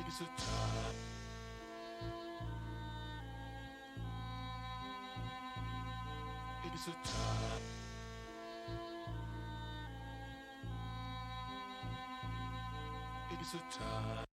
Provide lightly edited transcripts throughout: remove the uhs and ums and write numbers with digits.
is a time. It is a time. It is a time.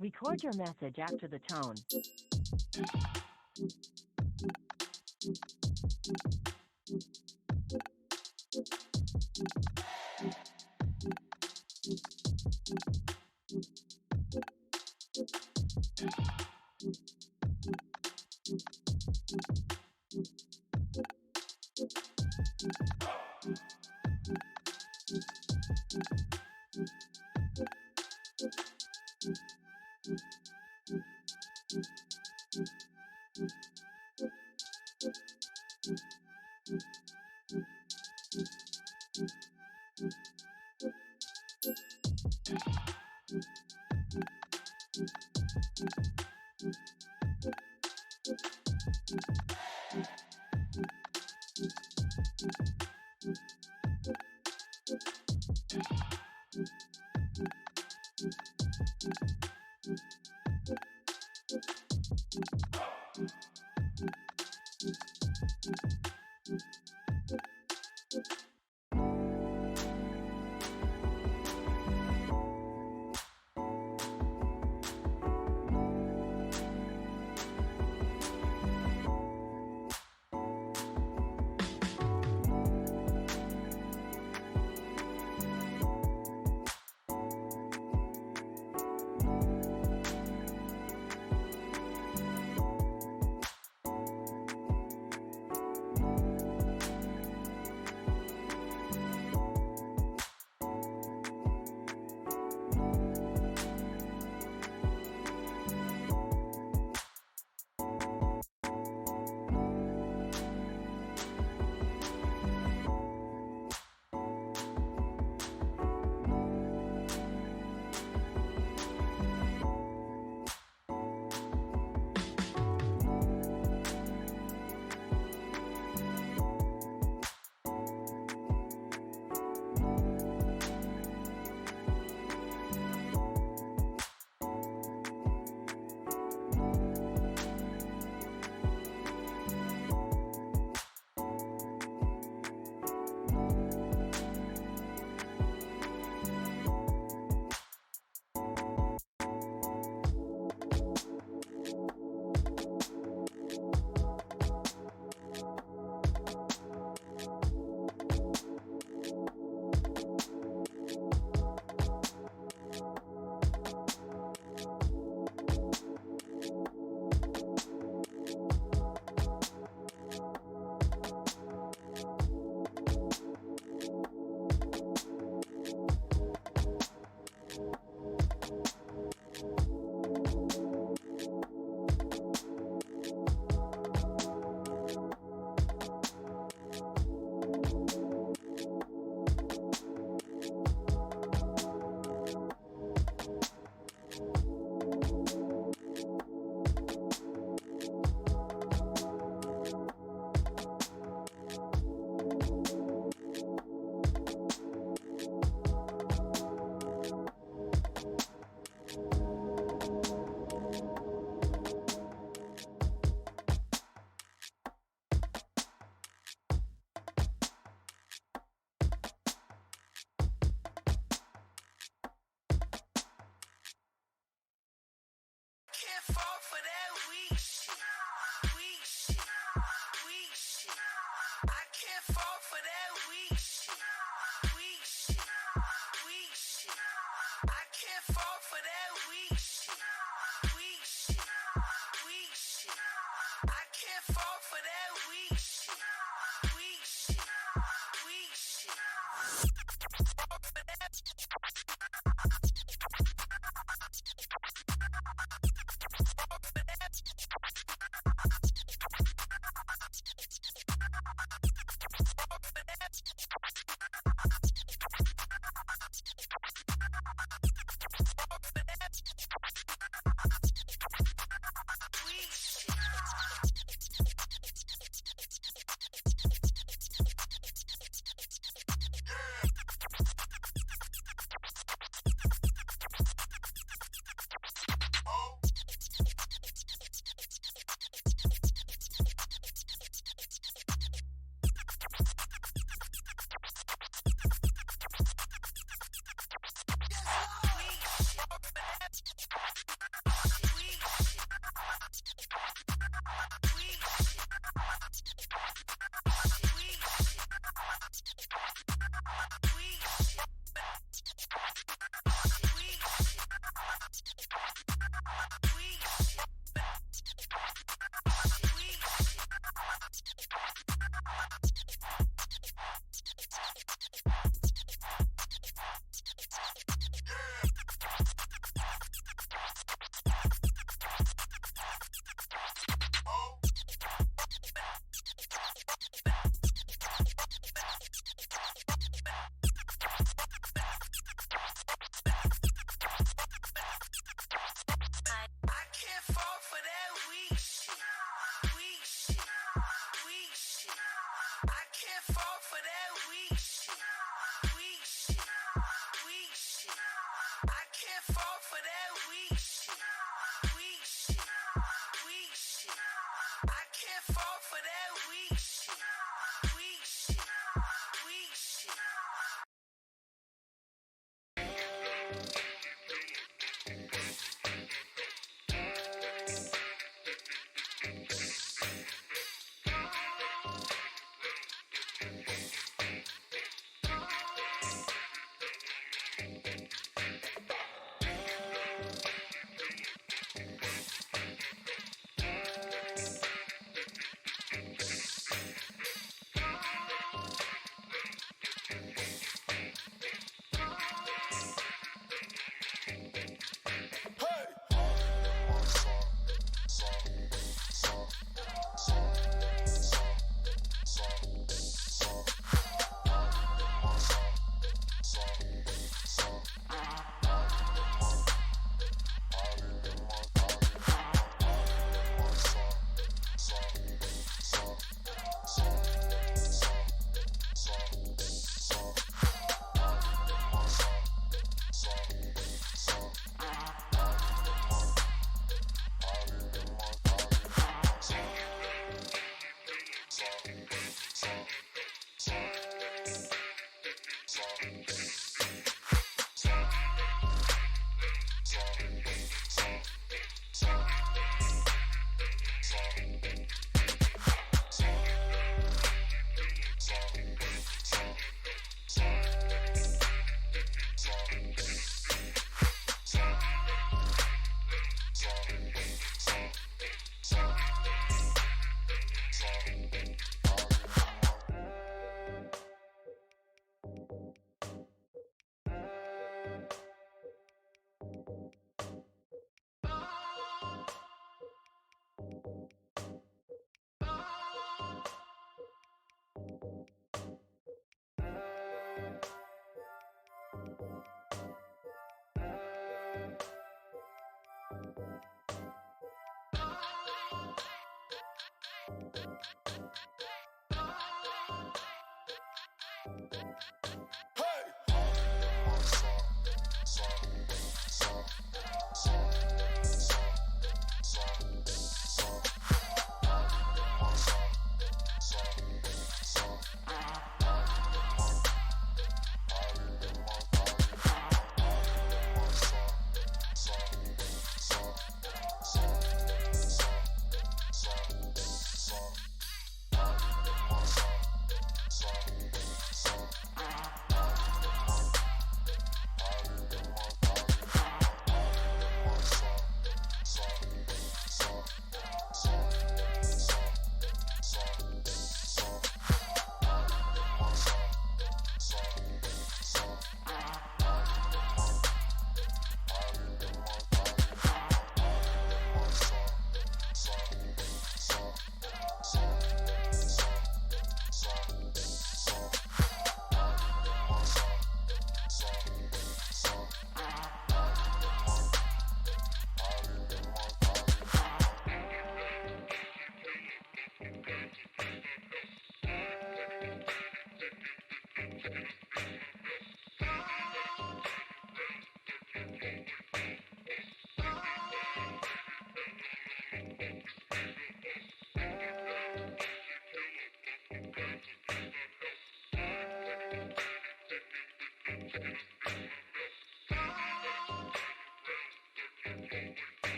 Record your message after the tone. that weak shit. Weak shit. Weak shit. I can't fall for that weak shit. Weak shit. Weak shit.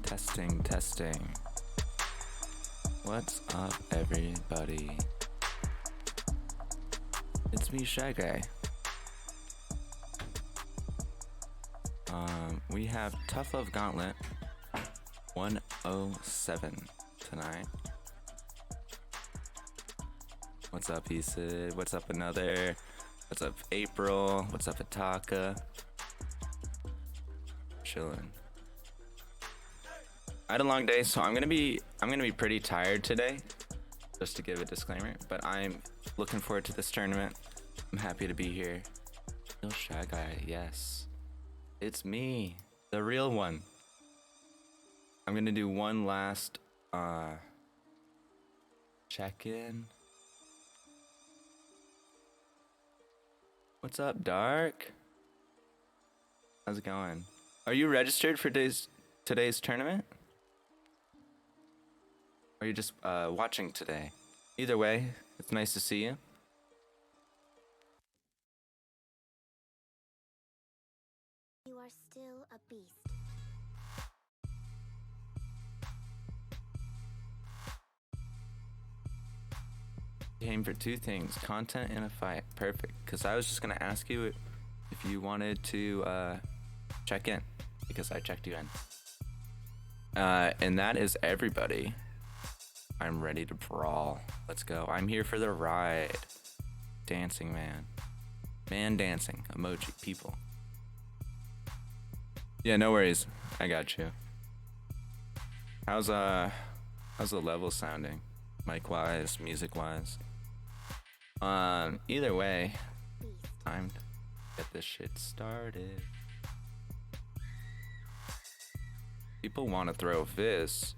Testing, testing. What's up, everybody? It's me, Shy Guy. We have Tough Love Gauntlet 107 tonight. What's up, Isid? What's up, Another? What's up, April? What's up, Ataka? Chillin'. I had a long day, so I'm gonna be pretty tired today, just to give a disclaimer. But I'm looking forward to this tournament. I'm happy to be here. Real Shy Guy, yes, it's me, the real one. I'm gonna do one last check-in. What's up, Dark? How's it going? Are you registered for today's tournament? Or are you just watching today? Either way, it's nice to see you. You are still a beast. Came for two things, content and a fight. Perfect. Because I was just gonna ask you if you wanted to check in, because I checked you in. And that is everybody. I'm ready to brawl. Let's go. I'm here for the ride. Dancing man. Man dancing. Emoji. People. Yeah, no worries. I got you. How's the level sounding? Mic wise, music wise. Either way, time to get this shit started. People want to throw fists.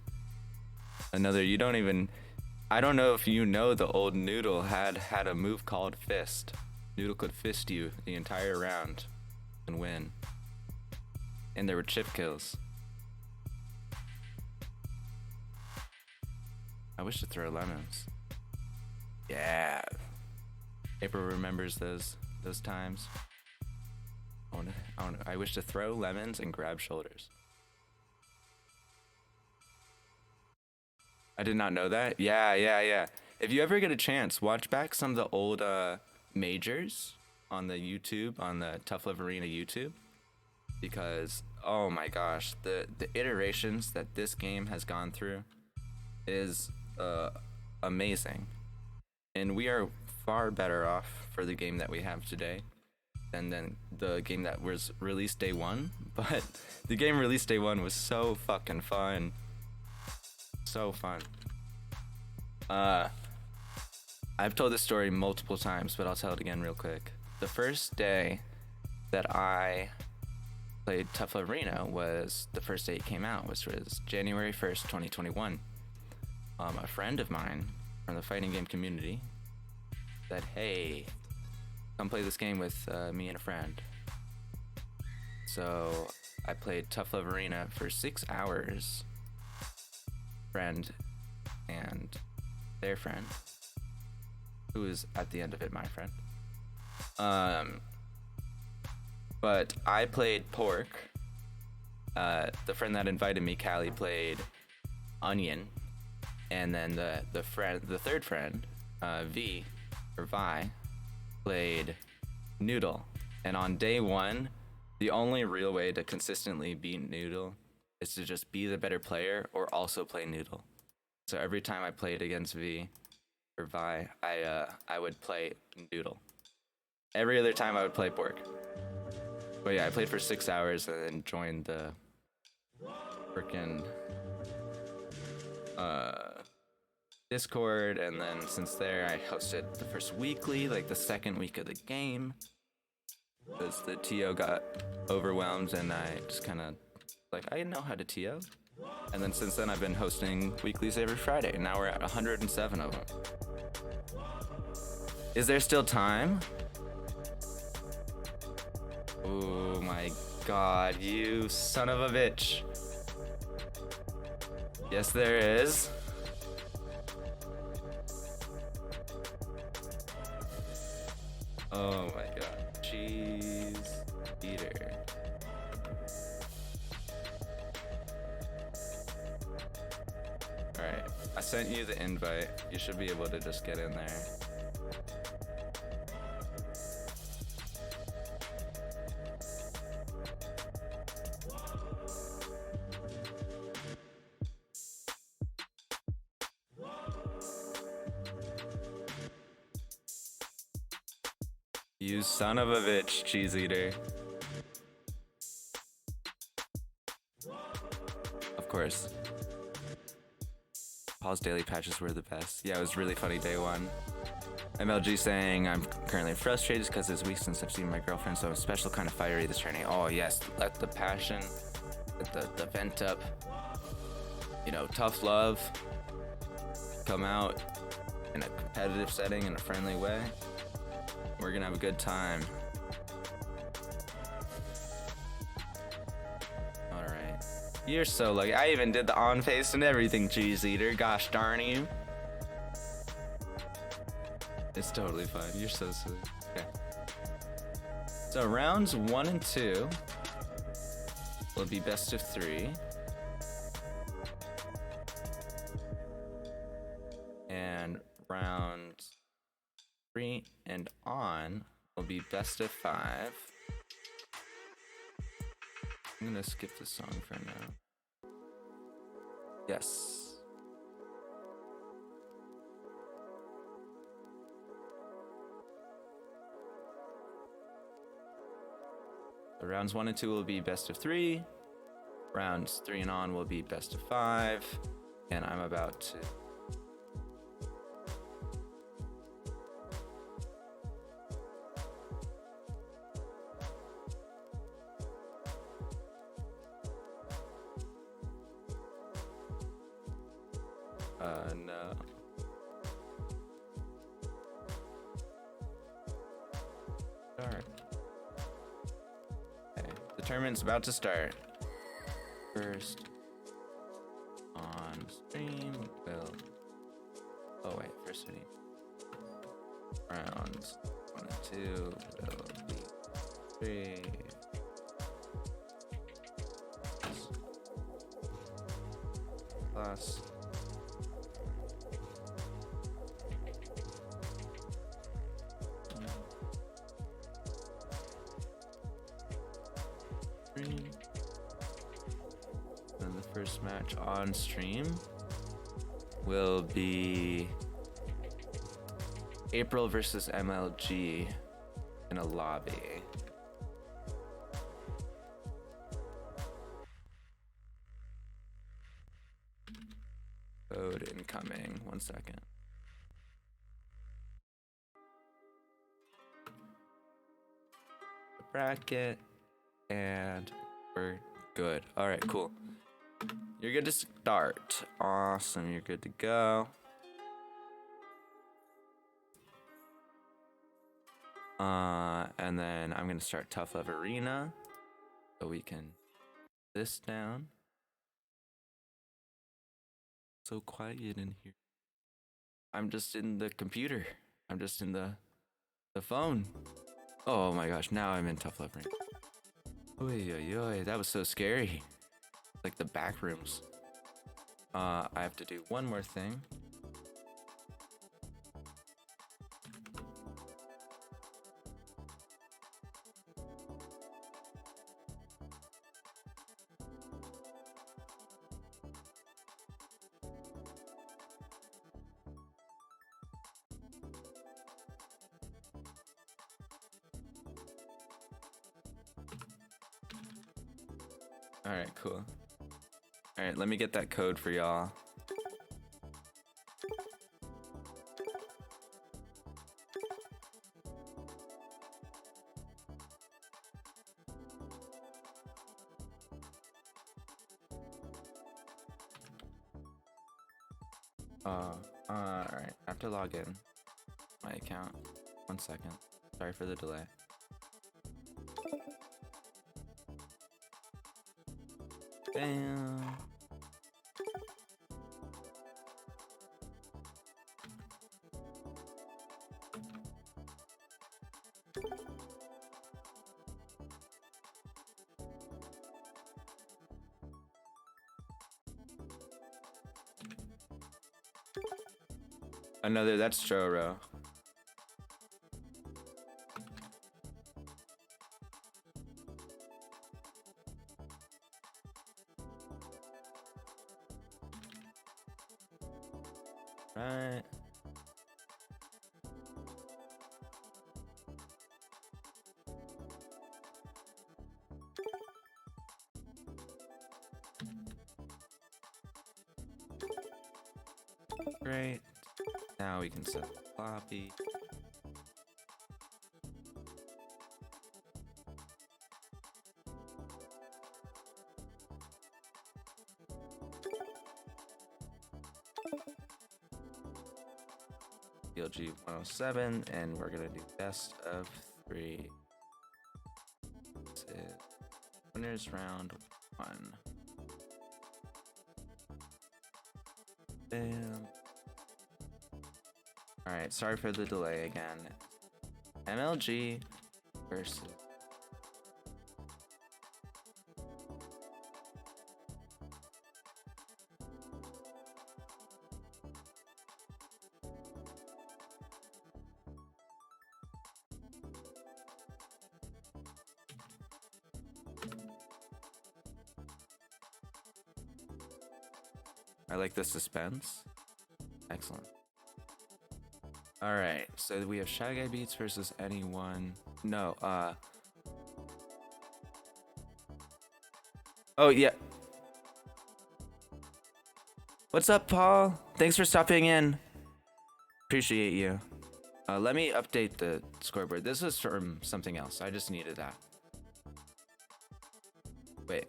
Another, you don't even, I don't know if you know, the old Noodle had a move called fist. Noodle could fist you the entire round and win. And there were chip kills. I wish to throw lemons. Yeah. April remembers those times. I wish to throw lemons and grab shoulders. I did not know that. Yeah. If you ever get a chance, watch back some of the old majors on the YouTube, on the Tough Love Arena YouTube, because oh my gosh, the iterations that this game has gone through is amazing, and we are far better off for the game that we have today than the game that was released day one. But the game released day one was so fucking fun. So fun. I've told this story multiple times, but I'll tell it again real quick. The first day that I played Tough Love Arena was the first day it came out, which was January 1st, 2021. A friend of mine from the fighting game community said, hey, come play this game with me and a friend. So I played Tough Love Arena for 6 hours. Friend and their friend, who was at the end of it my friend. But I played Pork. The friend that invited me, Callie, played Onion. And then the third friend, Vi, played Noodle. And on day one, the only real way to consistently beat Noodle is to just be the better player or also play Noodle. So every time I played against Vi, I would play Noodle. Every other time I would play Pork. But yeah, I played for 6 hours and then joined the frickin' Discord, and then since there I hosted the first weekly, like the second week of the game, because the TO got overwhelmed and I just kind of like, I know how to TO. And then since then I've been hosting weeklies every Friday, and now we're at 107 of them. Is there still time? Oh my god, you son of a bitch. Yes, there is. Oh my god, cheese eater. Alright, I sent you the invite. You should be able to just get in there. You son of a bitch, cheese eater. Of course. Paul's daily patches were the best. Yeah, it was really funny day one. MLG saying, I'm currently frustrated because it's weeks since I've seen my girlfriend, so I'm a special kind of fiery this training. Oh yes, let the passion, let the vent up. You know, tough love come out in a competitive setting in a friendly way. We're gonna have a good time. You're so lucky. I even did the on face and everything, cheese eater. Gosh darn you. It's totally fine. You're so silly. Okay. So rounds 1 and 2 will be best of 3. And round 3 and on will be best of 5. I'm gonna skip this song for now. Yes. So rounds 1 and 2 will be best of 3. Rounds 3 and on will be best of 5. And I'm about to no. Start. Okay, the tournament's about to start. First on stream will. Oh wait, first we need rounds 1 and 2 will be 3. Plus. And the first match on stream will be April versus MLG in a lobby. Code incoming. 1 second. The bracket. And we're good. All right, cool. You're good to start. Awesome, you're good to go. And then I'm gonna start Tough Love Arena, so we can this down. So quiet in here. I'm just in the computer. I'm just in the phone. Oh my gosh, now I'm in Tough Love Arena. Oy, oy, oy, that was so scary. Like the back rooms. I have to do one more thing. Alright, cool. Alright, let me get that code for y'all. Alright, I have to log in my account. 1 second. Sorry for the delay. Bam. Another, that's Choro. Right. Great. Now we can set the floppy. PLG 107, and we're gonna do best of 3. This is winners round 1. Bam. Alright, sorry for the delay again. MLG versus. I like the suspense. Excellent. Alright, so we have Shy Guy Beats versus anyone. No, oh, yeah. What's up, Paul? Thanks for stopping in. Appreciate you. Let me update the scoreboard. This is from something else. I just needed that. Wait.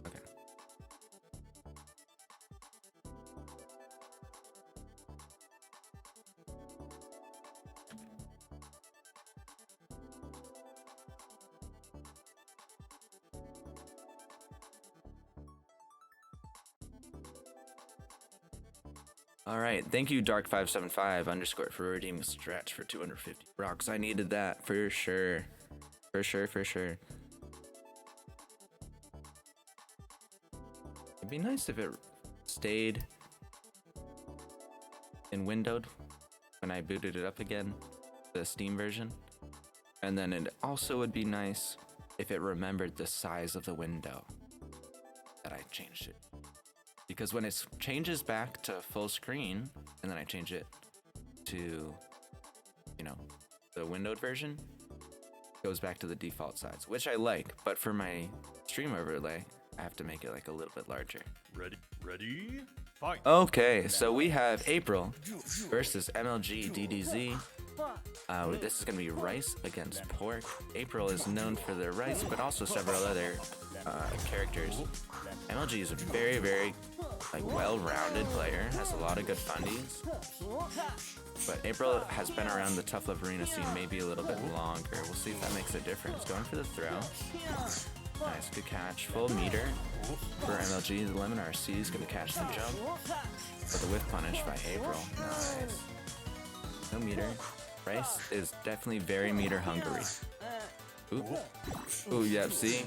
Okay. All right, thank you, Dark575 _ for redeeming stretch for 250 rocks. I needed that for sure, for sure, for sure. It'd be nice if it stayed in windowed when I booted it up again, the Steam version. And then it also would be nice if it remembered the size of the window that I changed it. Because when it changes back to full screen, and then I change it to, you know, the windowed version, it goes back to the default size, which I like, but for my stream overlay, I have to make it like a little bit larger. Ready, fight. Okay, so we have April versus MLG DDZ. This is gonna be rice against pork. April is known for their rice, but also several other characters. MLG is a very, very well-rounded player, has a lot of good fundies. But April has been around the Tough Love Arena scene maybe a little bit longer. We'll see if that makes a difference. Going for the throw. Nice, good catch. Full meter for MLG. The Lemon RC is gonna catch the jump. But the whiff punish by April. Nice. No meter. Rice is definitely very meter hungry. Ooh. Ooh, yep, see?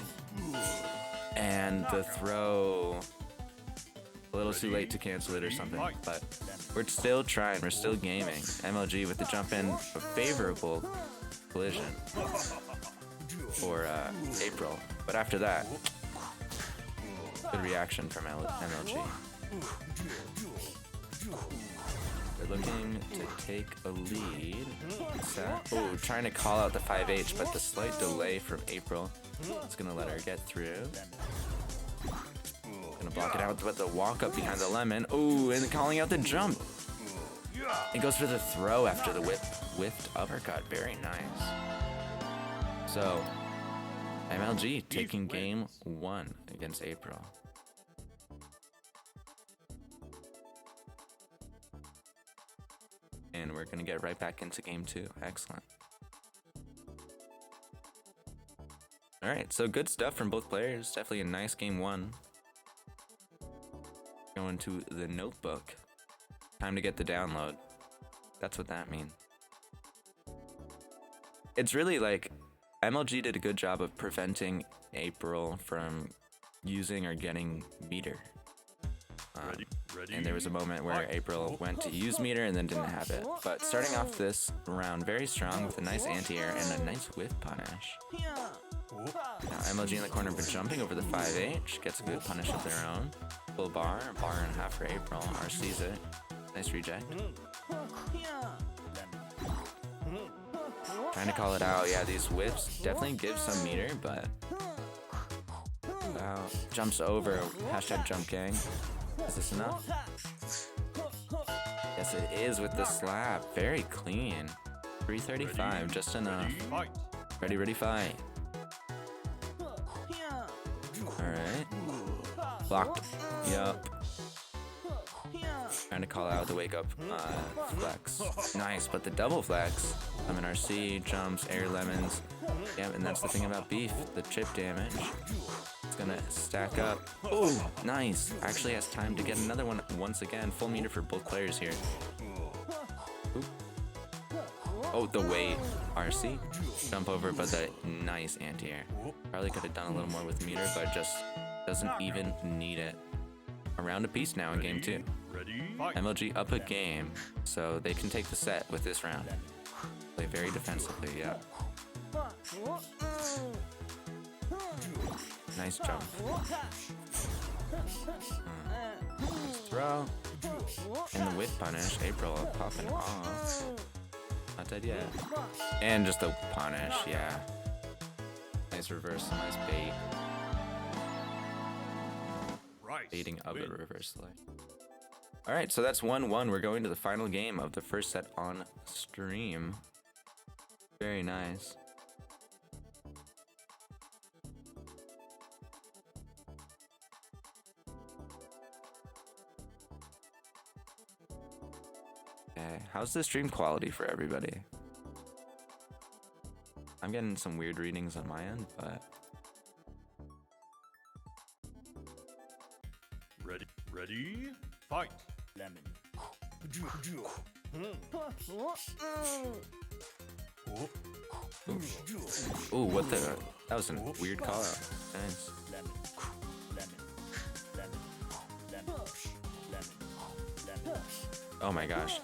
And the throw, a little too late to cancel it or something, but we're still trying, we're still gaming. MLG with the jump in, a favorable collision for April, but after that, good reaction from MLG. They're looking to take a lead. Oh, trying to call out the 5H, but the slight delay from April is gonna let her get through. Gonna block it out, but the walk up behind the Lemon. Oh, and calling out the jump. It goes for the throw after the whiffed uppercut. Very nice. So, MLG taking game 1 against April. And we're gonna get right back into game 2. Excellent. All right, so good stuff from both players. Definitely a nice game 1. Going to the notebook. Time to get the download. That's what that means. It's really like MLG did a good job of preventing April from using or getting meter. And there was a moment where April went to use meter and then didn't have it. But starting off this round very strong with a nice anti-air and a nice whiff punish. Now MLG in the corner but jumping over the 5H, gets a good punish of their own. Full bar, a bar and a half for April. RC's it. Nice reject. Trying to call it out. Yeah, these whiffs definitely give some meter, but wow. Jumps over. Hashtag jump gang. Is this enough? Yes, it is with the slap. Very clean. 335, just enough. Ready, ready, fight. Alright. Blocked. Yup. Trying to call out the wake up flex. Nice, but the double flex. Lemon RC, jumps, air lemons. Yeah, and that's the thing about beef. The chip damage. It's gonna stack up. Oh, nice. Actually has time to get another one once again. Full meter for both players here. Oop. Oh, the weight. RC. Jump over, but the nice anti-air. Probably could have done a little more with meter, but just doesn't even need it. Around a piece now in game 2. Ready? Fight. MLG up a game, so they can take the set with this round. Play very defensively, yeah. Nice jump. Nice throw. And the whip punish. April popping off. Not dead yet. And just the punish, yeah. Nice reversal, nice bait. Right. Baiting of Win. a reversal. Alright, so that's 1-1. We're going to the final game of the first set on stream. Very nice. Okay, how's the stream quality for everybody? I'm getting some weird readings on my end, but Ready? Fight. Lemon. ooh, what the? That was a weird call out. Nice. Lemon. Lemon. Lemon. Lemon. Lemon. Lemon. Oh my gosh.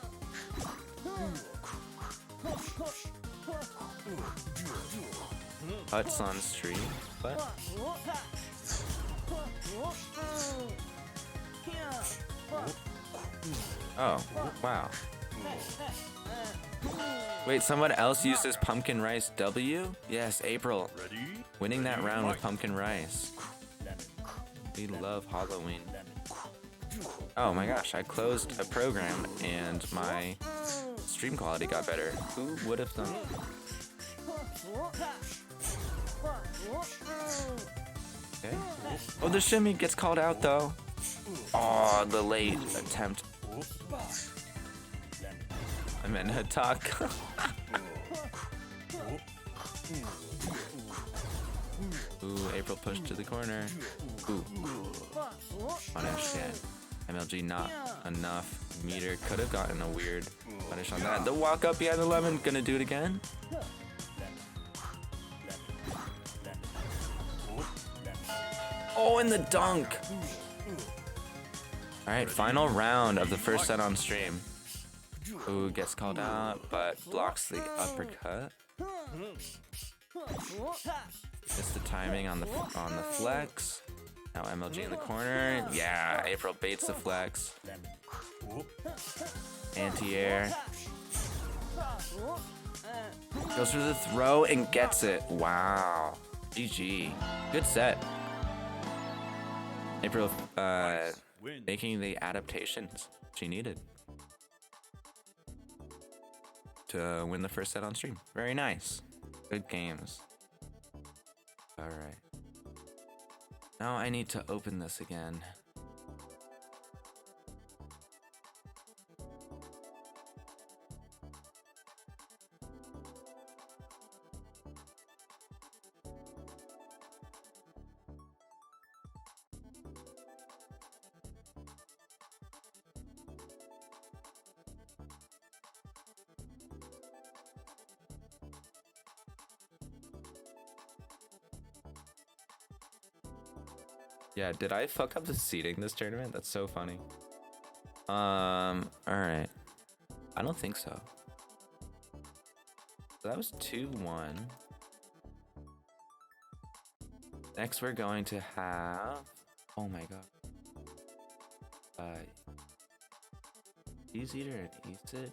Huts on stream, but oh wow. Wait, someone else uses pumpkin rice W? Yes, April. Ready? Winning that round with Fight. pumpkin rice. Lemon. We love Halloween. Lemon. Oh my gosh, I closed a program and my stream quality got better. Who would have thought? Okay. Oh, the shimmy gets called out though. Oh, the late attempt. I meant to talk. Ooh, April pushed to the corner. Ooh. Punish, yeah. MLG not enough. Meter could have gotten a weird punish on that. The walk up behind the lemon, gonna do it again. Oh, and the dunk. All right, final round of the first set on stream. Ooh, gets called out, but blocks the uppercut. Missed the timing on the flex. Now MLG in the corner. Yeah, April baits the flex. Anti-air. Goes for the throw and gets it. Wow. GG. Good set. April Win. making the adaptations she needed to win the first set on stream. Very nice. Good games. Alright. Now I need to open this again. Yeah, did I fuck up the seating this tournament? That's so funny. Alright. I don't think so. So that was 2-1. Next we're going to have... Oh my god. Cheese Eater and Easted?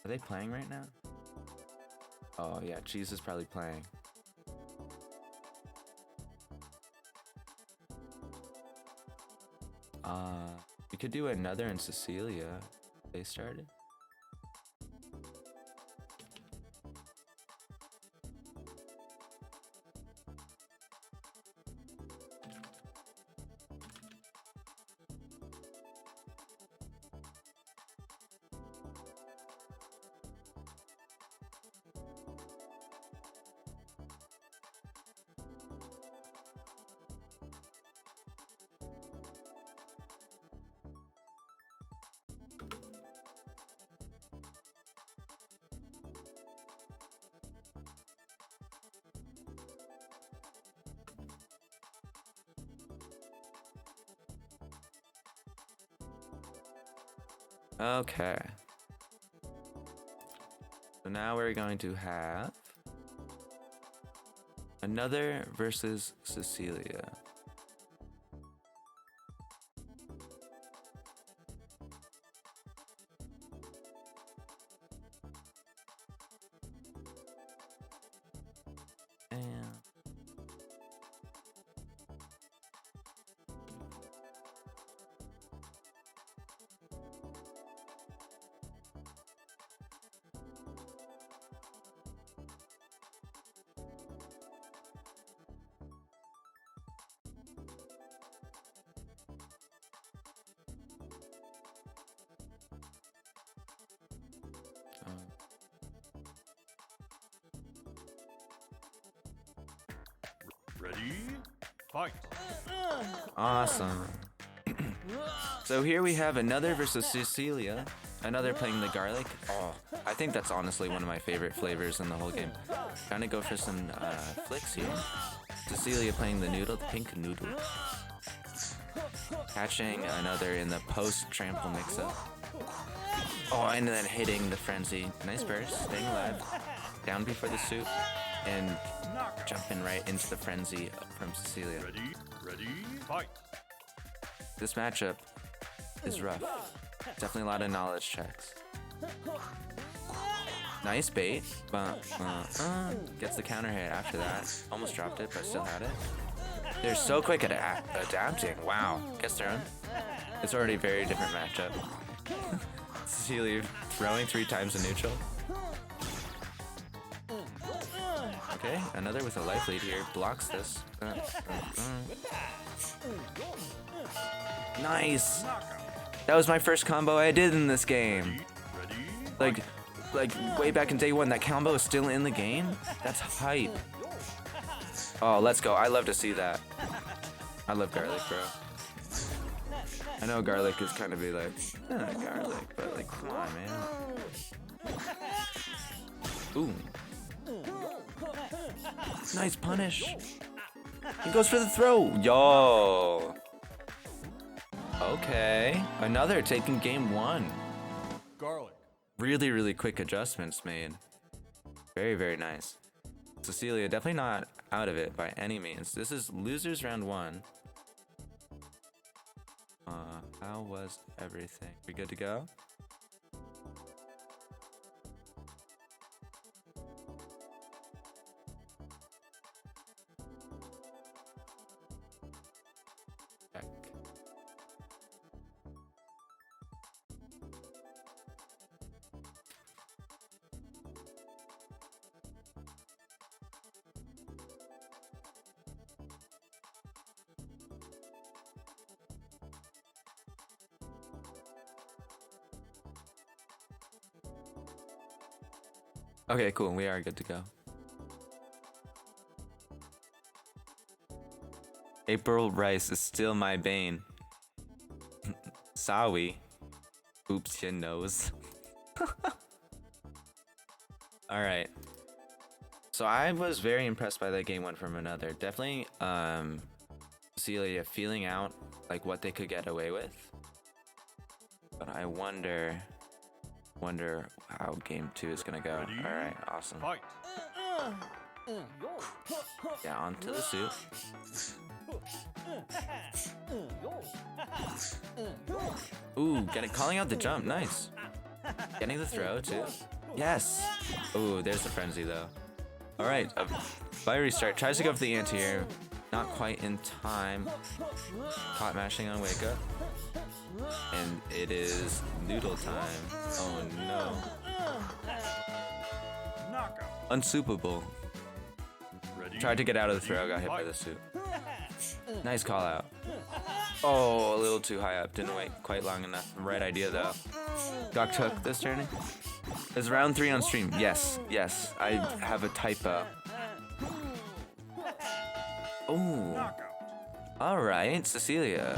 Are they playing right now? Oh yeah, Cheese is probably playing. We could do another in Cecilia. They started. Okay. So now we're going to have another versus Cecilia. And Ready? Fight. awesome. So here we have another versus Cecilia. Another playing the garlic. Oh, I think that's honestly one of my favorite flavors in the whole game. Trying to go for some flicks here. Cecilia playing the noodle, the pink noodle. Catching another in the post trample mix-up. Oh, and then hitting the frenzy. Nice burst, staying alive. Down before the soup. And jumping right into the frenzy from Cecilia. Ready? Fight. This matchup is rough. Definitely a lot of knowledge checks. Nice bait. Gets the counter hit after that. Almost dropped it, but still had it. They're so quick at adapting. Wow. Gets thrown. It's already a very different matchup. Cecilia throwing 3 times in neutral. Okay, another with a life lead here. Blocks this. Nice! That was my first combo I did in this game. Like way back in day 1, that combo is still in the game? That's hype. Oh, let's go. I love to see that. I love garlic, bro. I know garlic is kind of be like, garlic, but like, come on, man. Ooh. Nice punish. He goes for the throw. Yo. Okay. Another taking game 1. Garlic. Really, really quick adjustments made. Very, very nice. Cecilia definitely not out of it by any means. This is losers round 1. How was everything? We good to go? Check. Okay, cool. We are good to go. April Rice is still my bane. Sawi. Oops, your nose. Alright. So I was very impressed by that game 1 from another. Definitely Celia feeling out like what they could get away with. But I wonder how game 2 is gonna go. Alright, awesome. Fight. Yeah, onto the suit. Ooh, calling out the jump, nice. Getting the throw too. Yes. Ooh, there's the frenzy though. Alright, fire restart. Tries to go for the anti-air. Not quite in time. Caught mashing on wake up. And it is noodle time. Oh no. Knockout. Unsuperable. Ready? Tried to get out of the throw, got hit by the suit. Nice call out. Oh, a little too high up. Didn't wait quite long enough. Right idea though. Got took this turning. Is round 3 on stream? Yes, yes. I have a typo. Oh. Knockout. Alright, Cecilia.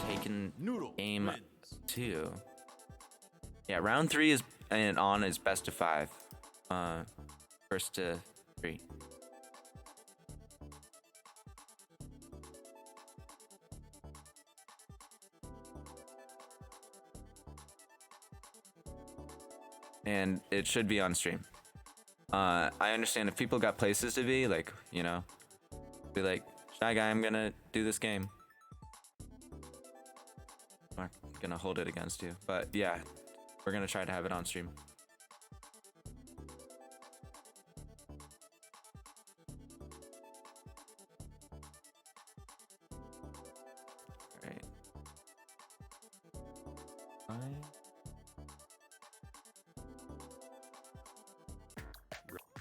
Taking Noodle game wins. 2. Yeah, round 3 is and on is best of 5. First to 3. and it should be on stream. I understand if people got places to be, like, you know, be like, Shy Guy, I'm gonna do this game. I'm not gonna hold it against you, but yeah, we're gonna try to have it on stream. Alright.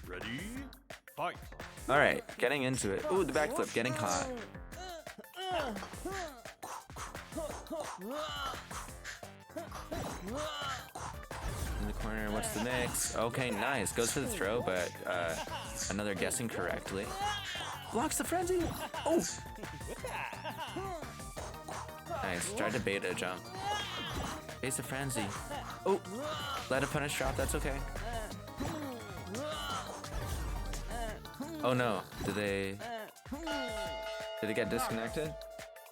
Ready? Fight. Alright, getting into it. Ooh, the backflip, getting caught. In the corner, what's the mix? Okay, nice. Goes for the throw, but another guessing correctly. Blocks the frenzy. Oh! Nice. Tried to bait a jump. Face the frenzy. Oh! Let a punish drop, that's okay. Oh no, did it get disconnected?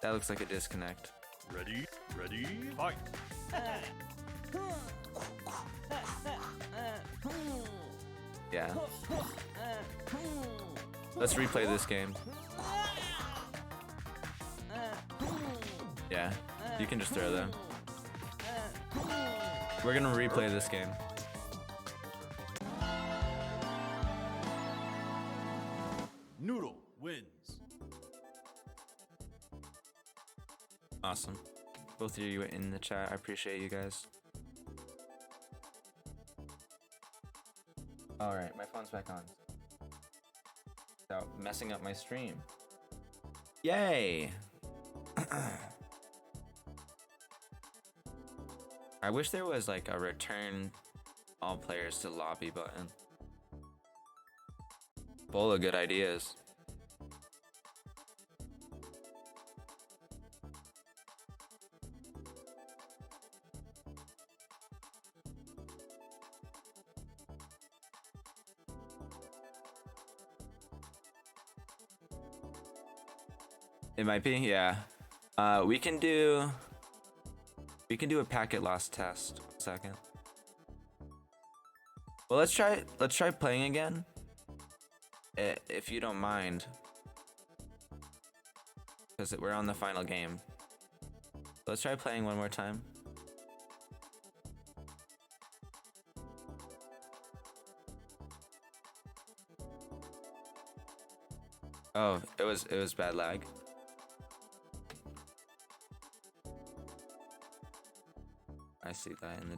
That looks like a disconnect. Ready? Ready? Fight. Yeah. Let's replay this game. Yeah, you can just throw them. We're gonna replay this game. Noodle wins. Awesome. Both of you in the chat, I appreciate you guys. Alright, my phone's back on. Without messing up my stream. Yay! I wish there was like a return all players to lobby button. Full of good ideas. It might be, yeah. We can do a packet loss test. 1 second. Well, let's try playing again. If you don't mind. Because we're on the final game. Let's try playing one more time. Oh, it was bad lag. I see that in the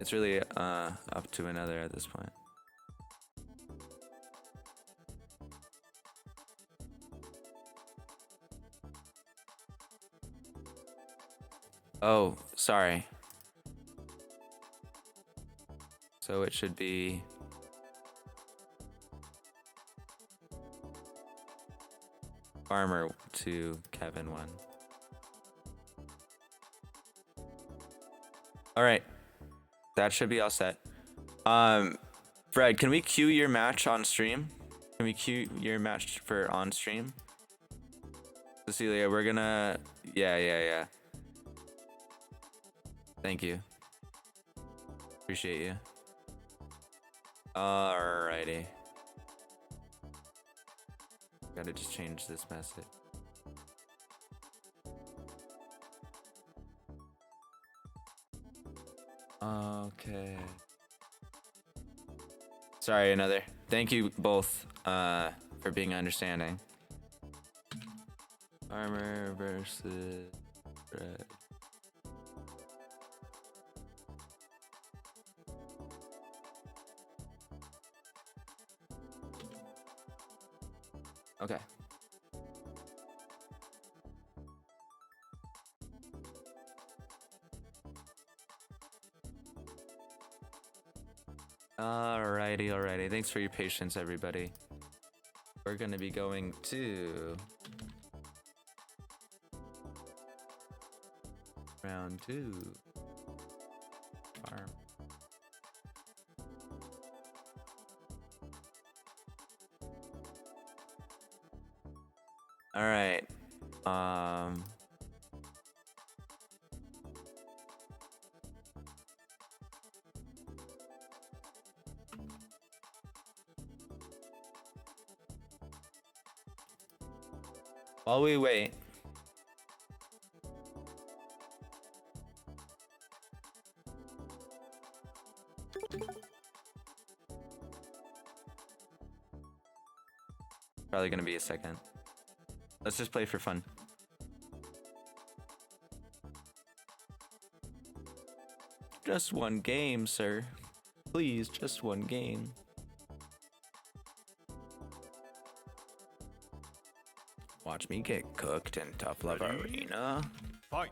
It's really up to another at this point. Oh, sorry. So it should be Farmer to Kevin 1. All right. That should be all set. Fred, can we queue your match on stream? Can we queue your match for on stream? Cecilia, we're gonna... Yeah. Thank you. Appreciate you. Alrighty. Gotta just change this message. Okay. Sorry, another. Thank you both for being understanding. Armor versus red. Okay. Alrighty. Thanks for your patience, everybody. we're gonna be going to round 2. Farm. All right. While we wait, probably gonna be a second. Let's just play for fun. Just one game, sir. Please, just one game. Watch me get cooked in Tough Love Ready? Arena. Fight.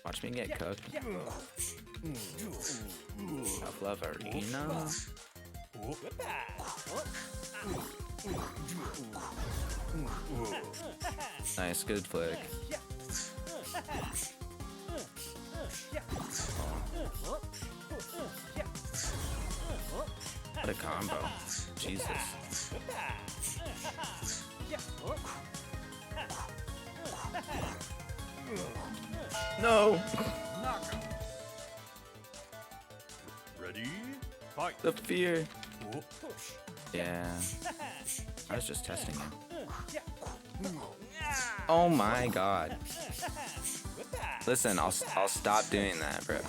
Watch me get cooked. Tough Love Arena. Nice, good flick. What a combo. Jesus. No! Knockout. Ready? Fight. The fear. Yeah. I was just testing it. Oh my god. Listen, I'll stop doing that, bro.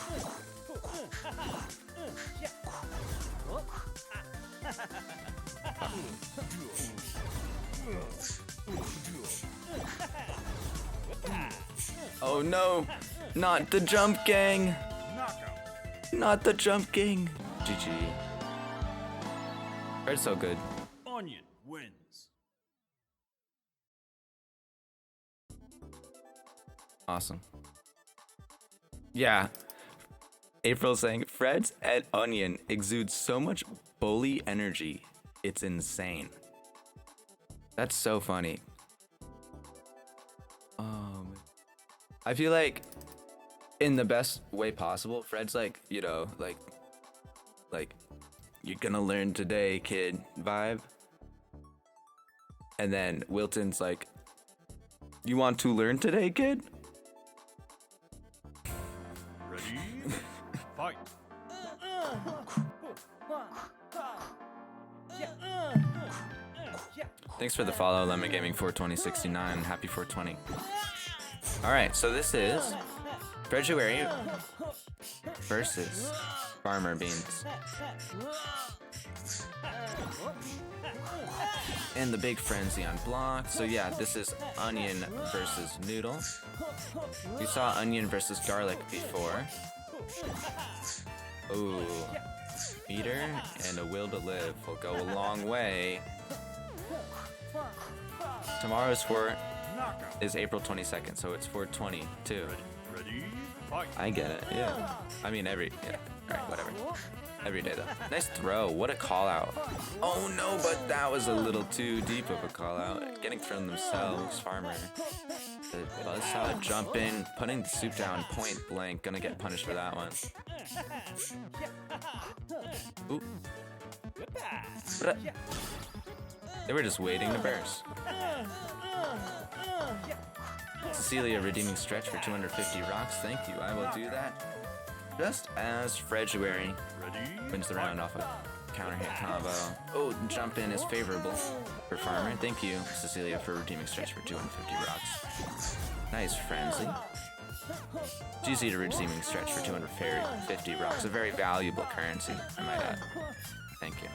Oh no! Not the jump gang! Knockout. Not the jump gang! GG. Fred's so good. Onion wins. Awesome. Yeah. April saying, Fred's at Onion exudes so much bully energy. It's insane. That's so funny. I feel like in the best way possible, Fred's like, you know, like you're gonna learn today, kid vibe. And then Wilton's like, you want to learn today, kid? Ready? Fight. Thanks for the follow, Lemon Gaming 42069. Happy 420. Alright, so this is February versus Farmer Beans. And the big frenzy on block. So yeah, this is Onion versus Noodle. We saw Onion versus Garlic before. Ooh. Meter and a will to live will go a long way. Tomorrow's is April 22nd, so it's 420 too. Ready? Fight. I get it, yeah. I mean alright, whatever. Every day though. Nice throw, what a call out. Oh no, but that was a little too deep of a call out. Getting thrown themselves, Farmer. The buzzsaw jump in, putting the soup down point blank, gonna get punished for that one. Ooh. They were just waiting to burst. Cecilia redeeming stretch for 250 rocks. Thank you. I will do that. Just as February wins the round off a counter hit combo. Oh, jump in is favorable for Farmer. Thank you, Cecilia, for redeeming stretch for 250 rocks. Nice frenzy. GC to redeeming stretch for 250 rocks. A very valuable currency, I might add. Thank you.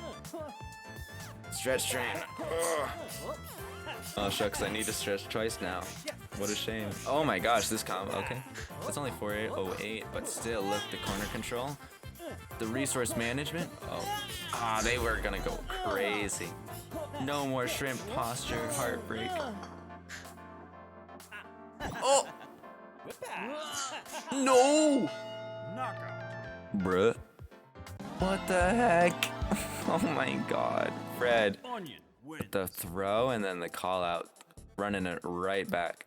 Stretch train. Ugh. Oh shucks, I need to stretch twice now. What a shame. Oh my gosh, this combo. Okay. That's only 408, but still, look, the corner control. The resource management. Oh. They were gonna go crazy. No more shrimp posture. Heartbreak. Oh! No! Knockout. Bruh. What the heck? Oh my god. Fred. Onion wins. The throw and then the call out. Running it right back.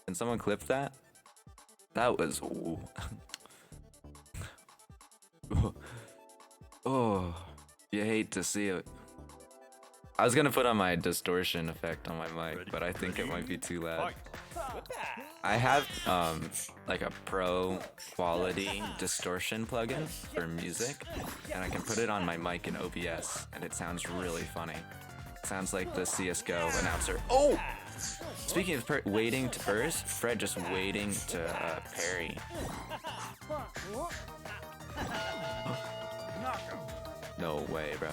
Can someone clip that? That was... Ooh. Oh, you hate to see it. I was gonna put on my distortion effect on my mic, Ready, but I think it might be too loud. Fight. I have like a pro quality distortion plugin for music, and I can put it on my mic in OBS, and it sounds really funny. It sounds like the CS:GO announcer. Oh! Speaking of waiting to burst, Fred just waiting to parry. No way, bro.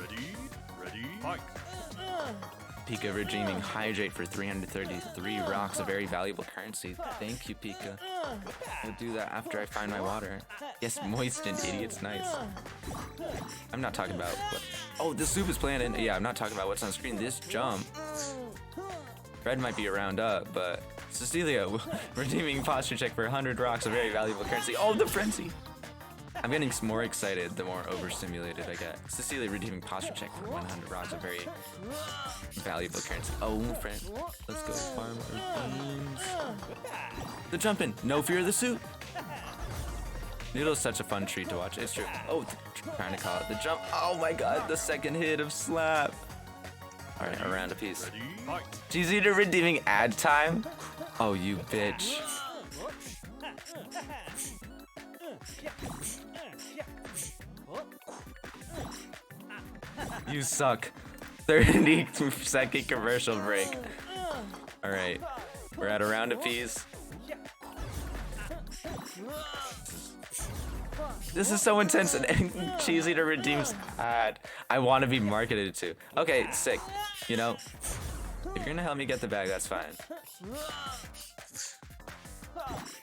Ready, fight. Pika redeeming hydrate for 333 rocks, a very valuable currency. Thank you, Pika. I'll do that after I find my water. Yes, moistened, idiot's nice. I'm not talking about what... Oh, the soup is planted. Yeah, I'm not talking about what's on screen. This jump. Fred might be a round up, but... Cecilia, redeeming posture check for 100 rocks, a very valuable currency. Oh, the frenzy! I'm getting more excited the more overstimulated I get. Cecilia redeeming posture check for 100 rocks, a very valuable currency. Oh, friend. Let's go farm our onions. The jumping. No fear of the suit. Noodle's such a fun treat to watch. It's true. Oh, trying to call it the jump. Oh my god, the second hit of slap. Alright, a round apiece. Ready, fight. Cheesy to redeeming ad time. Oh, you bitch. You suck. 30-second commercial break. Alright, we're at a round apiece. This is so intense and cheesy to redeem's ad. I want to be marketed to. Okay, sick. You know, if you're gonna help me get the bag, that's fine.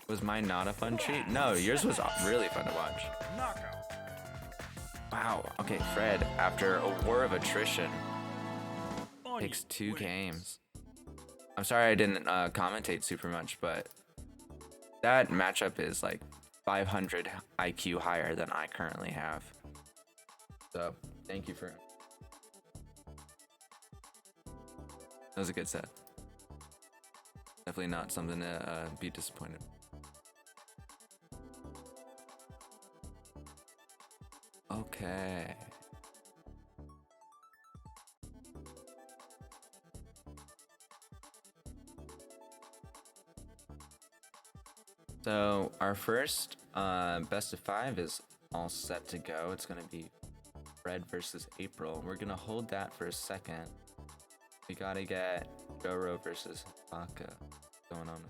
Was mine not a fun treat? No, yours was really fun to watch. Knockout. Wow. Okay, Fred, after a war of attrition, Onion takes 2 wins. games. I'm sorry I didn't commentate super much, but that matchup is like 500 IQ higher than I currently have. So, thank you for... That was a good set. Definitely not something to be disappointed. Okay. So our first best of 5 is all set to go. It's gonna be Fred versus April. We're gonna hold that for a second. We gotta get Goro versus Baka going on.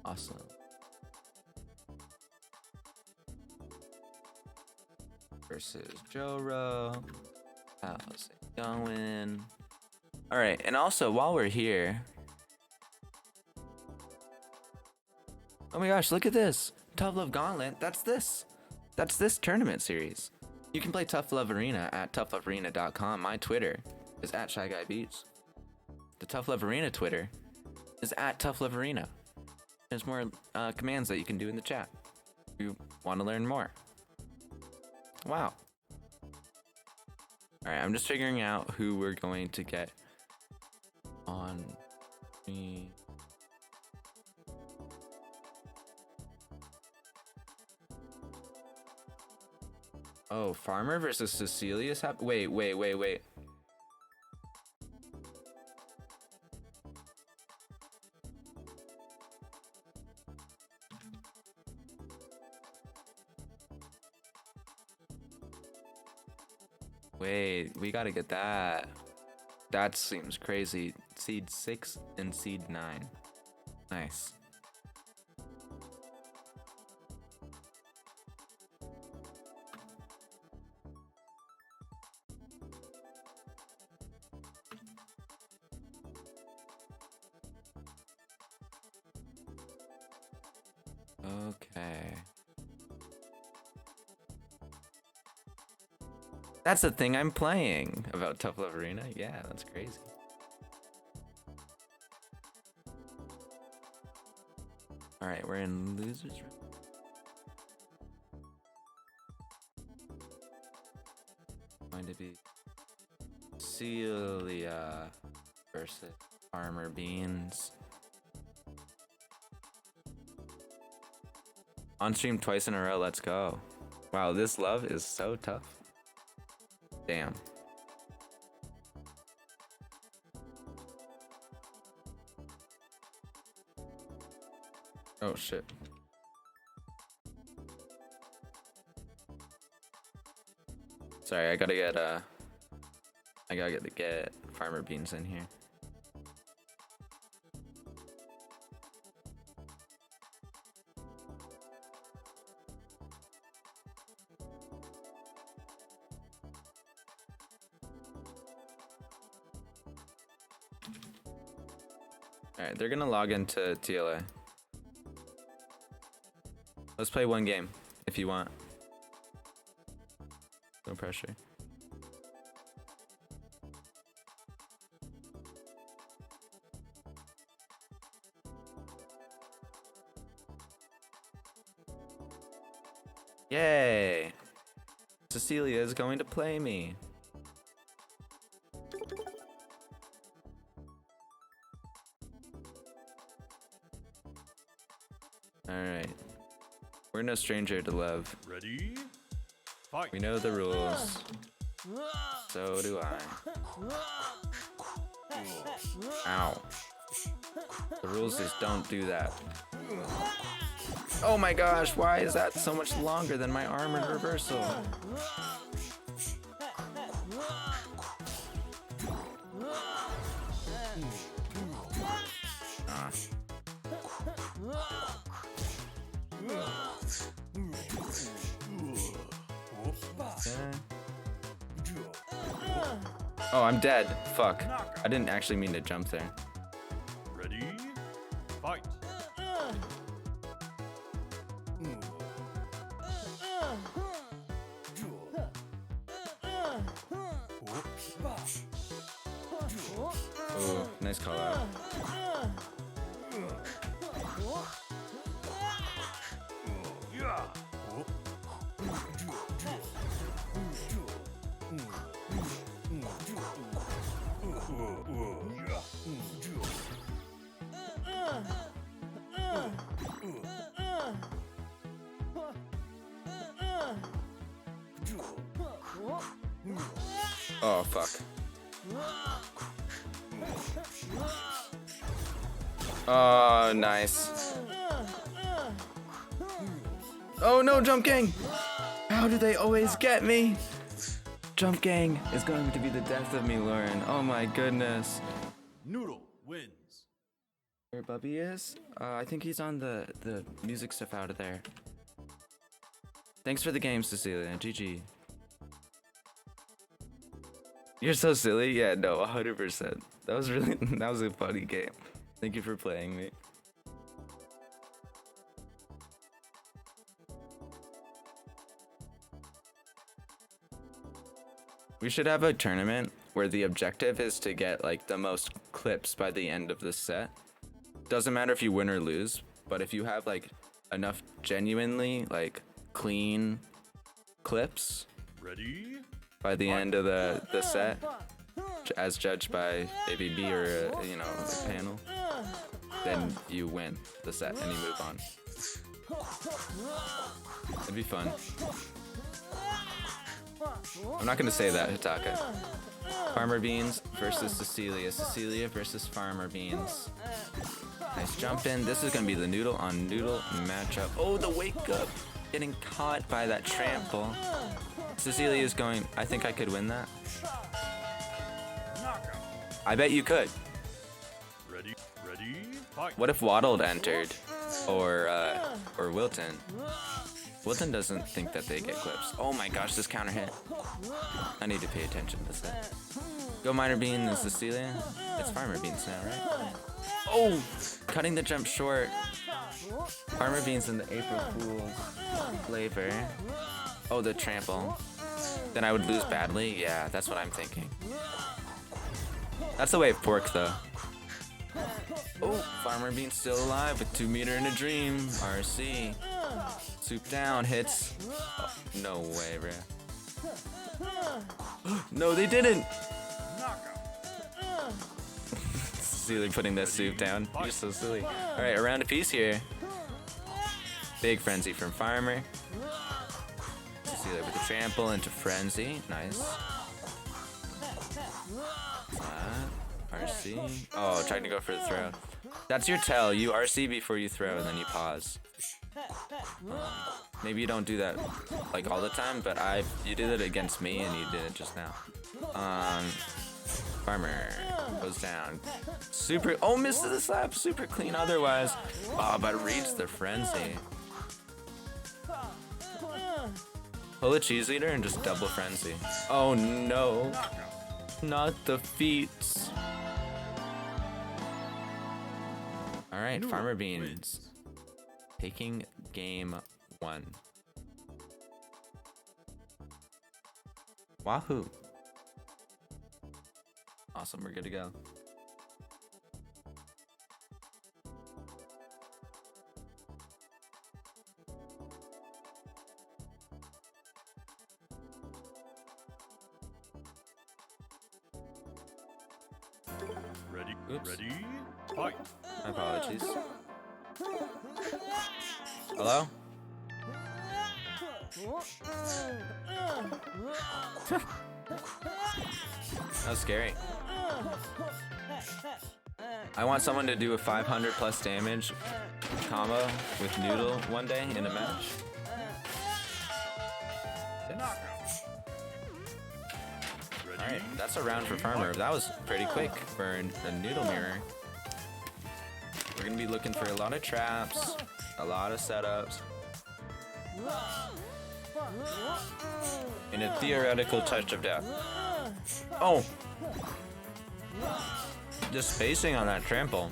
Awesome. Versus Joro. How's it going? Alright, and also while we're here. Oh my gosh, look at this. Tough Love Gauntlet. That's this. That's this tournament series. You can play Tough Love Arena at toughlovearena.com. My Twitter is at Shy Guy Beats. The Tough Love Arena Twitter is at Tough Love Arena. There's more commands that you can do in the chat if you want to learn more. Wow. Alright, I'm just figuring out who we're going to get on me. Oh, Farmer versus Cecilia's wait. Wait, we gotta get that. That seems crazy. Seed 6 and seed 9. Nice. Okay. That's the thing I'm playing about Tough Love Arena. Yeah, that's crazy. All right, we're in losers. Going to be Celia versus Farmer Beans. On stream twice in a row. Let's go. Wow, this love is so tough. Damn. Oh shit. Sorry, I gotta get Farmer Beans in here. Alright, they're gonna log into TLA. Let's play one game, if you want. No pressure. Yay! Cecilia is going to play me. Alright. We're no stranger to love. Ready? Fight. We know the rules. So do I. Ow. The rules is don't do that. Oh my gosh, why is that so much longer than my armored reversal? Ah. Oh, I'm dead. Fuck. I didn't actually mean to jump there. Ready? Fight. Oh, nice call out. Oh, fuck. Oh, nice. Oh no, Jump Gang! How do they always get me? Jump Gang is going to be the death of me, Lauren. Oh my goodness. Noodle wins. Where Bubby is? I think he's on the music stuff out of there. Thanks for the game, Cecilia. GG. You're so silly. Yeah, no, 100%. That was a funny game. Thank you for playing me. We should have a tournament where the objective is to get like the most clips by the end of the set. Doesn't matter if you win or lose, but if you have like enough genuinely like clean clips Ready? by the end of the set, as judged by ABB or you know, the panel, then you win the set and you move on. It'd be fun. I'm not gonna say that, Hitaka. Farmer Beans versus Cecilia. Cecilia versus Farmer Beans. Nice jump in. This is gonna be the noodle on noodle matchup. Oh, the wake up! Getting caught by that trample. Cecilia is going. I think I could win that. Knockout. I bet you could. Ready? Fight. What if Waddled entered, or Wilton? Wilton doesn't think that they get clips. Oh my gosh, this counter hit. I need to pay attention to this. Go Minor Bean and Cecilia. It's Farmer Beans now, right? Oh, cutting the jump short. Farmer beans in the April Fool's flavor. Oh, the trample. Then I would lose badly? Yeah, that's what I'm thinking. That's the way of pork, though. Oh, Farmer Bean's still alive with 2 meter in a dream. RC. Soup down hits. Oh, no way, bro. No, they didn't. Silly putting that soup down. You're so silly. All right, a round apiece here. Big frenzy from Farmer. Silly with the trample into frenzy. Nice. RC. Oh, trying to go for the throw. That's your tell. You RC before you throw, and then you pause. Maybe you don't do that like all the time, but you did it against me, and you did it just now. Farmer goes down. Super. Oh, misses the slap. Super clean otherwise. Oh, but reads the frenzy. Pull a cheese eater and just double frenzy. Oh no. Not the feats. Alright, Farmer Beans. Taking game 1. Wahoo. Awesome, we're good to go. Ready, Oops. ready, fight. My apologies. Hello? That was scary. I want someone to do a 500 plus damage combo with Noodle one day in a match. Alright, that's a round for Farmer. That was pretty quick for a Noodle mirror. We're gonna be looking for a lot of traps, a lot of setups, and a theoretical touch of death. Oh! Just spacing on that trample.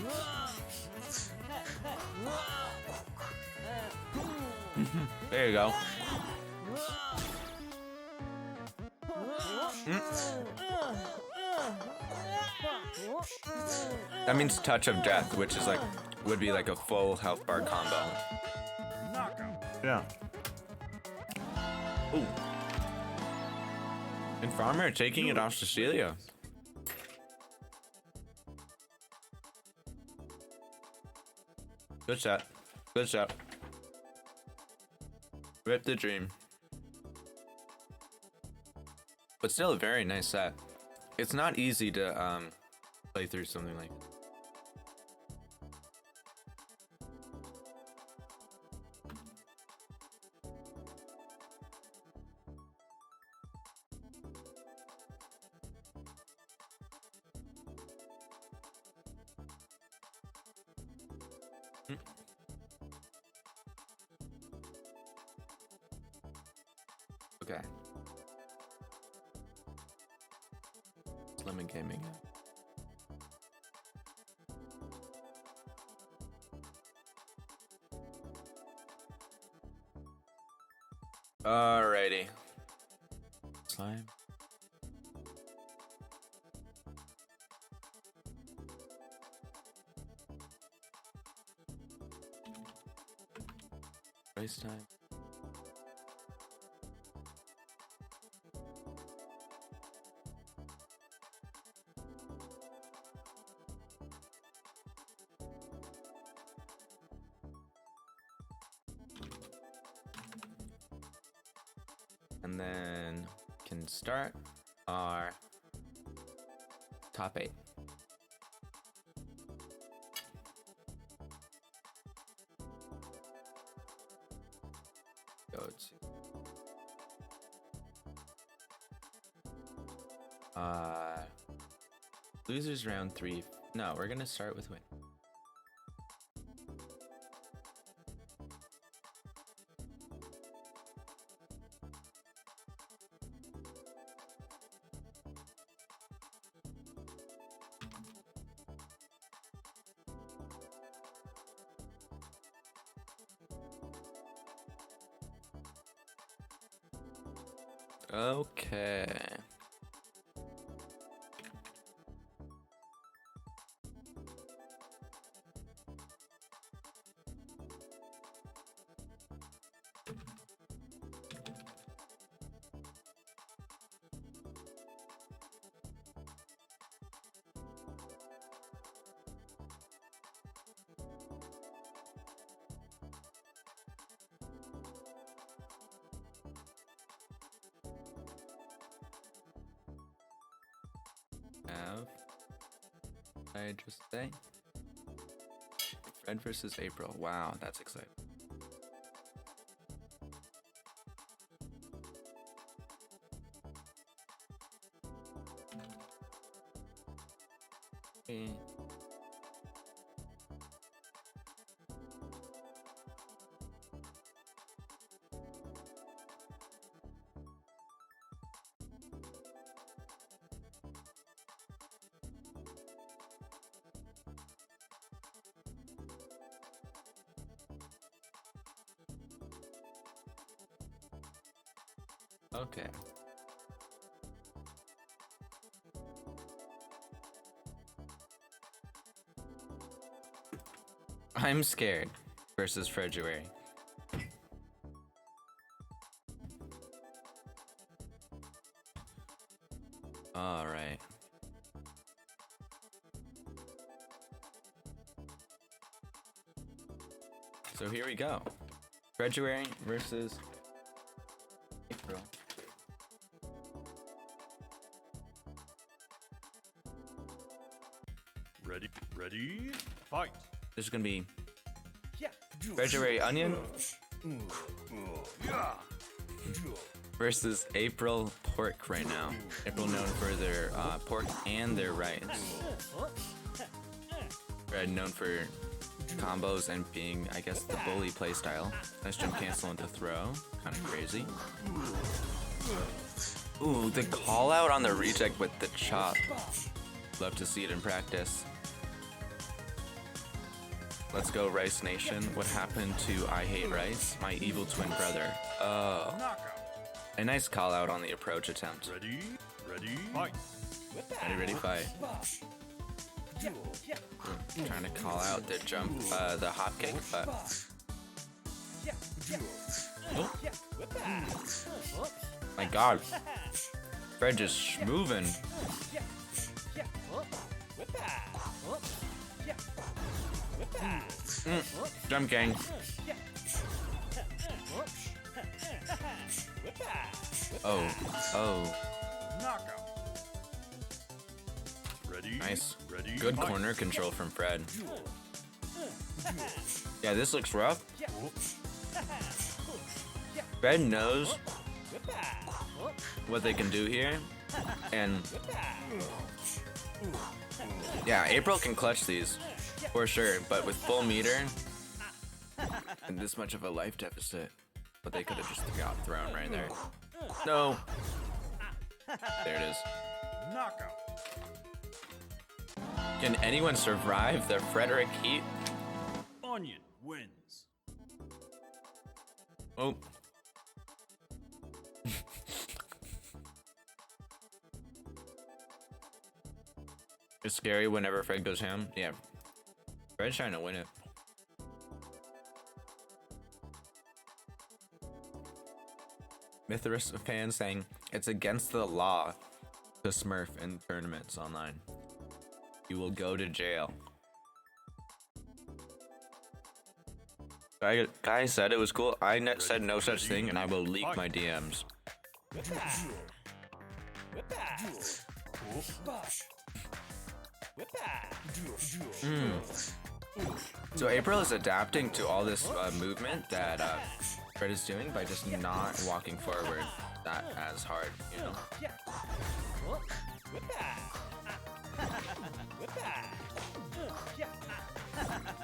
There you go. That means touch of death, which is like would be like a full health bar combo. Yeah. Ooh. And Farmer taking it off Cecilia. Good shot. Good shot. Rip the dream. But still a very nice set. It's not easy to play through something like that. Okay. Lemon Gaming. Alrighty. Slime. Race time. And then can start our top 8. Go to losers round 3. No, we're gonna start with win. Okay. Have I just say Fred versus April? Wow, that's exciting. Okay. Okay. I'm scared versus February. All right. So here we go. February versus April. Ready, fight. This is gonna be February Onion versus April Pork right now. April known for their pork and their rice. Red known for combos and being, I guess, the bully playstyle. Nice jump cancel into throw. Kind of crazy. Ooh, the call out on the reject with the chop. Love to see it in practice. Let's go, Rice Nation. What happened to I Hate Rice? My evil twin brother. Oh. A nice call out on the approach attempt. Ready, fight. Ready, fight. Trying to call out the jump, the hop kick, but. Oh. My god. Fred just moving. Jump gang. Oh. Ready, Nice. Ready, Good fight. corner control from Fred. Yeah, this looks rough. Fred knows what they can do here. And yeah, April can clutch these for sure, but with full meter and this much of a life deficit, but they could have just got thrown right there. No. There it is. Knockout. Can anyone survive the Frederick heat? Onion wins. Oh. It's scary whenever Fred goes ham. Yeah. Fred's trying to win it. Mithras fan saying it's against the law to smurf in tournaments online. You will go to jail. Guy said it was cool. I said no such thing, and I will leak my DMs. So April is adapting to all this movement that Fred is doing by just not walking forward that as hard, you know?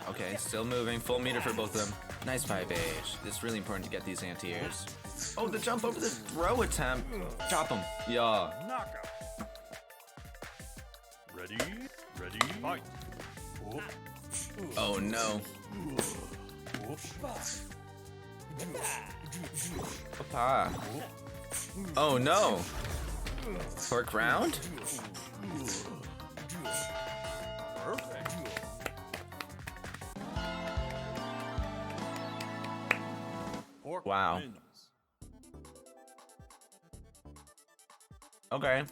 Okay, still moving. Full meter for both of them. Nice 5H. It's really important to get these anti-airs. Oh, the jump over the throw attempt. Chop him. Yeah. Knockout. Ready, fight. Oh no. Papa. Oh no! Pork round? Perfect. Pork Wow. wins. Okay.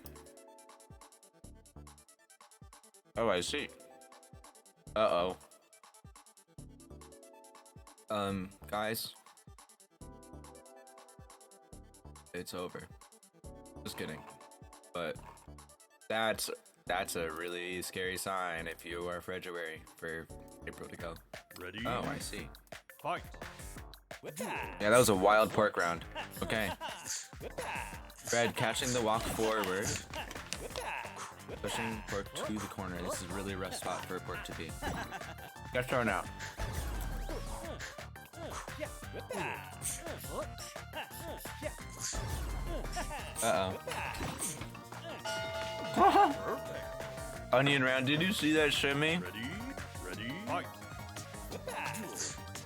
Oh, I see. Uh-oh. Guys. It's over. Just kidding. But that's a really scary sign if you are February for April to go. Ready? Oh, I see. Fight. Yeah, that was a wild pork round. Okay. Fred catching the walk forward. Pushing pork to the corner. This is a really rough spot for pork to be. Got thrown out. Uh-oh. Onion round. Did you see that shimmy? Ready? Ready? Fight.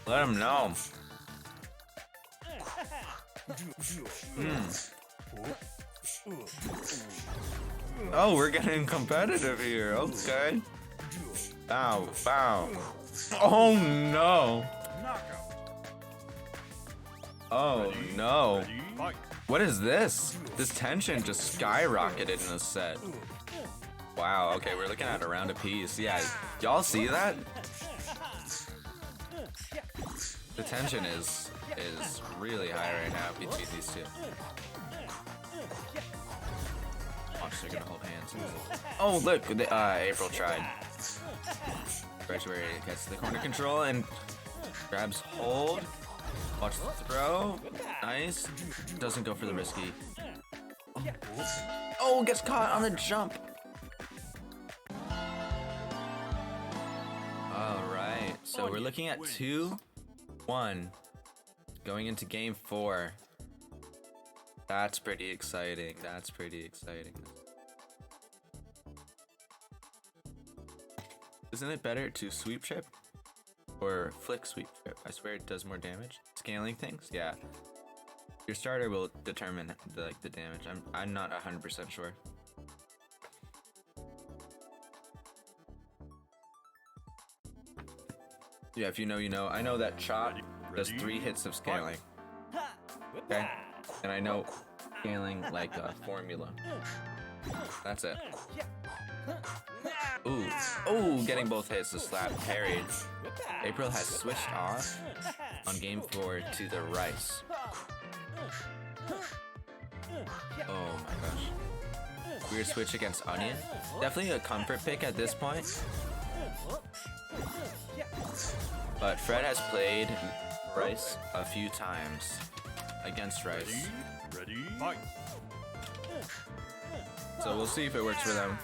Let him know. Oh, we're getting competitive here. Okay. Bow, bow. Oh no. Knockout. Oh no. Ready? Fight. What is this? This tension just skyrocketed in this set. Wow, okay, we're looking at a round apiece. Yeah, y'all see that? The tension is really high right now between these two. Watch, they're gonna hold hands. Oh, look, April tried. Right where he gets the corner control and grabs hold. Watch the throw. Nice. Doesn't go for the risky. Oh, gets caught on the jump. Alright, so we're looking at 2-1 going into game 4. That's pretty exciting. That's pretty exciting. Isn't it better to sweep trip or flick sweep trip? I swear it does more damage. Scaling things, yeah. Your starter will determine the damage. I'm not 100% sure. Yeah, if you know, you know. I know that chop does 3 hits of scaling. Okay, and I know scaling like a formula. That's it. Ooh, ooh, getting both hits. The slap parried. April has switched off on game 4 to the rice. Oh my gosh. Weird switch against onion. Definitely a comfort pick at this point. But Fred has played rice a few times against rice. Ready? Fight. So we'll see if it works for them.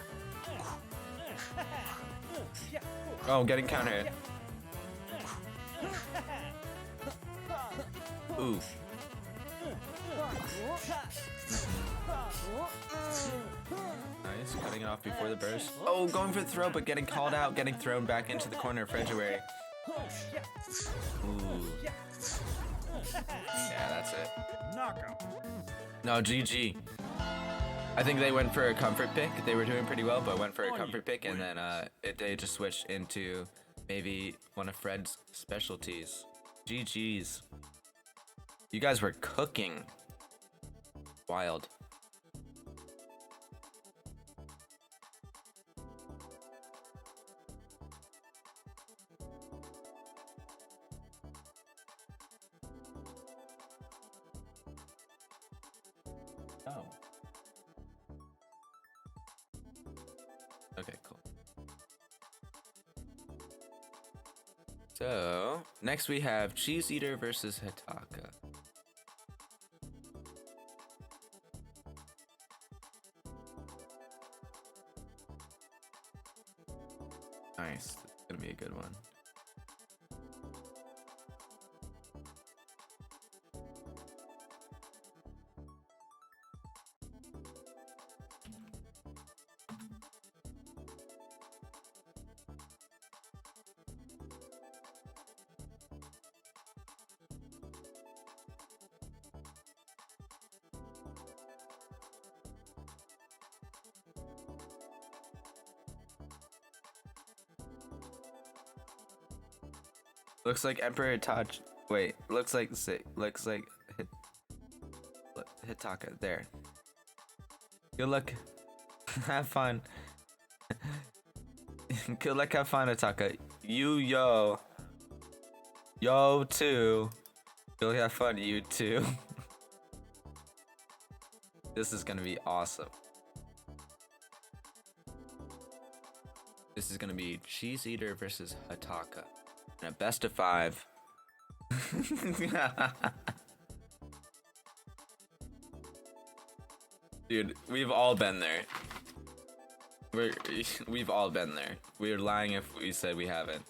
Oh, getting counter hit. Ooh. Nice, cutting it off before the burst. Oh, going for the throw, but getting called out, getting thrown back into the corner of February. Ooh. Yeah, that's it. Knockout. No, GG. I think they went for a comfort pick. They were doing pretty well, but went for a comfort pick, and then they just switched into maybe one of Fred's specialties. GG's. You guys were cooking. Wild. Oh. Okay, cool. So, next we have Cheese Eater versus Hitaka. Nice. It's gonna be a good one. Looks like Emperor Touch. Wait, looks like Hitaka. There. Good luck. Have fun. Good luck, have fun, Hitaka. Yo too. You'll have fun, you too. This is gonna be awesome. This is gonna be Cheese Eater versus Hataka. And a best of 5. Dude, we've all been there. We've all been there. We're lying if we said we haven't.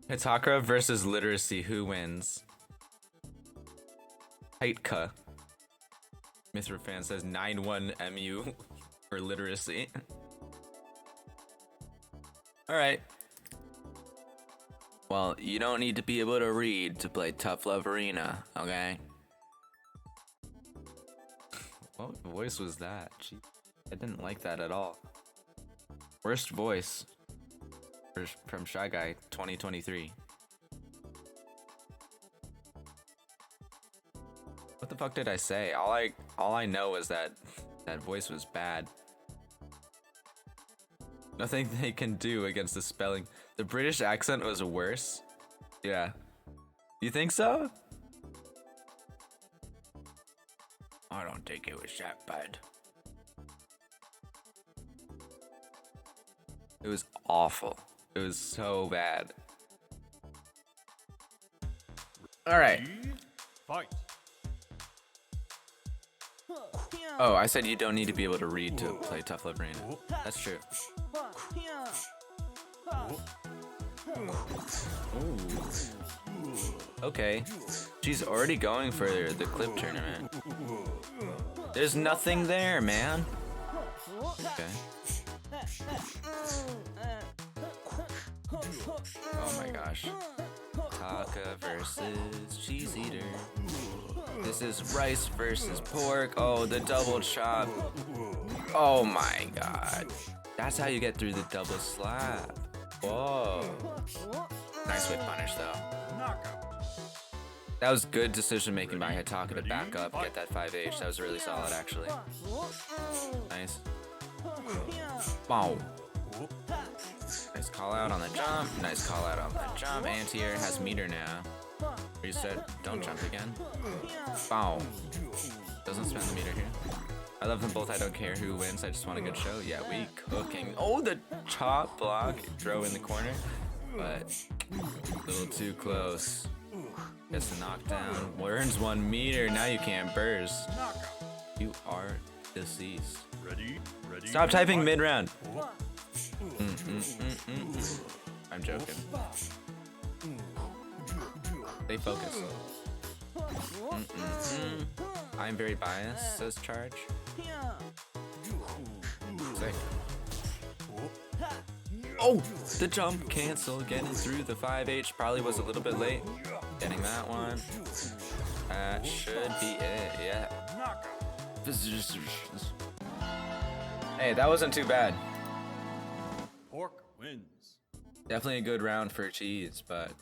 Hitakura versus literacy, who wins? Heitka. Mr. Fan says 9-1 MU for literacy. Alright. Well, you don't need to be able to read to play Tough Love Arena, okay? What voice was that? Gee, I didn't like that at all. Worst voice from Shy Guy 2023. What the fuck did I say? All I know is that that voice was bad. Nothing they can do against the spelling. The British accent was worse. Yeah. You think so? I don't think it was that bad. It was awful. It was so bad. Alright. Fight. Oh, I said you don't need to be able to read to play Tough Love Arena. That's true. Ooh. Okay. She's already going for the clip tournament. There's nothing there, man. Okay. Oh my gosh. Taka versus Cheese Eater. This is rice versus pork. Oh, the double chop. Oh my god. That's how you get through the double slap. Whoa. Nice whip punish though. Knockout. That was good decision making by Hitaka to back up, get that 5H. That was really solid actually. Nice. Wow. Nice call out on the jump. Nice call out on the jump. Anti-air has meter now. Reset. Don't jump again. Bow. Doesn't spend the meter here. I love them both. I don't care who wins. I just want a good show. Yeah, we cooking. Oh, the chop block. Throw in the corner. But a little too close. Gets the knockdown. Earns 1 meter. Now you can't burst. Knockout. You are deceased. Ready? Ready? Stop typing fight. mid-round. I'm joking. Stay focused. I'm very biased, says Charge. Sick. Oh! The jump cancel, getting through the 5H. Probably was a little bit late. Getting that one. That should be it, yeah. Knockout. Hey, that wasn't too bad. Pork wins. Definitely a good round for Cheese, but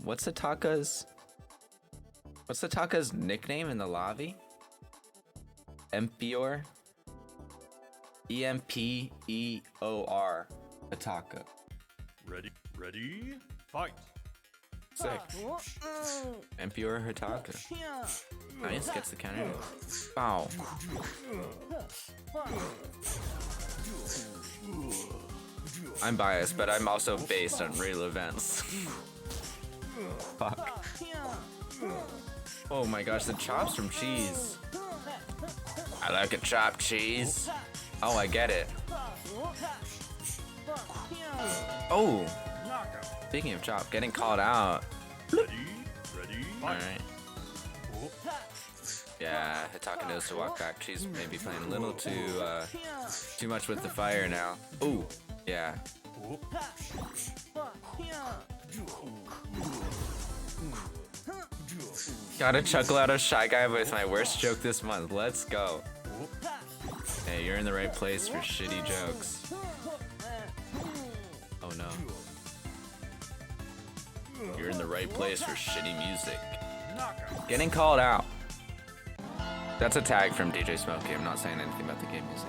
what's Hitaka's nickname in the lobby? Empeor? Empeor. Hitaka. Ready? Ready? Fight. Sick. Empeor Hitaka. Nice, gets the counter. Wow. I'm biased, but I'm also based on real events. Fuck. Oh my gosh, the chops from Cheese. I like a chopped cheese. Oh, I get it. Oh, Knockout. speaking of chop, getting called out. Ready? Ready? Fight. Alright. Yeah, Hitaka knows to walk back. She's maybe playing a little too much with the fire now. Ooh, yeah. Gotta chuckle out of Shy Guy with my worst joke this month. Let's go. Hey, you're in the right place for shitty jokes. Oh no. You're in the right place for shitty music. Getting called out. That's a tag from DJ Smokey. I'm not saying anything about the game music.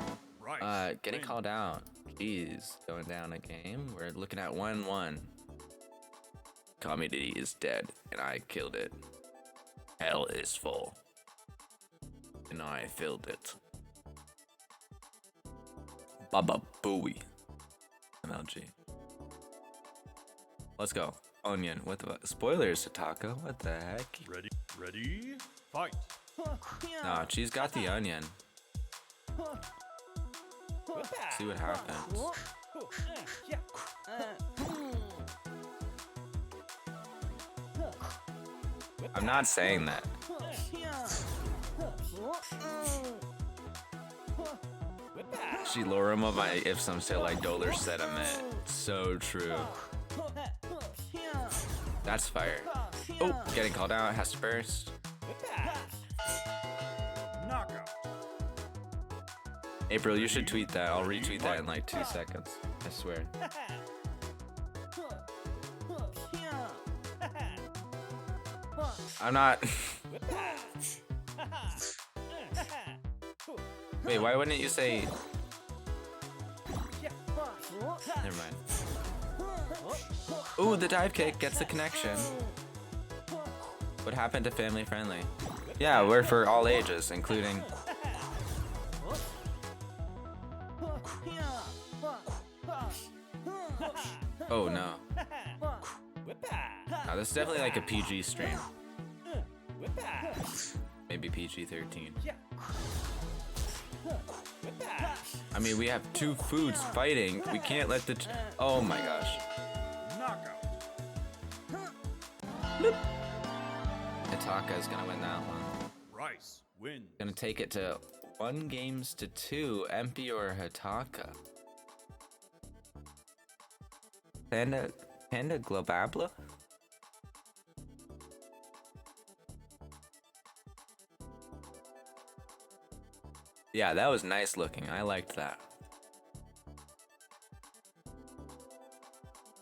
Getting called out. Jeez, going down a game. We're looking at 1-1. Comedy is dead, and I killed it. Hell is full, and I filled it. Baba Booey. MLG. Let's go. Onion. What the spoilers to Taco? What the heck? Ready, fight. Nah, she's got the onion. See what happens. I'm not saying that. She lure him of my if some say like dollar sentiment. So true. That's fire. Oh, getting called out, has to burst. Knockout. April, you should tweet that. I'll retweet that in like 2 seconds. I swear. I'm not. Wait, why wouldn't you say? Never mind. Ooh, the dive kick gets the connection. What happened to family friendly? Yeah, we're for all ages, including. Oh no. No, this is definitely like a PG stream. Maybe PG-13. I mean, we have two foods fighting. We can't let the. Oh my gosh. Knockout. Hitaka is gonna win that one. Rice wins. Gonna take it to 1-2. Empty or Hitaka. Panda Globabla? Yeah, that was nice looking. I liked that.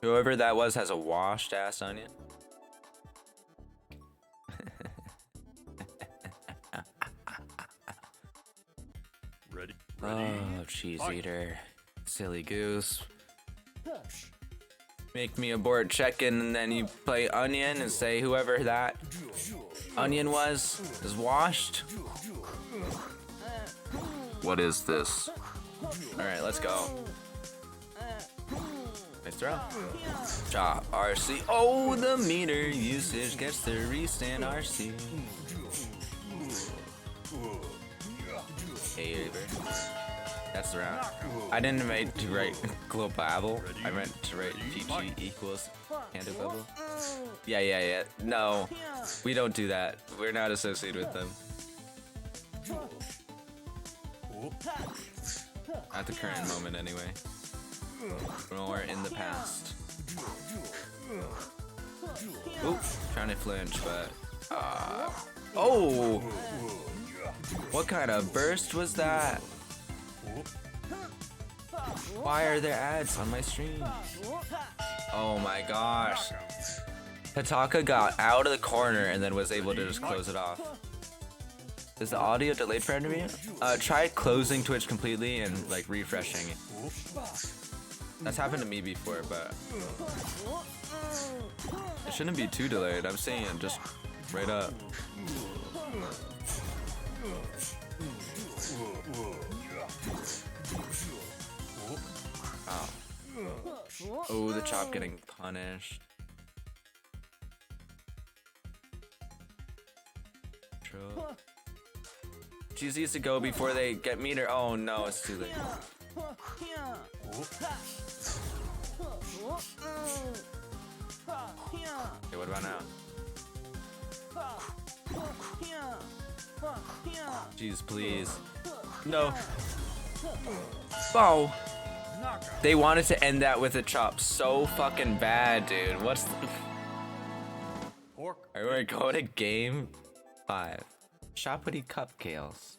Whoever that was has a washed ass onion. Ready. Oh, cheese eater. Silly goose. Make me abort check-in and then you play onion and say whoever that onion was is washed. What is this? Alright, let's go. Nice throw. Chop RC. Oh, the meter usage gets the restand RC. Hey, Uber. That's the round. I didn't mean to write global. I meant to write PG equals Panda Global. Yeah. No, we don't do that. We're not associated with them. At the current moment, anyway. Or in the past. Oop, trying to flinch, but. Oh! What kind of burst was that? Why are there ads on my stream? Oh my gosh. Hitaka got out of the corner and then was able to just close it off. Is the audio delayed for any of you? Try closing Twitch completely and like refreshing. That's happened to me before, but it shouldn't be too delayed. I'm saying it just right up. Oh. Oh, the chop getting punished. She needs to go before they get meter. Oh no, it's too late. Okay, what about now? Jeez, please. No. Oh. Knockout. They wanted to end that with a chop so fucking bad, dude. What's the... Pork. Alright, we're going to game 5. Shoppity Cupcakes.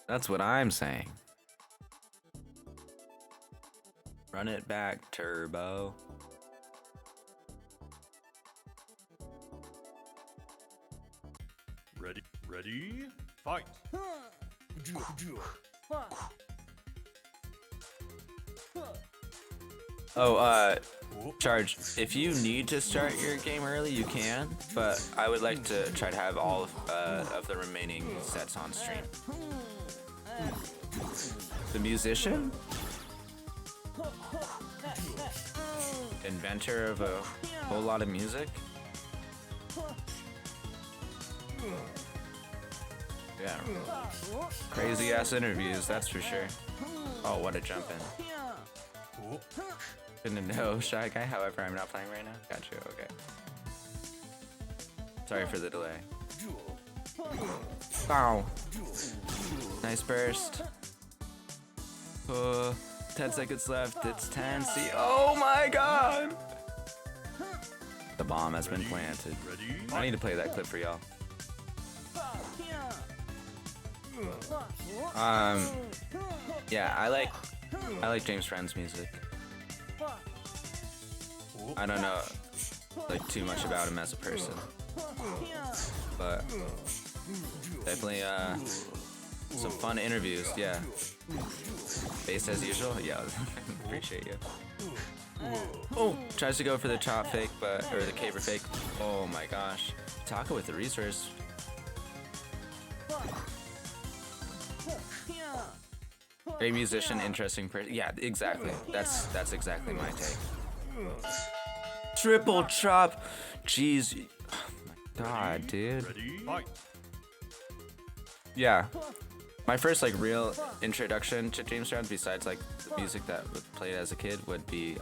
That's what I'm saying. Run it back, Turbo. Ready. Ready. Fight. Oh, Charge, if you need to start your game early, you can, but I would like to try to have all of the remaining sets on stream. The musician? Inventor of a whole lot of music? Yeah. Crazy ass interviews, that's for sure. Oh, what a jump in. Couldn't know, Shy Guy. However, I'm not playing right now. Got you. Okay. Sorry for the delay. Wow. Nice burst. 10 seconds left. It's 10. See. Oh my god. The bomb has been planted. Ready. I need to play that clip for y'all. Yeah, I like James Brown's music. I don't know like too much about him as a person, but definitely some fun interviews. Yeah, based as usual. Yeah, appreciate you. Oh, tries to go for the chop fake, or the caber fake. Oh my gosh, Taka with the resource. Great musician, interesting person. Yeah, exactly. That's exactly my take. Triple chop. Jeez. Oh my god, dude. Ready. Fight. Yeah. My first like real introduction to James Brown, besides like the music that was played as a kid, would be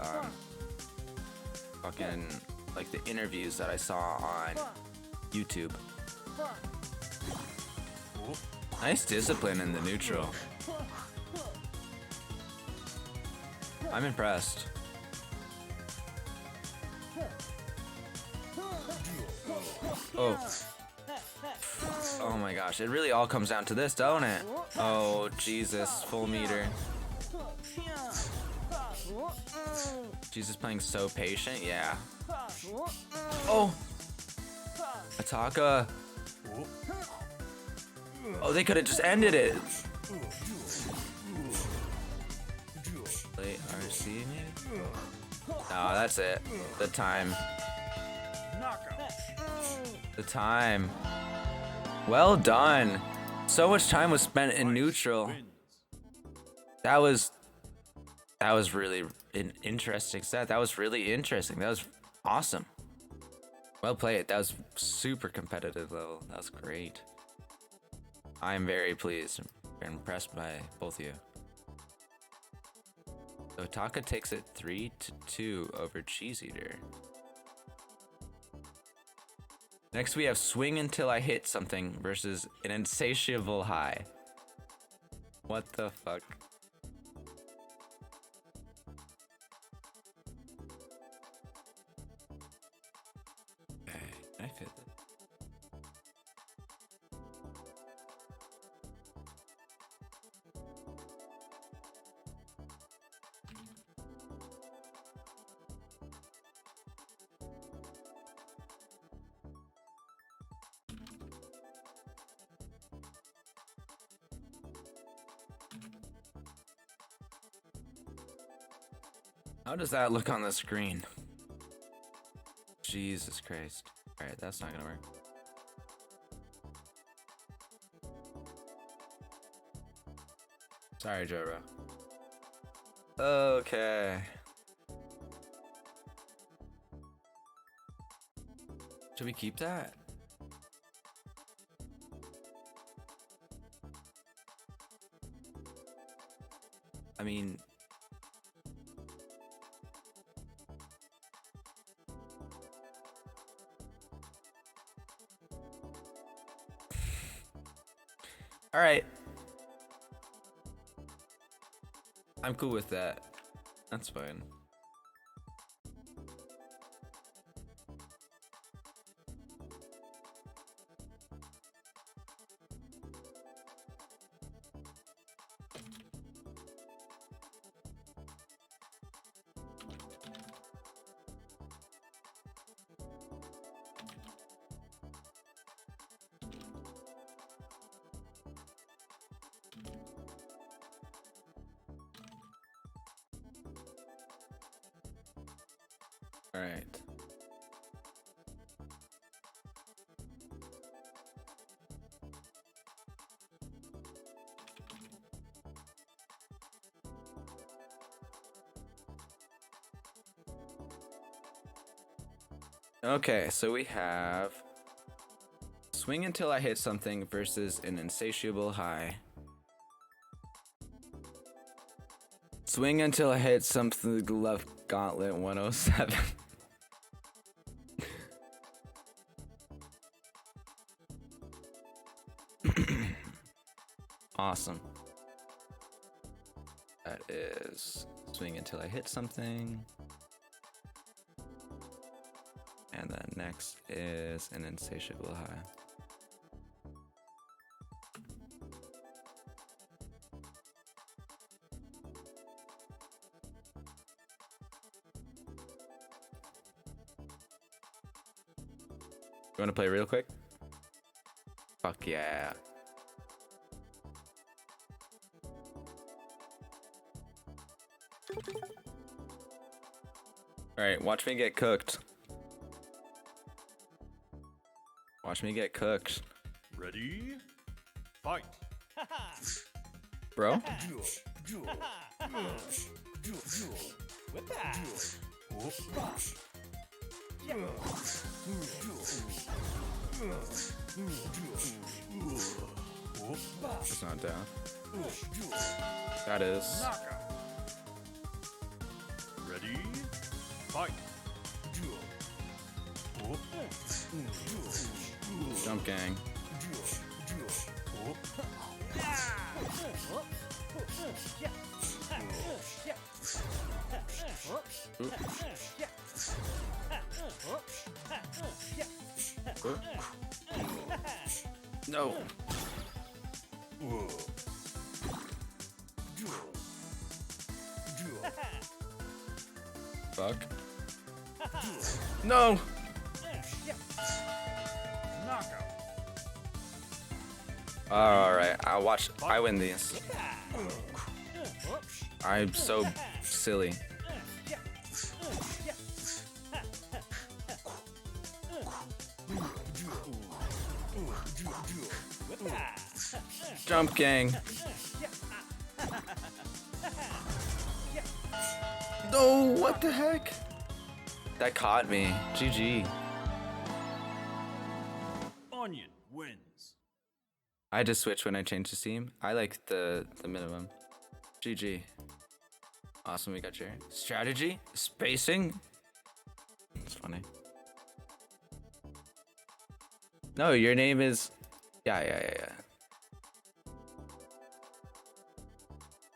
fucking like the interviews that I saw on YouTube. Nice discipline in the neutral. I'm impressed. Oh. Oh my gosh, it really all comes down to this, don't it? Oh, Jesus, full meter. Jesus playing so patient, yeah. Oh! Ataka. Oh, they could have just ended it. Late RC maybe? No, that's it. The time. Knockout. The time. Well done. So much time was spent in neutral. Wins. That was really an interesting set. That was really interesting. That was awesome. Well played. That was super competitive level. That was great. I am very pleased and impressed by both of you. So Taka takes it 3-2 over Cheese Eater. Next we have Swing Until I Hit Something versus an Insatiable High. What the fuck? Okay, can I fit this? How does that look on the screen? Jesus Christ. Alright, that's not gonna work. Sorry, Joro. Okay. Should we keep that? I mean... All right. I'm cool with that. That's fine. All right. Okay, so we have swing until I hit something versus an insatiable high. Swing until I hit something. Love Gauntlet 107. Awesome. That is swing until I hit something. And then next is an insatiable high. You want to play real quick? Fuck yeah. Alright, watch me get cooked. Watch me get cooked. Ready? Fight. Bro? It's not down. That is. Knockout. Ready? Fight. Jump gang. No. Fuck. No. Knockout. All right, I win these. I'm so silly. Jump gang. No, what the heck? That caught me. GG. Onion wins. I had to switch when I changed to Steam. I like the minimum. GG. Awesome, we got your strategy, spacing. It's funny. No, your name is. Yeah.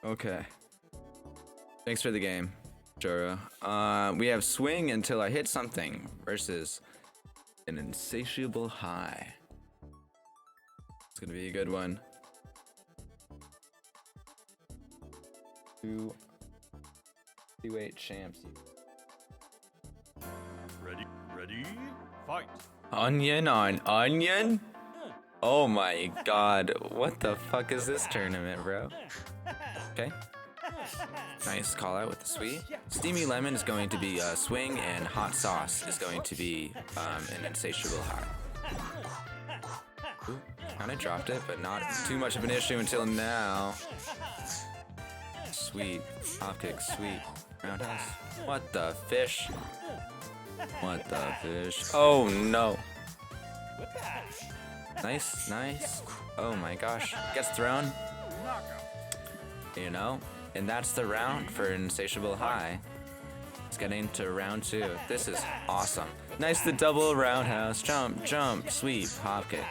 Okay. Thanks for the game, Joro. We have swing until I hit something versus an insatiable high. It's gonna be a good one. Two weight champs. Ready? Fight. Onion on onion? Oh my god, what the fuck is this tournament, bro? Okay. Nice call out with the sweet. Steamy lemon is going to be swing, and hot sauce is going to be an insatiable high. Ooh, kinda dropped it, but not too much of an issue until now. Sweet. Hop kick, sweet. Roundhouse. What the fish? What the fish? Oh no. Nice. Oh my gosh. Gets thrown. You know? And that's the round for Insatiable High. Let's get into round 2. This is awesome. Nice, the double roundhouse. Jump, sweep, hop kick.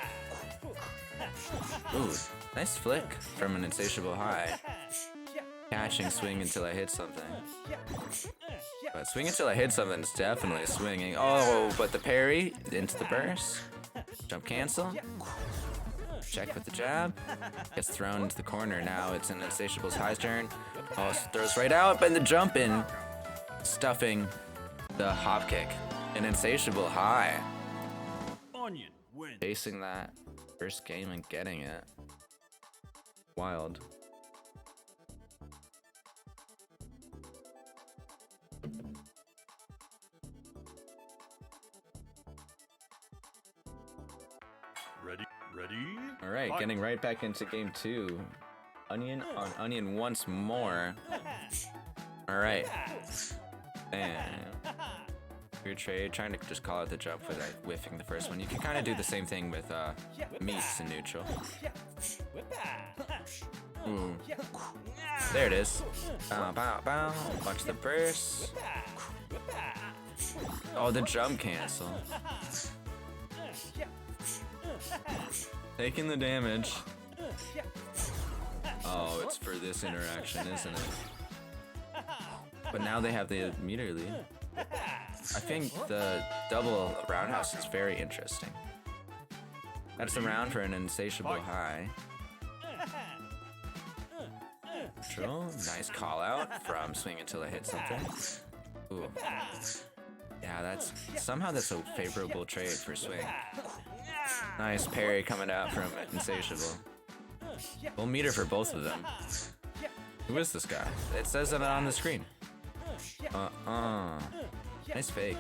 Ooh, Nice flick from an insatiable high. Catching swing until I hit something. But swing until I hit something is definitely swinging. Oh, but the parry into the burst. Jump cancel. Check with the jab. Gets thrown into the corner. Now it's an insatiable's high's turn. Oh, throws right out, but in the jump in. Stuffing the hop kick. An insatiable high. Onion wins. Facing that first game and getting it. Wild. Ready? All right, Fight. getting right back into game 2. Onion on onion once more. All right. And weird trade, trying to just call out the jump without whiffing the first one. You can kind of do the same thing with meats in neutral. Ooh. There it is. Bow, bow, bow. Watch the burst. Oh, the jump cancel. Taking the damage. Oh, it's for this interaction, isn't it? But now they have the meter lead. I think the double roundhouse is very interesting. That's the round for an insatiable high. Control. Nice call out from swing until I hit something. Ooh. Yeah, that's a favorable trade for swing. Nice parry coming out from insatiable. Full meter for both of them. Who is this guy? It says it on the screen. Nice fake.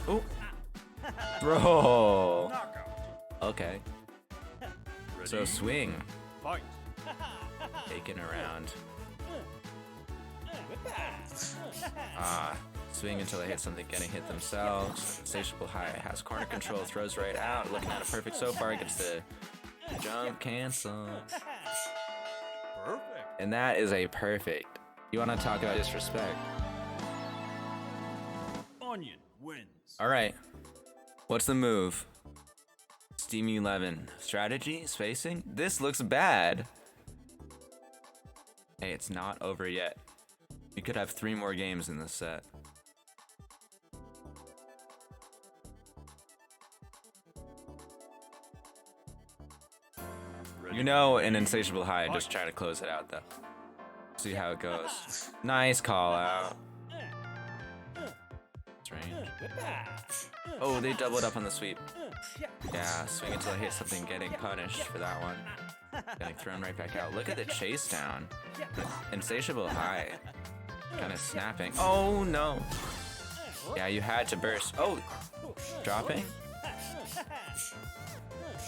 Ooh. Bro. Okay. So swing. Fight. Taken around. Swing until they hit something, getting hit themselves. Insatiable high has corner control, throws right out. Looking at it perfect so far. Gets the jump cancel. Perfect. And that is a perfect. You want to talk about disrespect? Onion wins. All right. What's the move? Steamy 11. Strategy? Spacing? This looks bad. Hey, it's not over yet. We could have 3 more games in this set. You know an insatiable high, just try to close it out though. See how it goes. Nice call out. That's range. Oh, they doubled up on the sweep. Yeah, swing until I hit something, getting punished for that one. Getting thrown right back out. Look at the chase down. Insatiable high. Kind of snapping. Oh no. Yeah, you had to burst. Oh, dropping.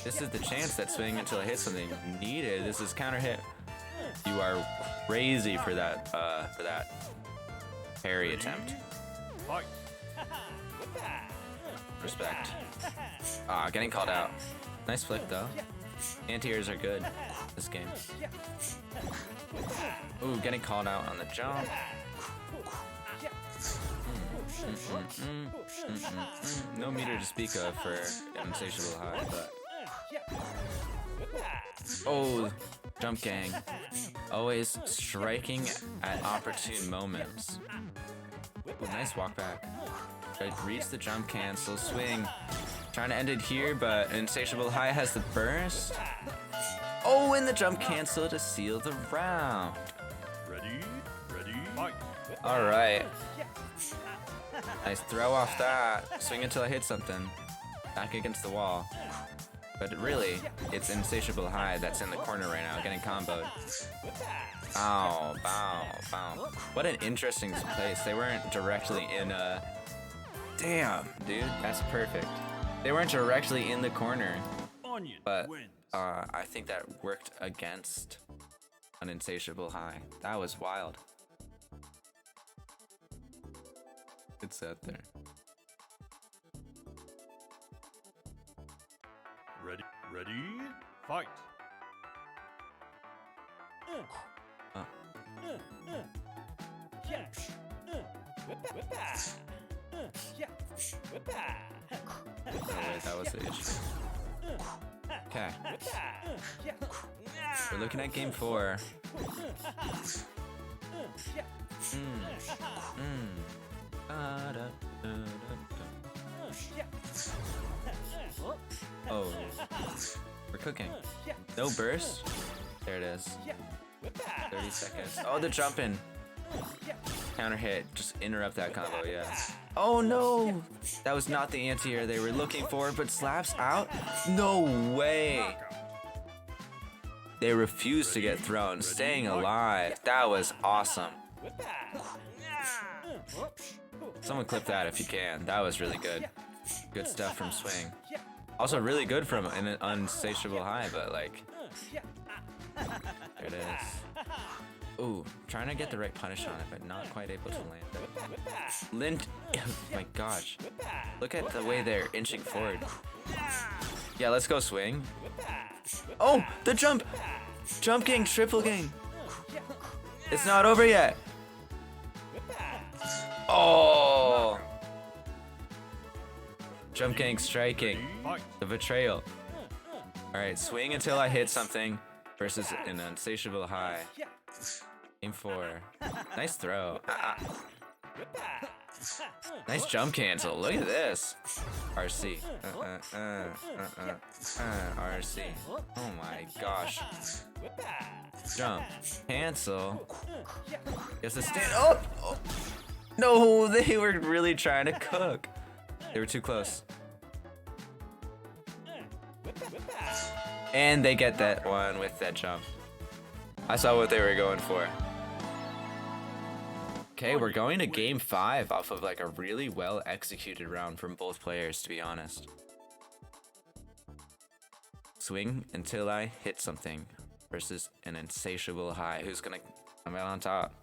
This is the chance that swing until I hit something needed. This is counter hit. You are crazy for that parry attempt. Fight. Respect. Getting called out. Nice flick though. Anti-airs are good this game. Ooh, getting called out on the jump. No meter to speak of for an insatiable high, but oh, jump gang. Always striking at opportune moments. Ooh, nice walk back. Tried to reach the jump cancel, swing. Trying to end it here, but insatiable high has the burst. Oh, and the jump cancel to seal the round. Ready, fight. All right. Nice throw off that. Swing until I hit something. Back against the wall. But really, it's insatiable high that's in the corner right now, getting comboed. Ow, bow, bow. What an interesting place. They weren't directly in a... Damn, dude, that's perfect. They weren't directly in the corner, Onion but wins. I think that worked against an insatiable high. That was wild. Good set there. Ready, fight. Oh wait, that was the issue. Okay. We're looking at game 4. Oh, we're cooking. No burst. There it is. 30 seconds. Oh, the jumping. Counter hit. Just interrupt that combo, yeah. Oh no! That was not the anti-air they were looking for, but slaps out? No way! They refused to get thrown, staying alive. That was awesome. Someone clip that if you can. That was really good. Good stuff from Swing. Also really good from an Unsatiable High, but like... There it is. Ooh, trying to get the right punish on it, but not quite able to land it. Lint, oh my gosh. Look at the way they're inching forward. Yeah, let's go Swing. Oh, the jump! Jump gang, triple gang. It's not over yet. Oh! Jump gang striking. The betrayal. Alright, Swing until I hit something versus an Unsatiable High. Aim 4. Nice throw. Nice jump cancel. Look at this. RC. RC. Oh my gosh. Jump. Cancel. Gets the stand. Oh! Oh! No, they were really trying to cook. They were too close. And they get that one with that jump. I saw what they were going for. Okay, we're going to game 5 off of like a really well executed round from both players, to be honest. Swing until I hit something versus an Insatiable High. Who's gonna come out on top?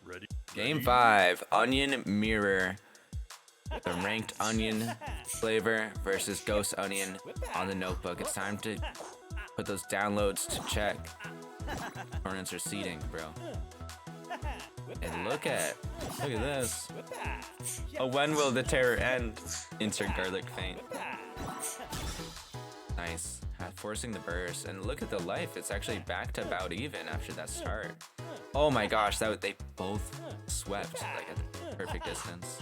Ready? Game 5, Onion Mirror. The ranked onion flavor versus ghost onion on the notebook. It's time to put those downloads to check. Opponents are seeding, bro. And look at this. Oh, when will the terror end? Insert garlic feint. Nice. Forcing the burst. And look at the life. It's actually back to about even after that start. Oh my gosh, they both swept like at the perfect distance.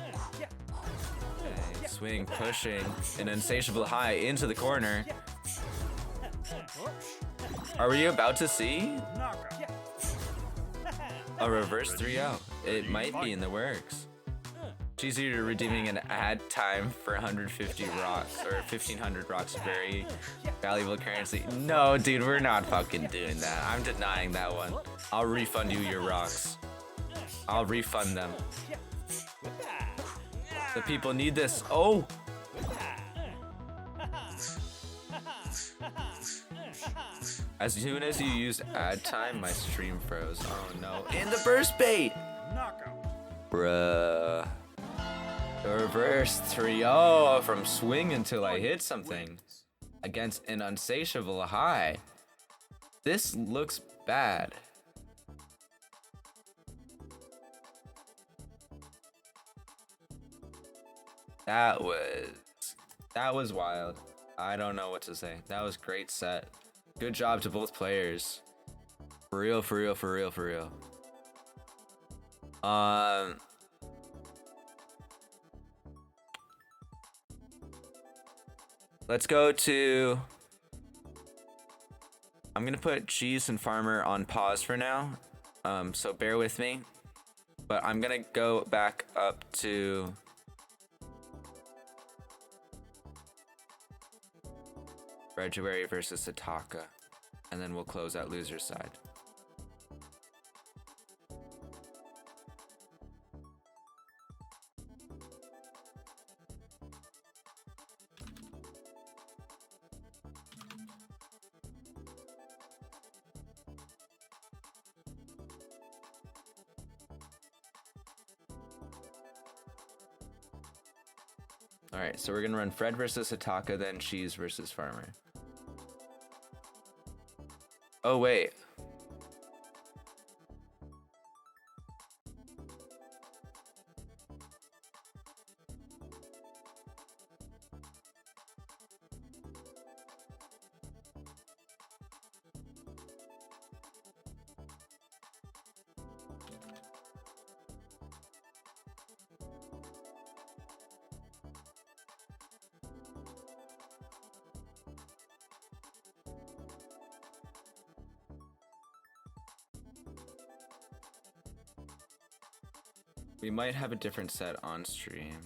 Okay, Swing pushing an Insatiable High into the corner. Are we about to see a reverse 3-0? It might be in the works. She's either redeeming an ad time for 150 rocks or 1500 rocks, very valuable currency. No, dude, we're not fucking doing that. I'm denying that one. I'll refund you your rocks. I'll refund them. The people need this. Oh! As soon as you used ad time, my stream froze. Oh no. In the burst bait! Bruh. The reverse 3-0 from Swing until I hit something against an Unsatiable High. This looks bad. That was wild. I don't know what to say. That was great set. Good job to both players. For real, for real, for real, for real. Let's go to... I'm gonna put Cheese and Farmer on pause for now. So bear with me. But I'm gonna go back up to... February versus Sataka, and then we'll close out loser's side. All right, so we're gonna run Fred versus Sataka, then Cheese versus Farmer. Oh, wait. We might have a different set on stream.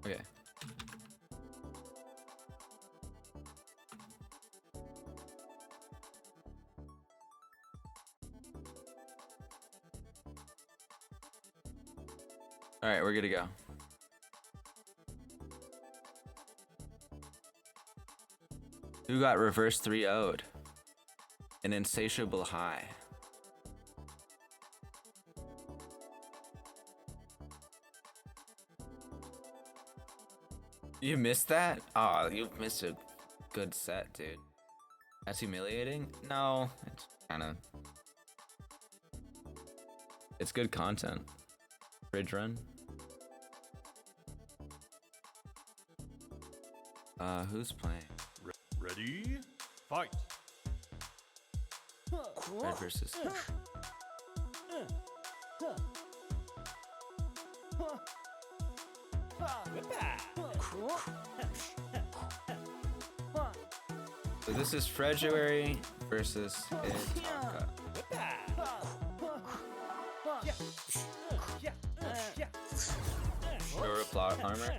Okay. All right, we're good to go. Who got reverse 3-0'd? An insatiable high. You missed that? Oh, you missed a good set, dude. That's humiliating? No, it's kind of... It's good content. Bridge run. Who's playing? Ready? Fight. Red versus... So this is February versus Itaka. Your plot armor.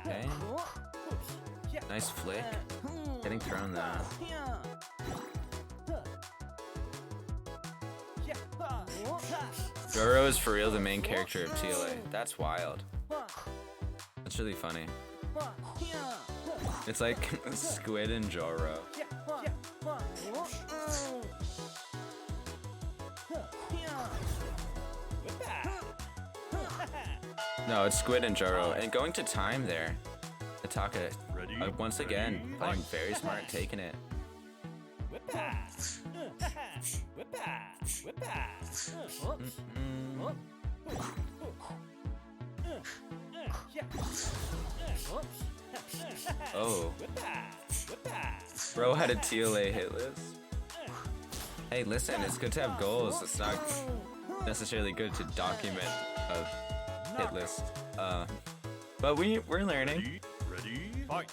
Okay. Nice flick. Getting thrown that. Joro is for real the main character of TLA. That's wild. That's really funny. It's like Squid and Joro. No, it's Squid and Joro. And going to time there. Ataka, once again, playing very smart, taking it. Oh. Bro had a TLA hit list. Hey, listen, it's good to have goals. It's not necessarily good to document a hit list. But we're learning. Ready? Fight.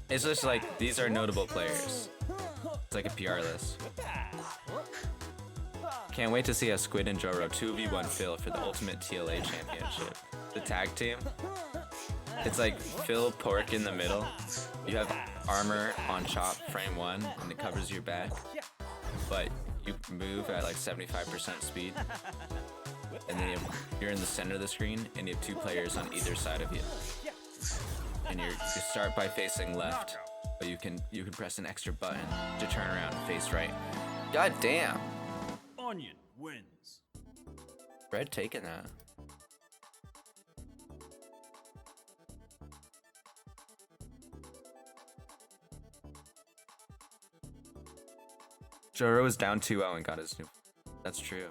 It's just like, these are notable players. It's like a PR list. Can't wait to see a Squid and Joro 2v1 Phil for the Ultimate TLA Championship. The tag team. It's like Phil Pork in the middle. You have armor on chop frame 1 and it covers your back. But you move at like 75% speed. And then you're in the center of the screen and you have 2 players on either side of you. And you start by facing left, but you can press an extra button to turn around and face right. God damn. Onion wins. Fred taking that. Joro was down 2-0 and got his new. That's true.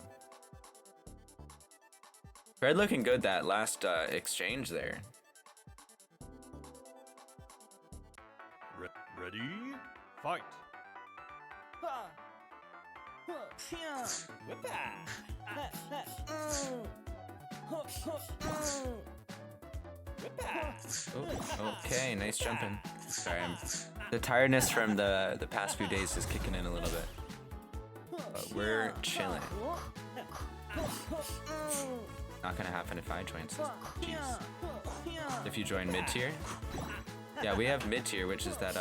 Fred looking good that last exchange there. Ready? Fight. Oh, okay, nice jumping. Sorry, the tiredness from the past few days is kicking in a little bit. But we're chilling. Not gonna happen if I join. Jeez. If you join mid-tier. Yeah, we have mid-tier, which is that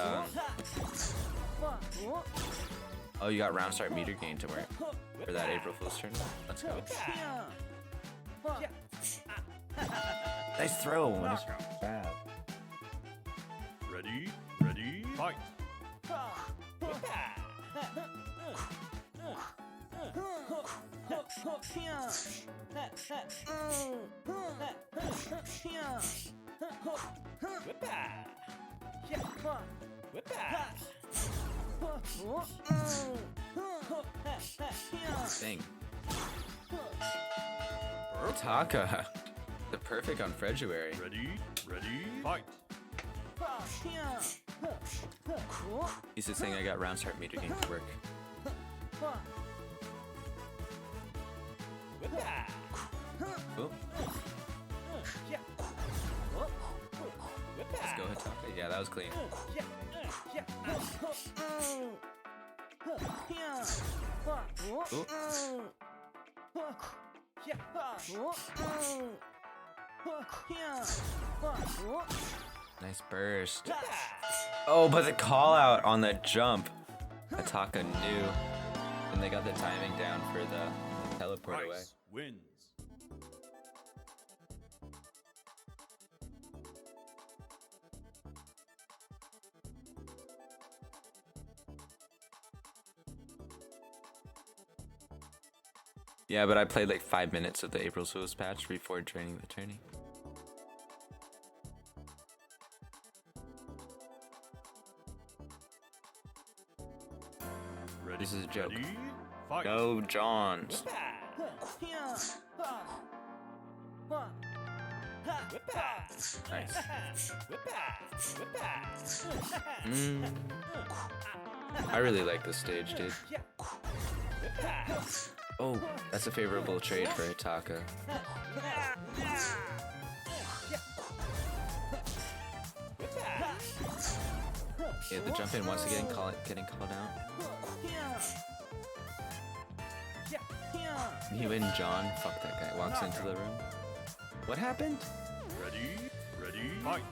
oh, you got round start meter gain to work for that April Fool's tournament. Let's go. Nice throw. Nice grab. Ready? Fight. Dang. Taka. The perfect on February. Ready, fight. He's just saying I got round start meter game to work. Oh. Let's go Hataka. Yeah, that was clean. Nice burst. Oh, but the call out on the jump. Hataka knew. And they got the timing down for the teleport away. Rice wins. Yeah, but I played like 5 minutes of the April Fools patch before joining the tourney. Ready, This is a joke. ready, fight. Go Johns. Nice. I really like this stage, dude. Oh, that's a favorable trade for Hataka. Yeah, the jump in once again, getting called out. He win John. Fuck that guy. Walks into the room. What happened? Ready, fight.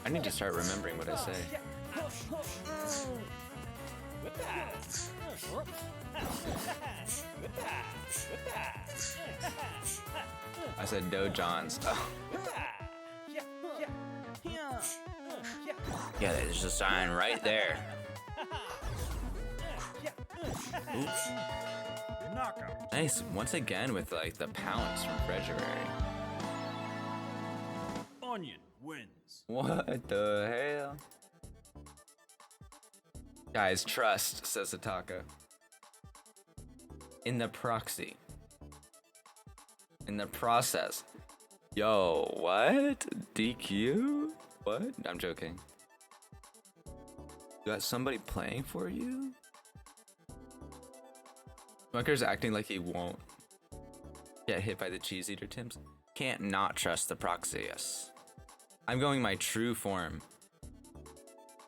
I need to start remembering what I say. I said no Johns. Oh. Yeah, there's a sign right there. Oops. Knockout. Nice. Once again with like the pounce from February. Onion wins. What the hell? Guys, trust, says Hataka. In the proxy. In the process. Yo, what? DQ? What? I'm joking. You got somebody playing for you? Smucker's acting like he won't get hit by the cheese eater Tims. Can't not trust the proxy, yes. I'm going my true form.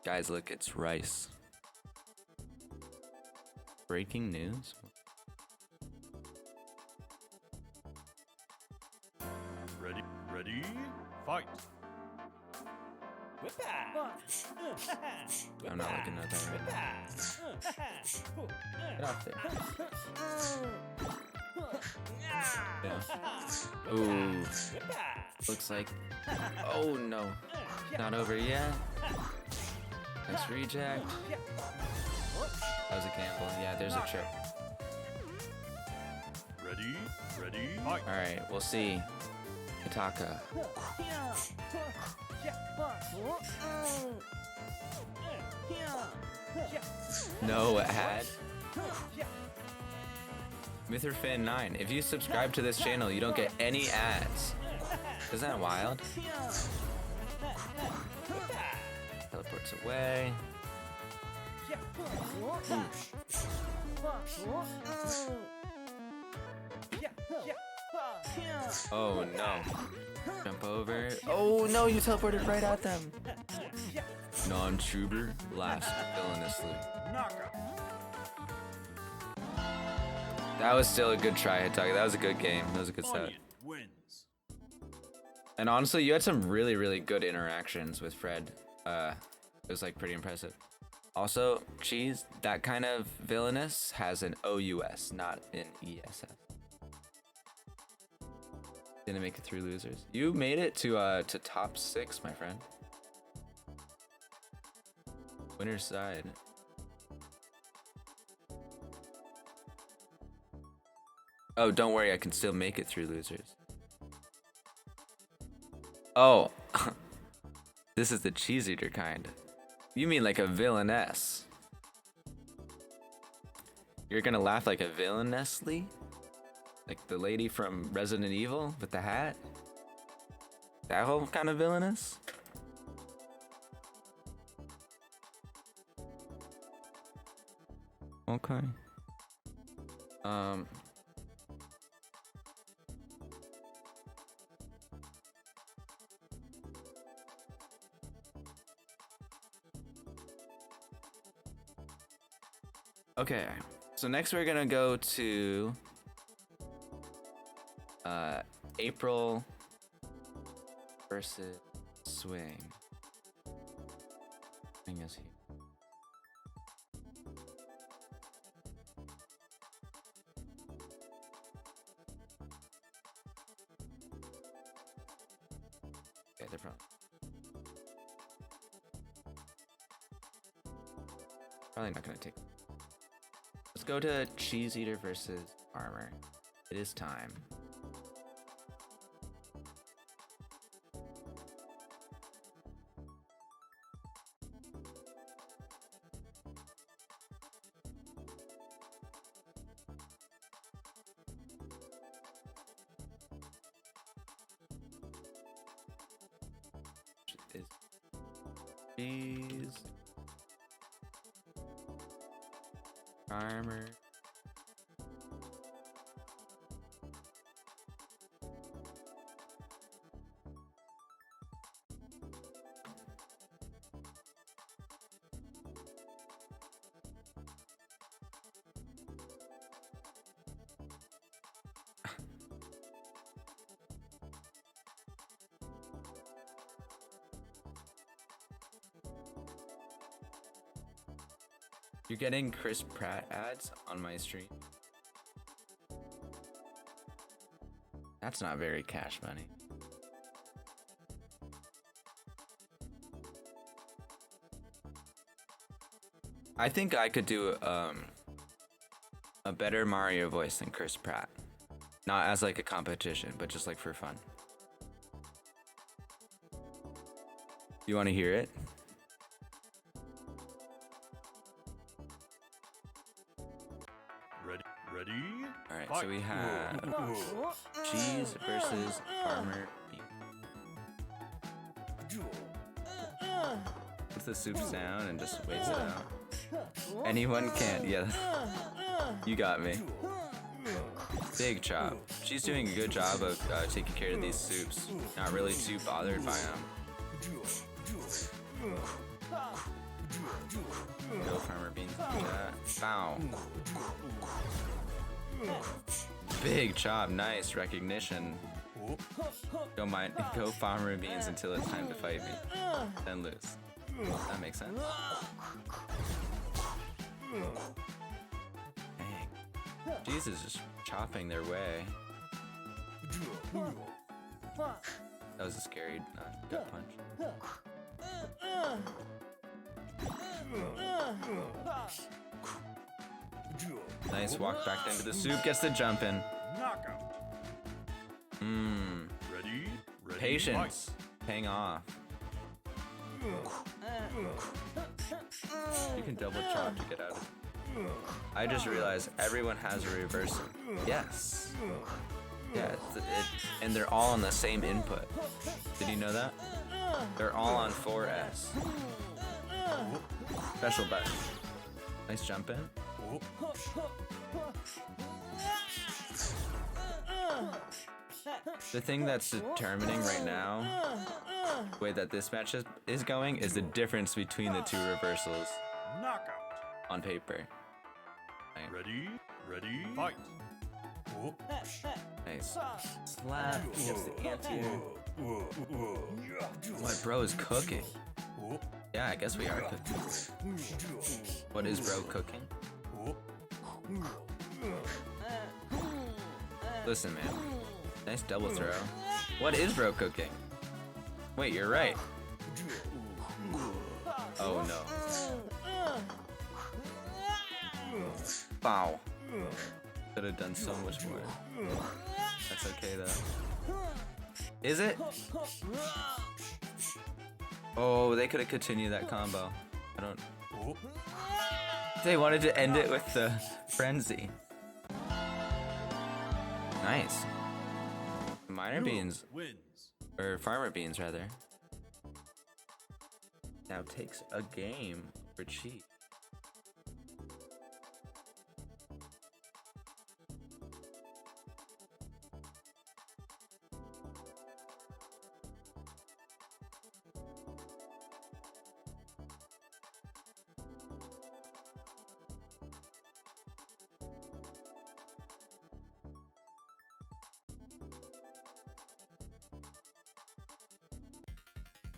Guys, look, it's Rice. Breaking news? Ready, fight. I'm not looking at that right now. Get off there. Yeah. Ooh. Looks like. Oh no. Not over yet. Nice reject. That was a gamble. Yeah, there's a trip. Ready, fight. Alright, we'll see. Hataka. No ad. Mitherfan9, if you subscribe to this channel, you don't get any ads. Isn't that wild? Teleports away. Oh no. Jump over. Oh no, you teleported right at them. Non-tuber, last villainously. Knockout. That was still a good try, Hataka. That was a good game. That was a good set. Onion wins. And honestly, you had some really, really good interactions with Fred. It was like pretty impressive. Also, Cheese, that kind of villainous has an OUS, not an ESS. Didn't make it through losers. You made it to top 6, my friend. Winner's side. Oh, don't worry, I can still make it through losers. Oh, this is the cheese eater kind. You mean like a villainess? You're gonna laugh like a villainessly? Like the lady from Resident Evil with the hat? That whole kind of villainous? Okay. Okay, so next we're gonna go to April versus Swing. Swing is here. Okay, they're probably not gonna take. Let's go to Cheese Eater versus Armor. It is time. Is Cheese Armor. You're getting Chris Pratt ads on my stream. That's not very cash money. I think I could do a better Mario voice than Chris Pratt. Not as like a competition, but just like for fun. You want to hear it? Ready? All right, Fight. so we have Cheese versus Armor Beef. What's the soup sound and just waits it out? Anyone can, yeah. You got me. Big chop. She's doing a good job of taking care of these soups. Not really too bothered by them. Go farmer beans. Bow. Big chop, nice recognition. Don't mind. Go farmer beans until it's time to fight me. Then lose. That makes sense. Dang. Jesus, just chopping their way. That was a scary gut punch. Nice walk back into the soup, gets the jump in. Knockout. Ready? Patience. Paying off. You can double chop to get out of it. I just realized everyone has a reversal. Yes. Yeah, and they're all on the same input. Did you know that? They're all on 4S. Special button. Nice jump in. The thing that's determining right now, the way that this match is going, is the difference between the two reversals Knockout. on paper. Right. Ready? Fight. Nice. Slap against the anti-air. My bro is cooking. Yeah, I guess we are cooking. What is bro cooking? Listen, man. Nice double throw. What is bro cooking? Wait, you're right. Oh no. Bow. Could have done so much more. That's okay though. Is it? Oh, they could have continued that combo. I don't. They wanted to end it with the frenzy. Nice. Minor beans, Wins. or farmer beans rather. Now takes a game for cheat.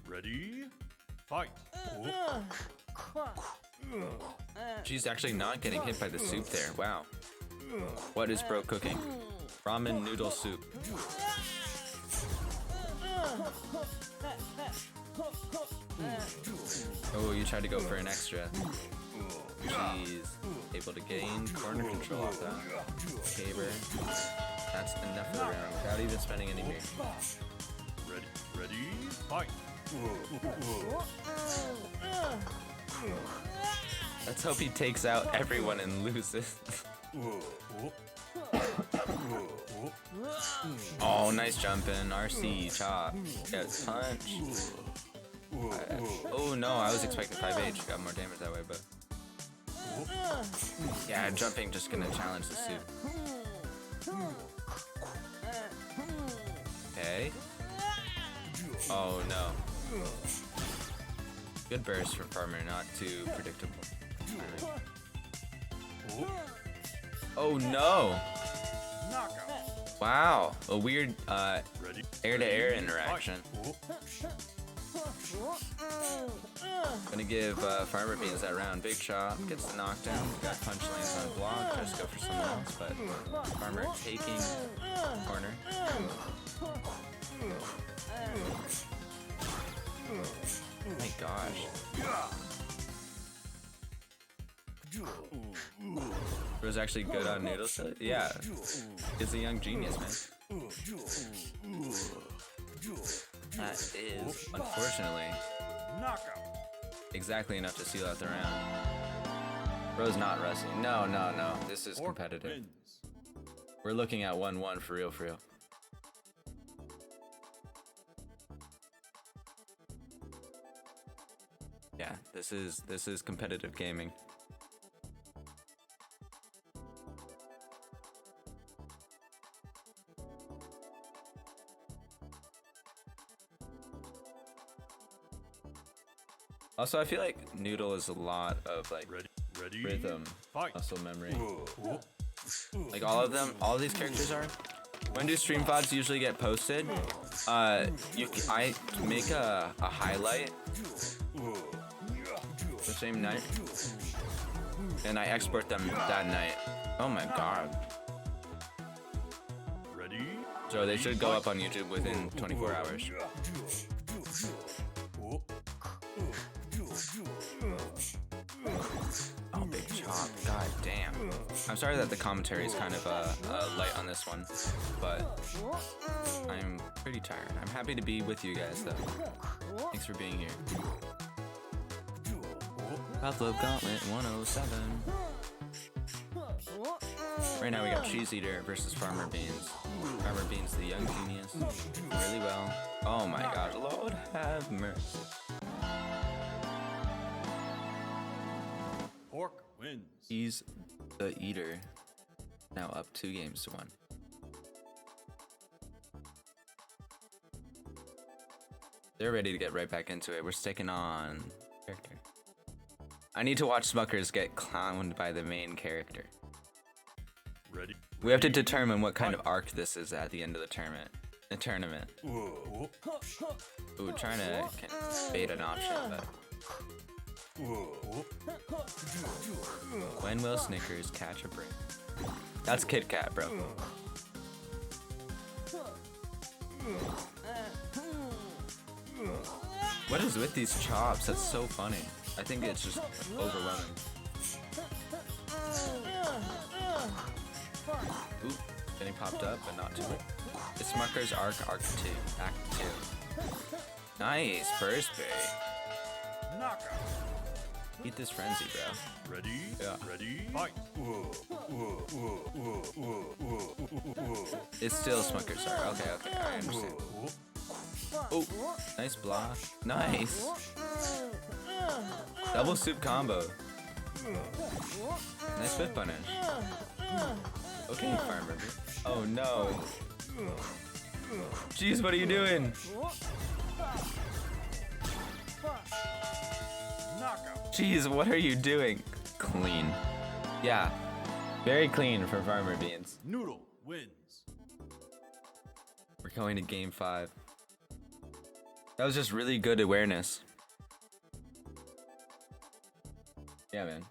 Ready? Fight. She's actually not getting hit by the soup there. Wow. What is bro cooking? Ramen noodle soup. Oh, you tried to go for an extra. She's able to gain corner control off that. Caber. That's enough for the round without even spending any beer. Ready? Fight. Let's hope he takes out everyone and loses. Oh, nice jump in. RC, chop. Gets punch. Oh no, I was expecting 5H. Got more damage that way, but. Yeah, jumping just gonna challenge the suit. Okay. Oh no. Good burst from Farmer, not too predictable. Oh no! Knockout. Wow, a weird Ready? air-to-air interaction. Gonna give Farmer Beans that round. Big chop, gets the knockdown. Got punch lanes on block. Tries to go for someone else, but Farmer taking corner. Oh my gosh. Bro's actually good on noodles. So yeah, he's a young genius, man. That is, unfortunately, Knockout. exactly enough to seal out the round. Bro's not rusty. No. This is Pork competitive. wins. We're looking at 1-1 for real, for real. Yeah, this is competitive gaming. Also, I feel like Noodle is a lot of like Ready? rhythm, Fight. muscle memory. Like all of them, all of these characters are. When do stream VODs usually get posted? I make a highlight the same night, and I export them that night. Oh my god. Ready? So they should go up on YouTube within 24 hours. Oh, big chop. God damn. I'm sorry that the commentary is kind of light on this one, but I'm pretty tired. I'm happy to be with you guys, though. Thanks for being here. Gauntlet 107. Right now we got Cheese Eater versus Farmer Beans. Farmer Beans, the young genius, really well. Oh my god, Lord have mercy. Pork wins. He's the Eater. Now up 2-1. They're ready to get right back into it. We're sticking on character. I need to watch Smuckers get clowned by the main character. Ready? We have to determine what kind of arc this is at the end of the tournament. Ooh, trying to bait an option, but when will Snickers catch a break? That's Kit Kat, bro. What is with these chops? That's so funny. I think it's just overwhelming. popped up, but not too late. It's Smucker's Arc 2, Act 2. Nice, Burst Berry. Knockout. Eat this frenzy, bro. Ready? Yeah. Ready? Fight. It's still Smucker's Arc. Okay, I understand. Oh, nice block. Nice. Double soup combo. Nice whip punish. Okay, Farmer. Oh no. Jeez, what are you doing? Knockout. Jeez, what are you doing? Clean. Yeah, very clean for Farmer Beans. Noodle wins. We're going to game 5. That was just really good awareness. Yeah, man.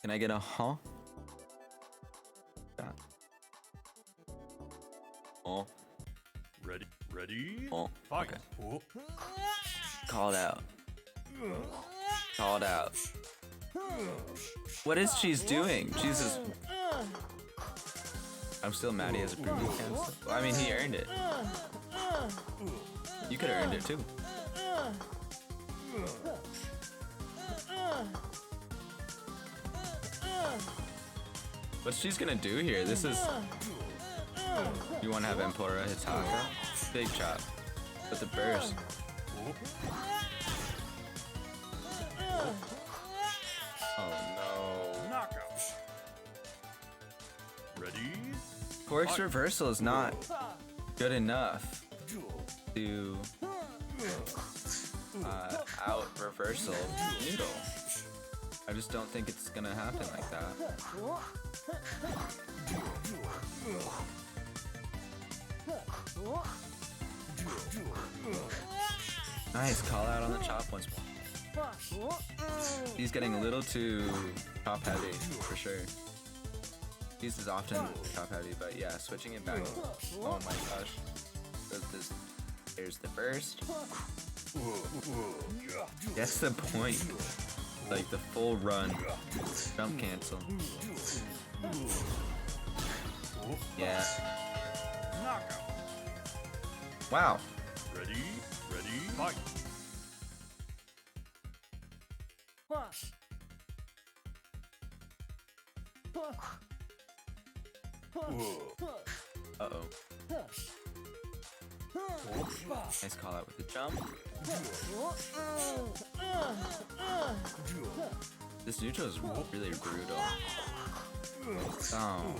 Can I get a huh? Yeah. Oh. Ready? Ready? Oh. Fight. Okay. Called out. Called out. What is Cheese doing? Jesus. I'm still mad he has a preview cancel. Well, I mean, he earned it. You could have earned it too. What's Cheese gonna do here? This is. You want to have Empora Hitaka? Big chop. With the burst. Oh no. Knockout. Ready? Cork's reversal is not good enough to out reversal Noodle. I just don't think it's gonna happen like that. Nice call out on the chop once more. He's getting a little too top heavy for sure. He's is often top heavy, but yeah, switching it back. Oh my gosh. There's the burst. That's the point. Like the full run. Jump cancel. Yeah. Knockout. Wow. Ready? Ready? Fight. Uh-oh. Nice call out with the jump. This neutral is really brutal. Oh.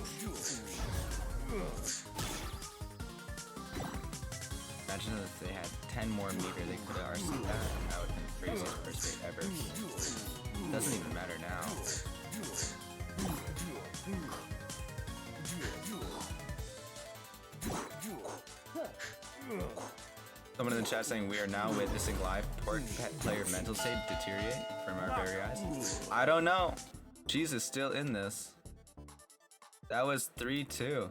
Imagine if they had 10 more meter, they could have RC'd that, and that would have been the craziest first hit ever. It doesn't even matter now. Someone in the chat saying we are now witnessing live Pork Pet player mental state deteriorate from our very eyes. I don't know. Cheese is still in this. That was 3-2.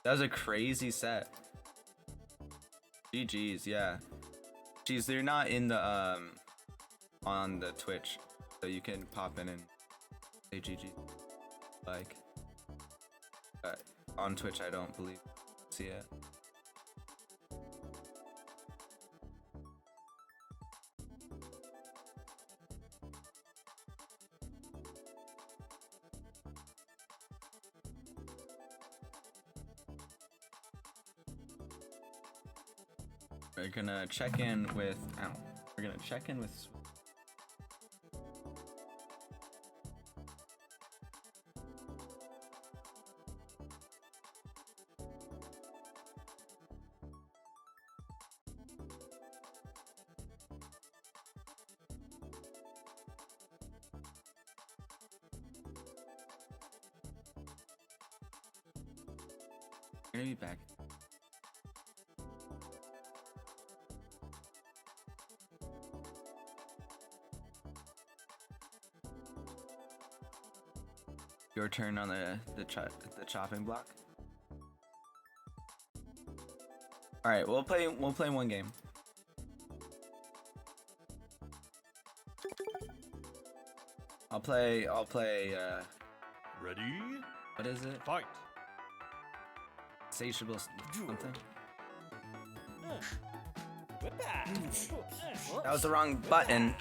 That was a crazy set. GG's, yeah. Cheese, they're not in the on the Twitch, so you can pop in and say GG. Like, on Twitch, I don't believe see it. We're gonna check in with. Ow. We're gonna check in with. We're gonna be back. Your turn on the chopping block. All right, we'll play one game. I'll play. Ready? What is it? Fight. Insatiable something. That was the wrong button.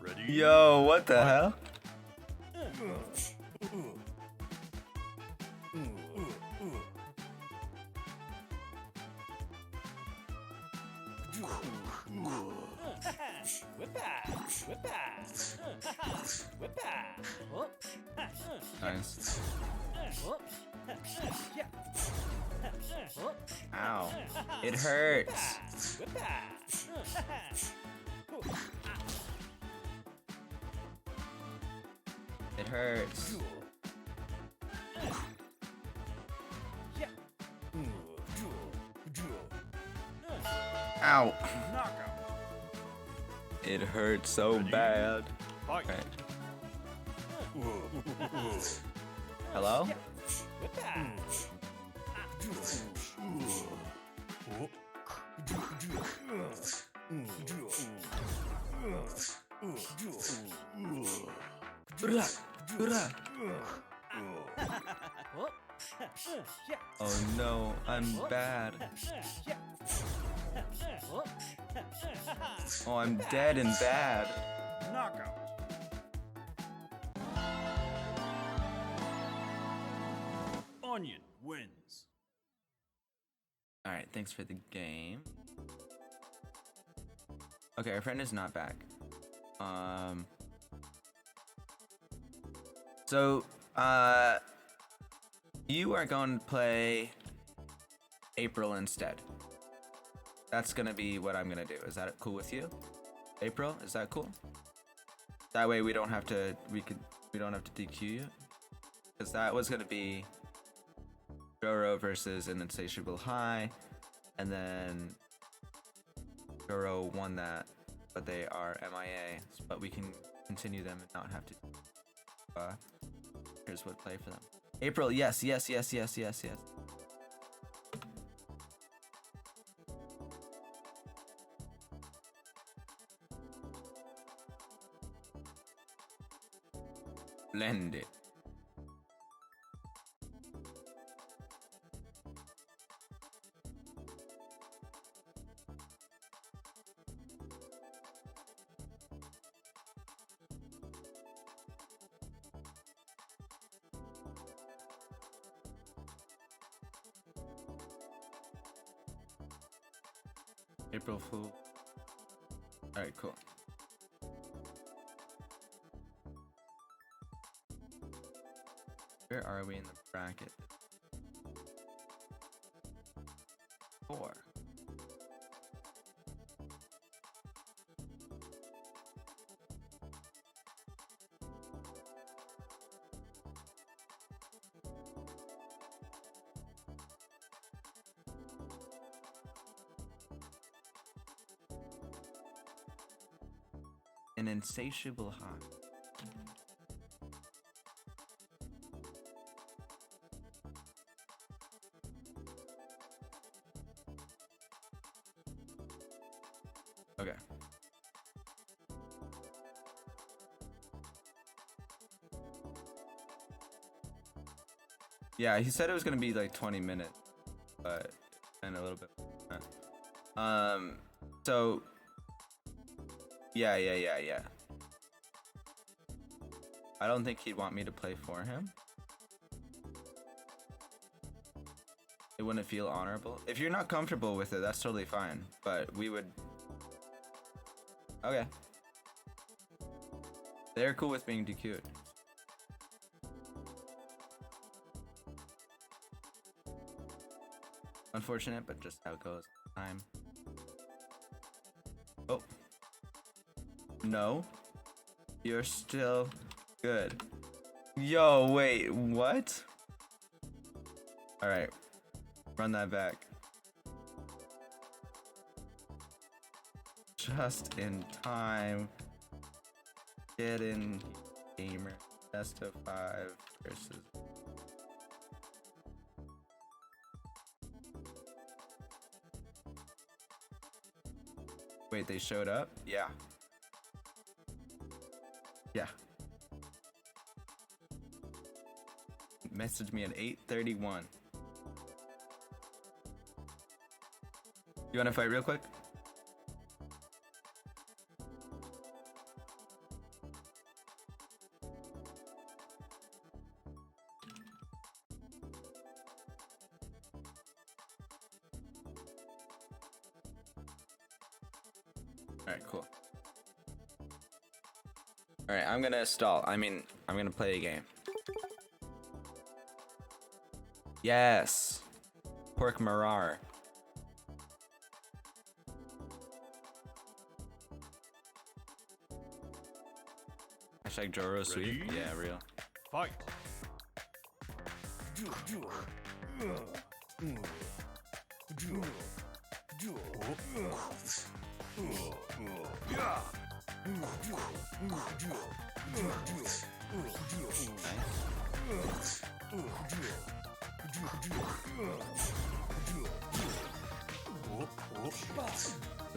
Ready? Yo, what the hell? Nice. Ow. It hurts. It hurts. Ow. Knockout. It hurts so bad. Fight. Right. Hello? Oh no, I'm bad. Oh, I'm dead and bad. Knockout. Onion wins. Alright, thanks for the game. Okay, our friend is not back. So, you are going to play April instead. That's gonna be what I'm gonna do. Is that cool with you? April, is that cool? That way we don't have to DQ you. Because that was gonna be Joro versus an Insatiable High, and then Joro won that, but they are MIA. But we can continue them and not have to. Here's what play for them. April, yes. Blend it. April Fool. Alright, cool. Where are we in the bracket? 4. An insatiable high. Okay. Yeah, he said it was gonna be like 20 minutes, but and a little bit. So yeah. I don't think he'd want me to play for him. It wouldn't feel honorable. If you're not comfortable with it, that's totally fine. But we would. Okay. They're cool with being DQ'd. Unfortunate, but just how it goes. Time. Oh. No. You're still good. Yo, wait, what? All right, run that back. Just in time. Get in, gamer. Best of 5 versus. Wait, they showed up? Yeah. Yeah. Message me at 8:31. You wanna fight real quick? Alright, cool. Alright, I'm gonna stall. I'm gonna play a game. Yes! Pork Marar. Hashtag Joro sweet? Ready? Yeah, real. Fight.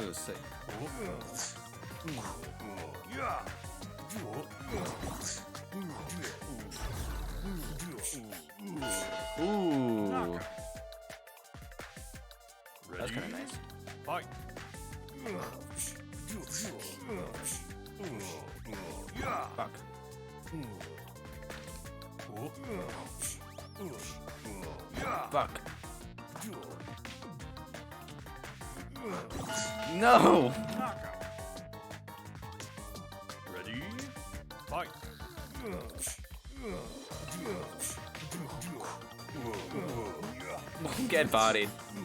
Ooh, sick. Ooh. Knockout. That was Ready? kinda nice. Fight. Fuck. Fuck. No! Knockout. Ready? Fight. Get bodied. Ooh.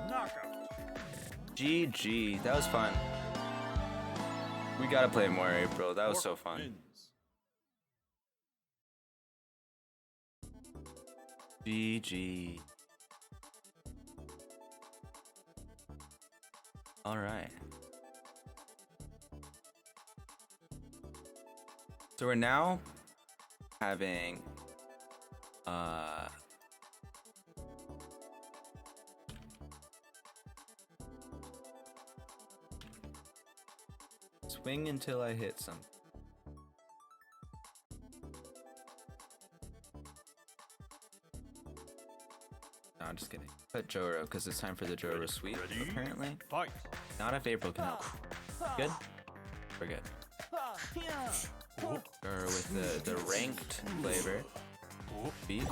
Knockout. GG. That was fun. We gotta play more, April. That was so Pork fun. wins. GG. Alright. So we're now having swing until I hit something. No, I'm just kidding. Put Joro because it's time for the Joro sweep. Ready? Apparently, Fight. not if April can help. Good. We're good. Joro with the ranked flavor. Beef.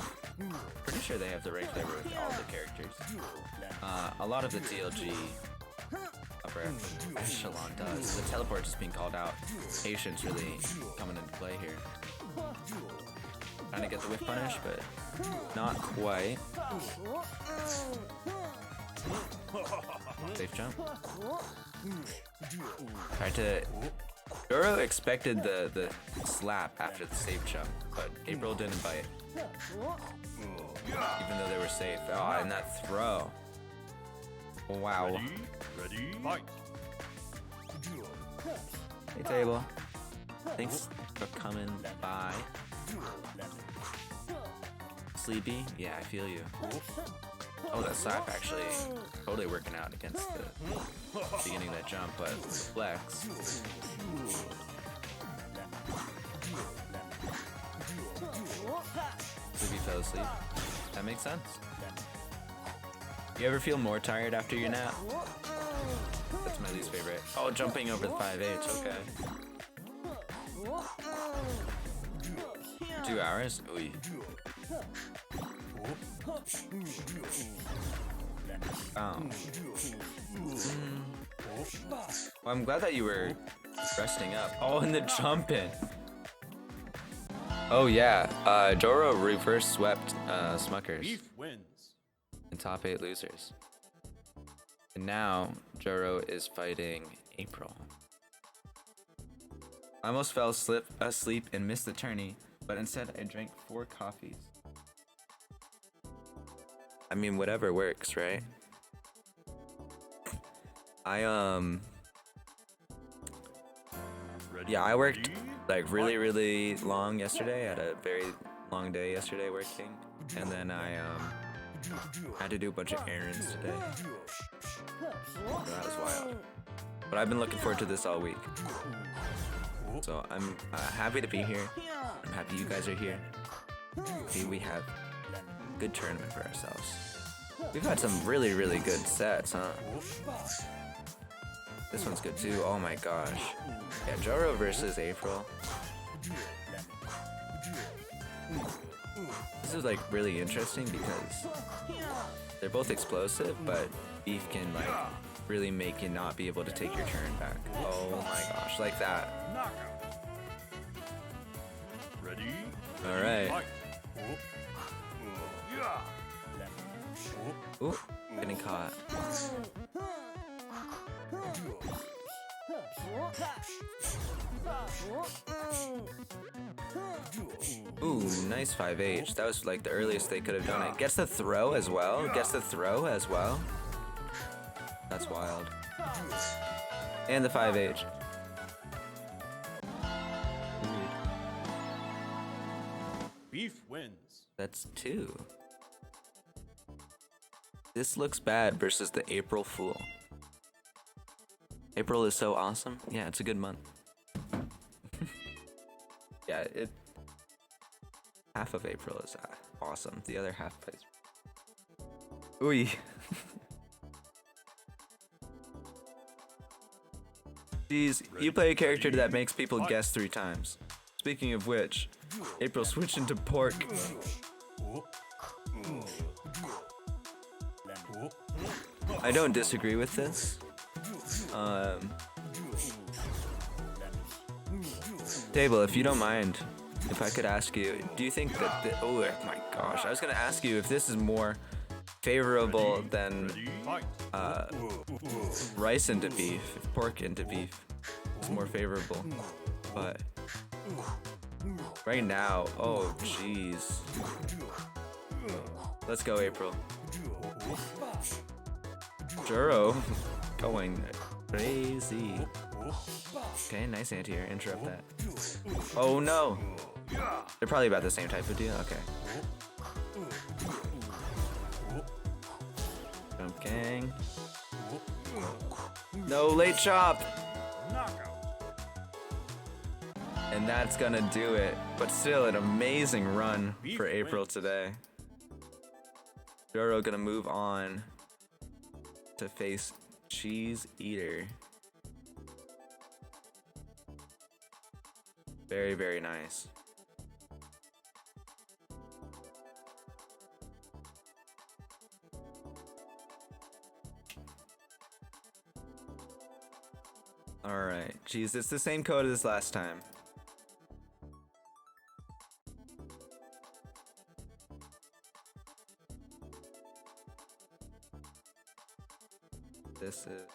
Pretty sure they have the ranked flavor with all the characters. A lot of the DLG upper echelon does. The teleport just being called out. Patience really coming into play here. Trying to get the whiff punish, but not quite. Safe jump. Tried to. Joro expected the slap after the safe jump, but April didn't bite. Even though they were safe. Oh, and that throw. Wow. Ready? Ready? Fight. Hey, table. Thanks for coming by. Sleepy? Yeah, I feel you. Oh, that slap actually totally working out against the beginning of that jump, but flex. Sleepy fell asleep. That makes sense. You ever feel more tired after your nap? That's my least favorite. Oh, jumping over the 5H, okay. 2 hours? Ooh. Oh. Well, I'm glad that you were resting up. Oh, and the jumping. Oh yeah, Joro reverse swept Smuckers Beef wins. in top 8 losers. And now Joro is fighting April. I almost fell asleep and missed the tourney, but instead I drank 4 coffees. I mean, whatever works, right? Ready? Yeah, I worked like really long yesterday. I had a very long day yesterday working, and then I had to do a bunch of errands today. So that was wild. But I've been looking forward to this all week. So I'm happy to be here. I'm happy you guys are here. Happy we have a good tournament for ourselves. We've had some really good sets, huh? This one's good too. Oh my gosh. Yeah, Joro versus April. This is like really interesting because they're both explosive, but Beef can like really make you not be able to take your turn back. Oh my gosh, like that. Knockout. Ready? All right. Fight. Yeah. Ooh, getting caught. Ooh, nice 5H. That was like the earliest they could have done it. Gets the throw as well. Gets the throw as well. That's wild. And the 5H. Beef wins. That's 2. This looks bad versus the April Fool. April is so awesome. Yeah, it's a good month. Yeah, half of April is awesome. The other half is... Ooh. Jeez, you play a character that makes people guess 3 times. Speaking of which, April switched into pork. I don't disagree with this. Table, if you don't mind, if I could ask you, do you think that oh my gosh, I was gonna ask you if this is more favorable than Fight. rice into beef, if pork into beef is more favorable, but right now, oh jeez. Let's go, April. Juro going crazy. Okay, nice anti-air. Interrupt that. Oh no! They're probably about the same type of deal. Okay. Jump gang. No, late chop! Knockout. And that's gonna do it. But still, an amazing run for April today. Juro gonna move on to face Cheese Eater. Very nice. Alright, geez, it's the same code as last time. This is...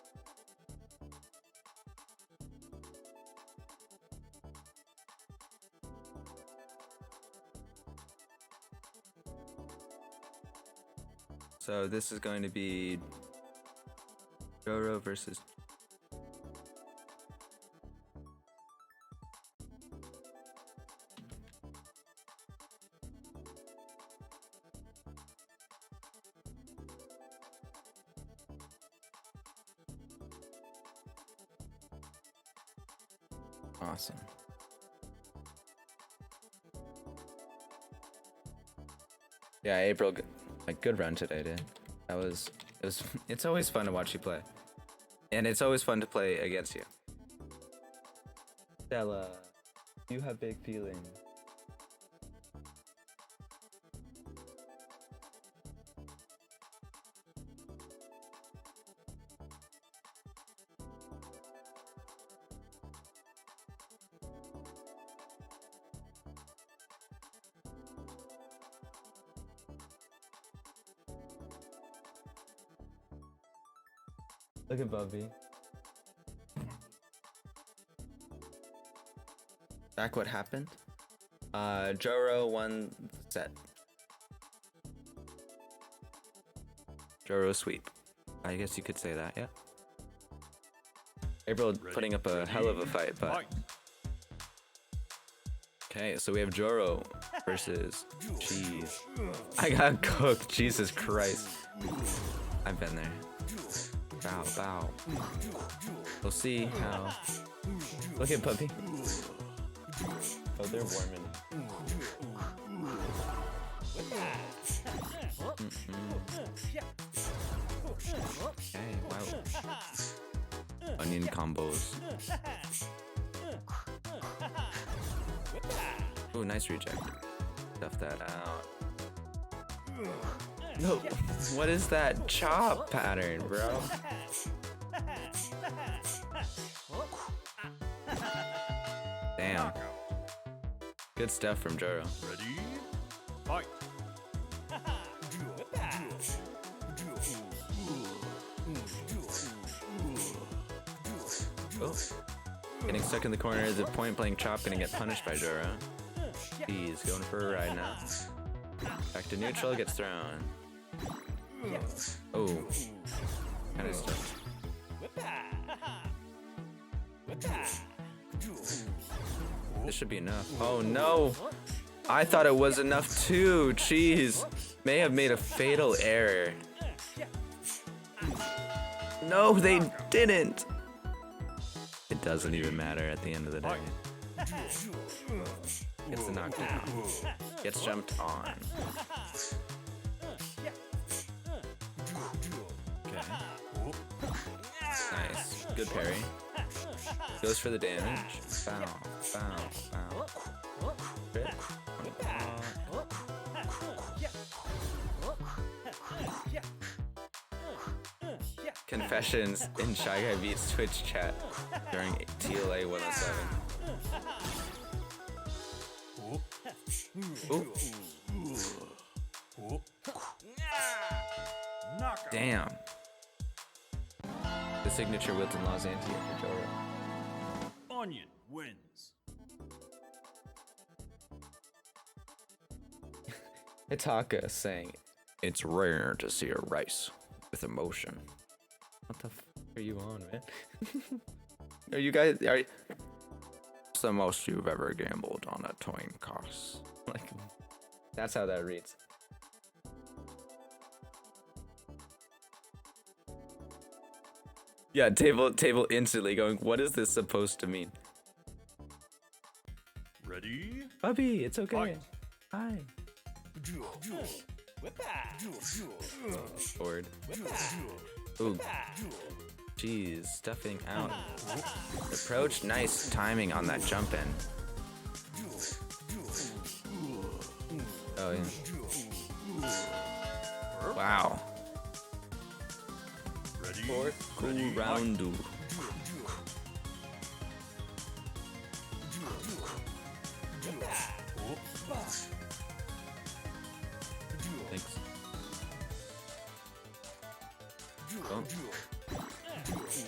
So this is going to be Juro versus... Awesome. Yeah, April, like good run today, dude. It's always fun to watch you play. And it's always fun to play against you. Stella, you have big feelings. Look at Bubby. Back what happened? Joro won set. Joro sweep. I guess you could say that, yeah. April putting up a hell of a fight, but... Fight. Okay, so we have Joro versus Cheese. I got cooked, Jesus Christ. I've been there. Bow, bow. We'll see how... Look at Puppy. Oh, they're warming. Okay, wow. Onion combos. Ooh, nice reject. Stuff that out. No, what is that chop pattern, bro? Damn. Good stuff from Joro. Ready? Fight. Oh. Getting stuck in the corner is a point blank chop, gonna get punished by Joro. He's going for a ride now. Back to neutral, gets thrown. Oh. Kind of stuck. This should be enough. Oh no! I thought it was enough too! Jeez! May have made a fatal error. No, they didn't! It doesn't even matter at the end of the day. Gets the knockdown. Gets jumped on. Okay. Nice. Good parry. Goes for the damage. Bow, bow, bow. Crit. Confessions in Shy Guy Beats Twitch chat during TLA 107. Ooh. Knockout. Damn. The signature Wilton Laws anti for Joro. Onion wins. Hitaka saying, "It's rare to see a rice with emotion." What the f are you on, man? Are you guys? It's the most you've ever gambled on a coin cost. Like, that's how that reads. Yeah, table instantly going, what is this supposed to mean? Ready? Bubby, it's okay. Fight. Hi. Forward. Ooh. Jeez, stuffing out. Approach, nice timing on that jump in. Oh yeah. Wow. Ready? Cool Ready? round. Thanks.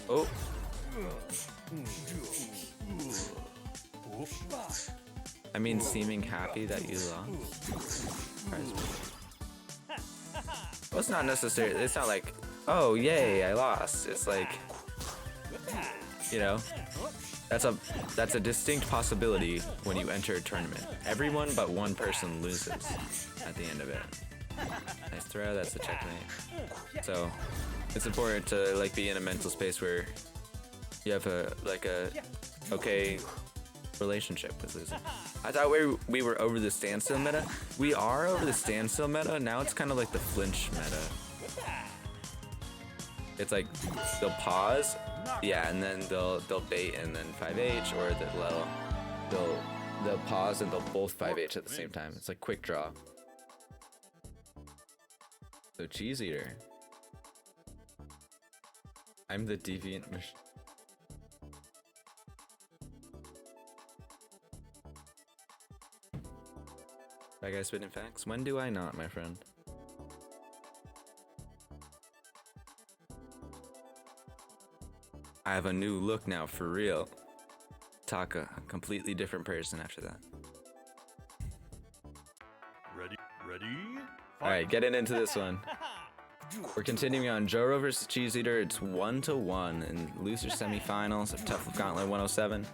Oh. I mean, seeming happy that you lost. Surprised me. Well, it's not necessarily. It's not like, oh yay, I lost. It's like, you know, that's a distinct possibility when you enter a tournament. Everyone but one person loses at the end of it. Nice throw. That's the checkmate. So it's important to like be in a mental space where you have a okay relationship with losing. I thought we were over the standstill meta. We are over the standstill meta. Now it's kind of like the flinch meta. It's like they'll pause, yeah, and then they'll bait and then 5H, or they'll pause and they'll both 5H at the same time. It's like quick draw. So cheese eater. I'm the deviant machine. That guy's spitting facts. When do I not, my friend? I have a new look now, for real. Taka, completely different person after that. Ready? Ready? All right, getting into this one. We're continuing on Joro versus Cheese Eater. It's 1-1 in loser semifinals of Tough Love Gauntlet 107.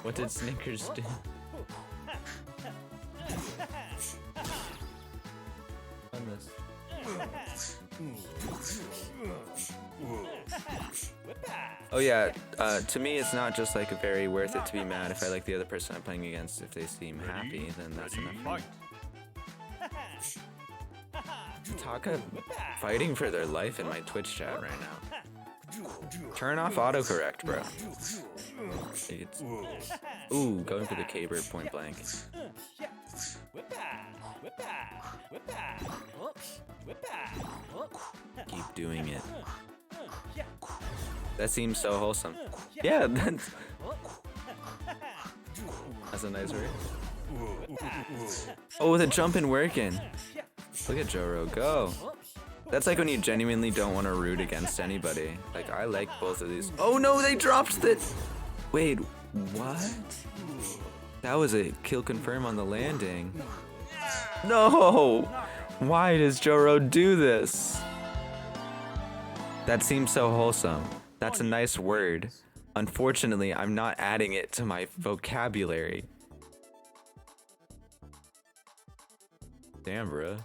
What did Snickers do? On this. Oh yeah, to me it's not just like a very worth it to be mad if I like the other person I'm playing against. If they seem happy, then that's Ready? enough. Fight. Taka fighting for their life in my Twitch chat right now. Turn off autocorrect, bro. It's, ooh, going for the K-bird point blank. Keep doing it. That seems so wholesome. Yeah, that's a nice word. Oh, the jumping working. Look at Joro go. That's like when you genuinely don't want to root against anybody. Like, I like both of these. Oh no, they dropped the... Wait, what? That was a kill confirm on the landing. No! Why does Joro do this? That seems so wholesome. That's a nice word. Unfortunately, I'm not adding it to my vocabulary. Damn, bro.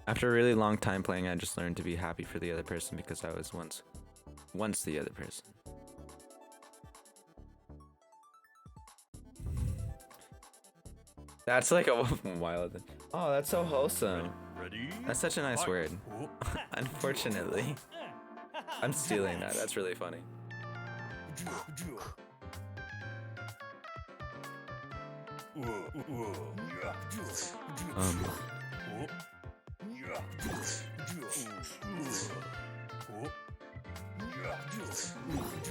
After a really long time playing, I just learned to be happy for the other person because I was once the other person. That's like a wild. Oh, that's so wholesome. Ready? That's such a nice Fight. word. Unfortunately, I'm stealing that. That's really funny.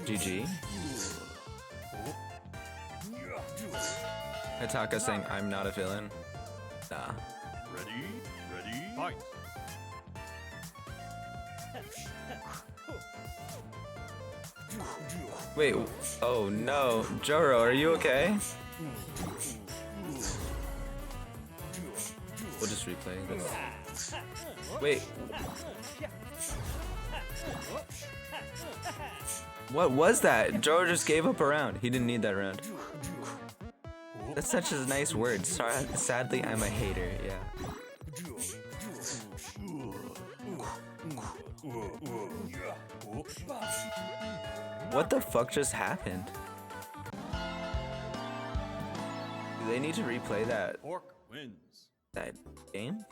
GG. Hataka saying I'm not a villain. Nah. Ready? Ready? Fight. Wait. Oh no, Joro, are you okay? We'll just replay this. Wait. What was that? Joro just gave up a round. He didn't need that round. That's such a nice word. Sadly, I'm a hater. Yeah. What the fuck just happened? Do they need to replay that Pork wins. game?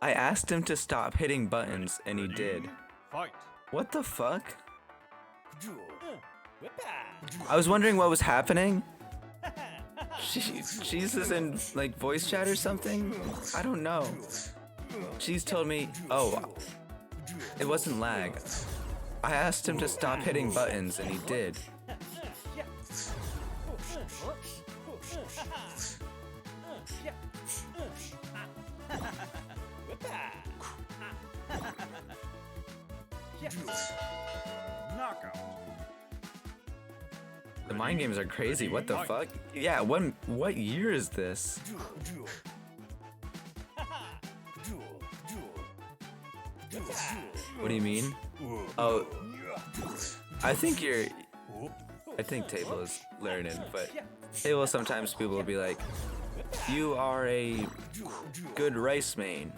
I asked him to stop hitting buttons, and he did. Fight. What the fuck? I was wondering what was happening. She's just in like voice chat or something? I don't know. She's told me, oh, it wasn't lag. I asked him to stop hitting buttons, and he did. Knockout. The mind games are crazy. What the fuck? Yeah, what year is this? What do you mean? Oh, I think Table is learning, but Table sometimes people will be like, you are a good Rice main.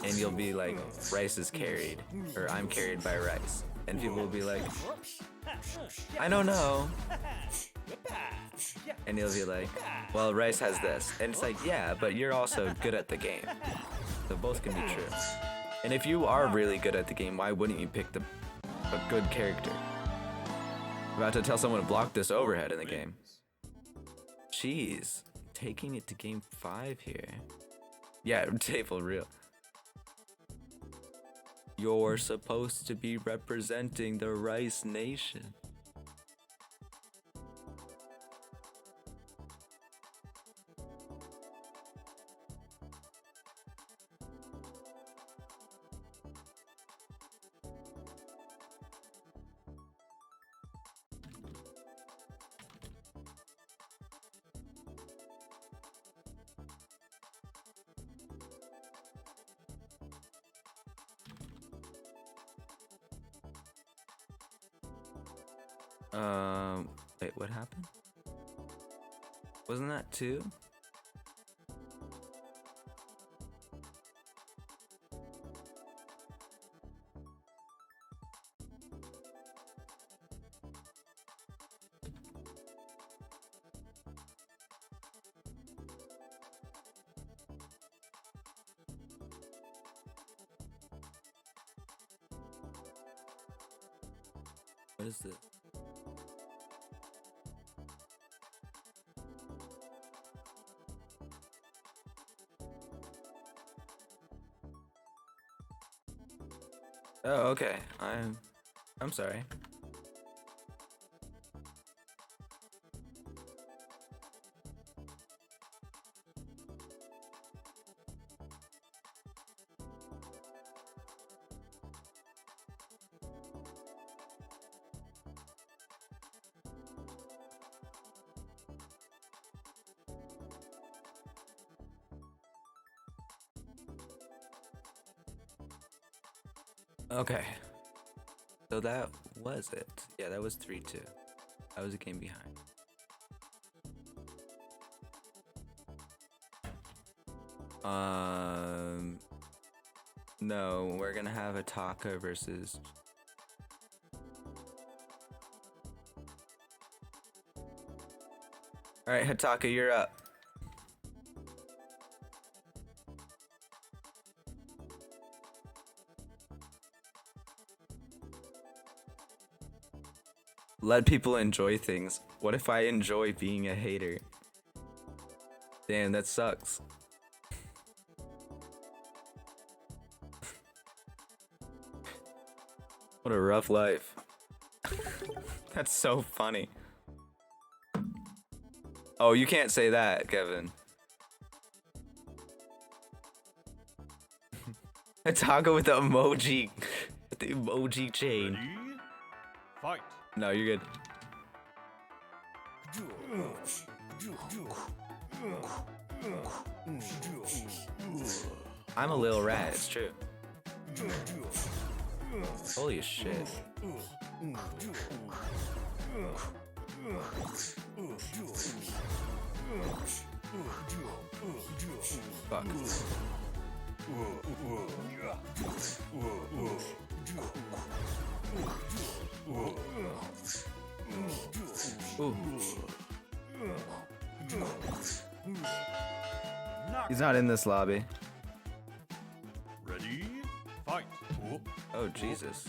And you'll be like, Rice is carried, or I'm carried by Rice. And people will be like, I don't know. And you'll be like, well, Rice has this. And it's like, yeah, but you're also good at the game. So both can be true. And if you are really good at the game, why wouldn't you pick a good character? I'm about to tell someone to block this overhead in the game. Jeez, taking it to game 5 here. Yeah, Table real. You're supposed to be representing the Rice Nation. Wait, what happened? Wasn't that 2? What is this? Oh, okay. I'm sorry. Okay. So that was it. Yeah, that was 3-2. I was a game behind. No, we're gonna have Ataka versus. All right, Hataka, you're up. Let people enjoy things. What if I enjoy being a hater? Damn, that sucks. What a rough life. That's so funny. Oh, you can't say that, Kevin. Taco with the emoji. With the emoji chain. Ready? Fight. No, you're good. I'm a little rat, it's true. Holy shit. Fuck. Ooh. He's not in this lobby. Ready? Fight. Oh, Jesus.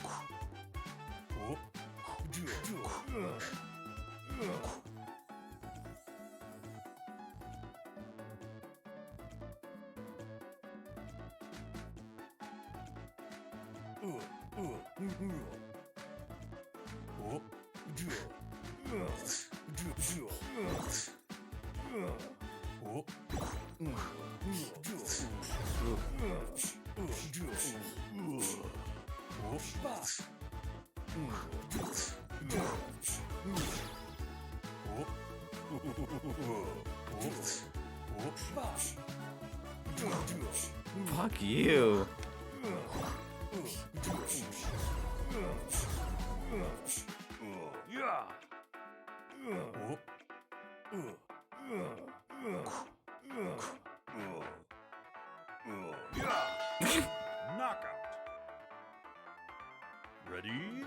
Fuck you. Yeah. Yeah. Knockout. Ready?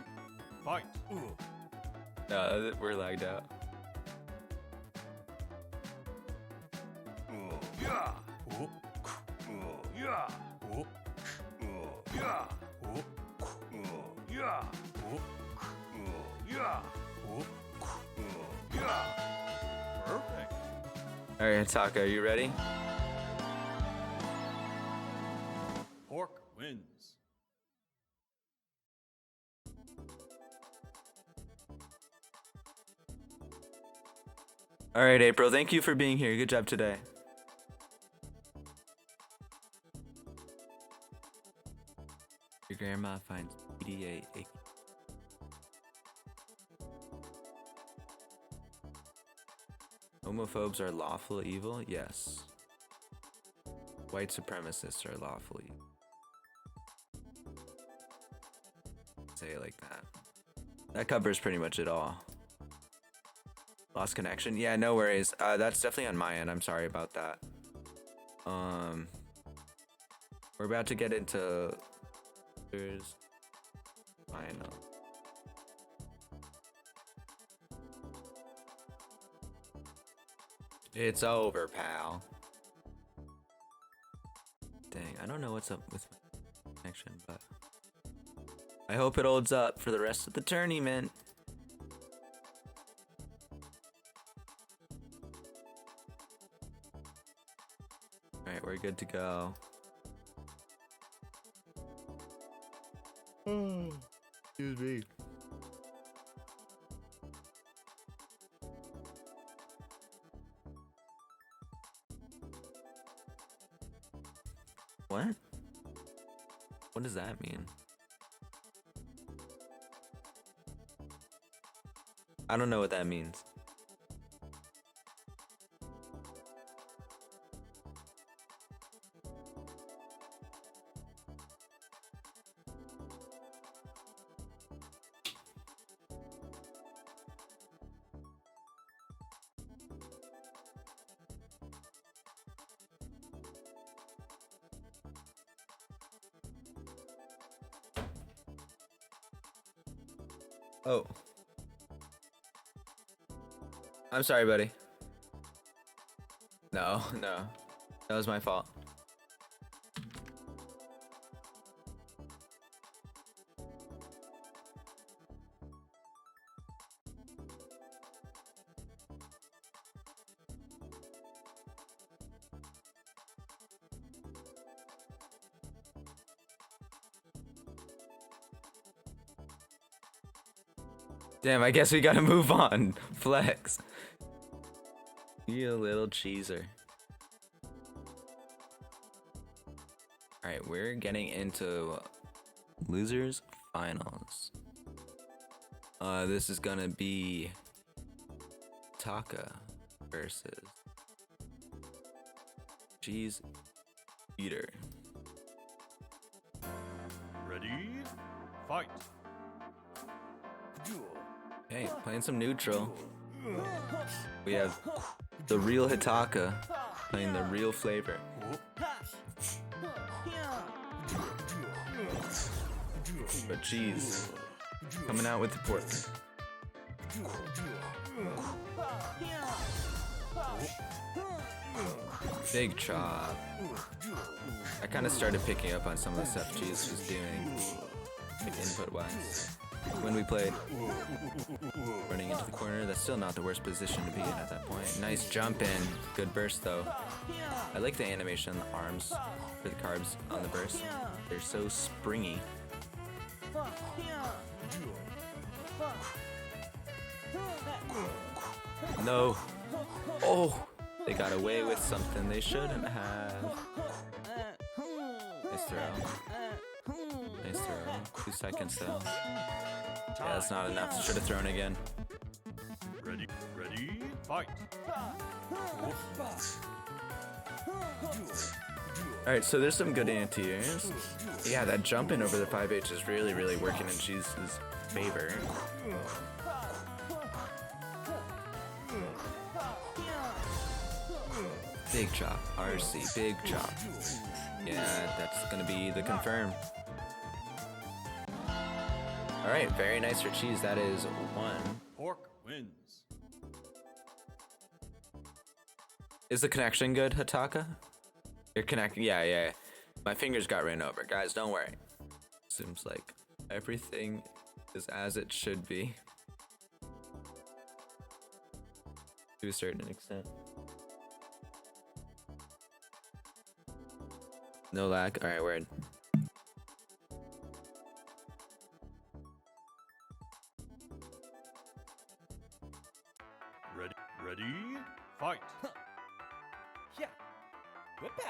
Fight. We're lagged out. Yeah. Yeah. Yeah. Yeah. Yeah. Yeah. Perfect. All right, Taka, are you ready? Pork wins. All right, April. Thank you for being here. Good job today. Your grandma finds PDA icky. Homophobes are lawful evil? Yes. White supremacists are lawful evil. Say it like that. That covers pretty much it all. Lost connection? Yeah, no worries. That's definitely on my end. I'm sorry about that. We're about to get into final. It's over, pal. Dang, I don't know what's up with my connection, but I hope it holds up for the rest of the tournament. Alright, we're good to go. Excuse me. What? What does that mean? I don't know what that means. Oh. I'm sorry, buddy. No. That was my fault. Damn, I guess we gotta move on. Flex. You little cheeser. Alright, we're getting into losers finals. This is gonna be Taka versus Cheese Eater. Ready? Fight. Hey, playing some neutral. We have the real Hitaka playing the real flavor. But cheese coming out with the pork. Big chop. I kind of started picking up on some of the stuff Cheese was doing, like input wise. When we played, running into the corner, that's still not the worst position to be in at that point. Nice jump in, good burst though. I like the animation on the arms for the carbs on the burst. They're so springy. No. Oh, they got away with something they shouldn't have. Nice throw. Nice throw. 2 seconds though. Yeah, that's not enough. Should have thrown again. Ready, fight. Alright, so there's some good anti-airs. Yeah, that jumping over the 5H is really working in Cheese's favor. Big chop, RC, big chop. Yeah, that's gonna be the confirm. Alright, very nice for Cheese. That is 1. Pork wins. Is the connection good, Hataka? You're connecting. Yeah. My fingers got ran over. Guys, don't worry. Seems like everything is as it should be. To a certain extent. No lag. Alright, word. Ready, fight. Yeah. Whip-a.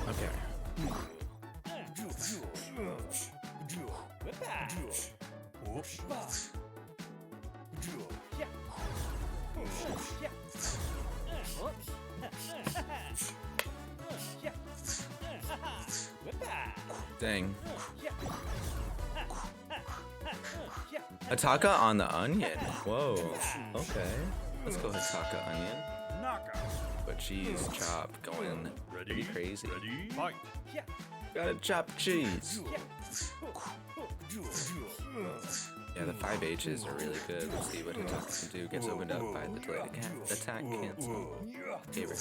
Okay. Whip-a. Yeah. Yeah. Yeah. Whip-a. Dang. Yeah. Hataka on the onion. Whoa. Okay. Let's go Hataka onion. Knockout. But cheese chop going pretty Ready, crazy. ready, fight. Yeah. Gotta chop cheese. Yeah, the 5Hs are really good. Let's see what Hataka can do. Gets opened up by the delayed attack cancel. Favor.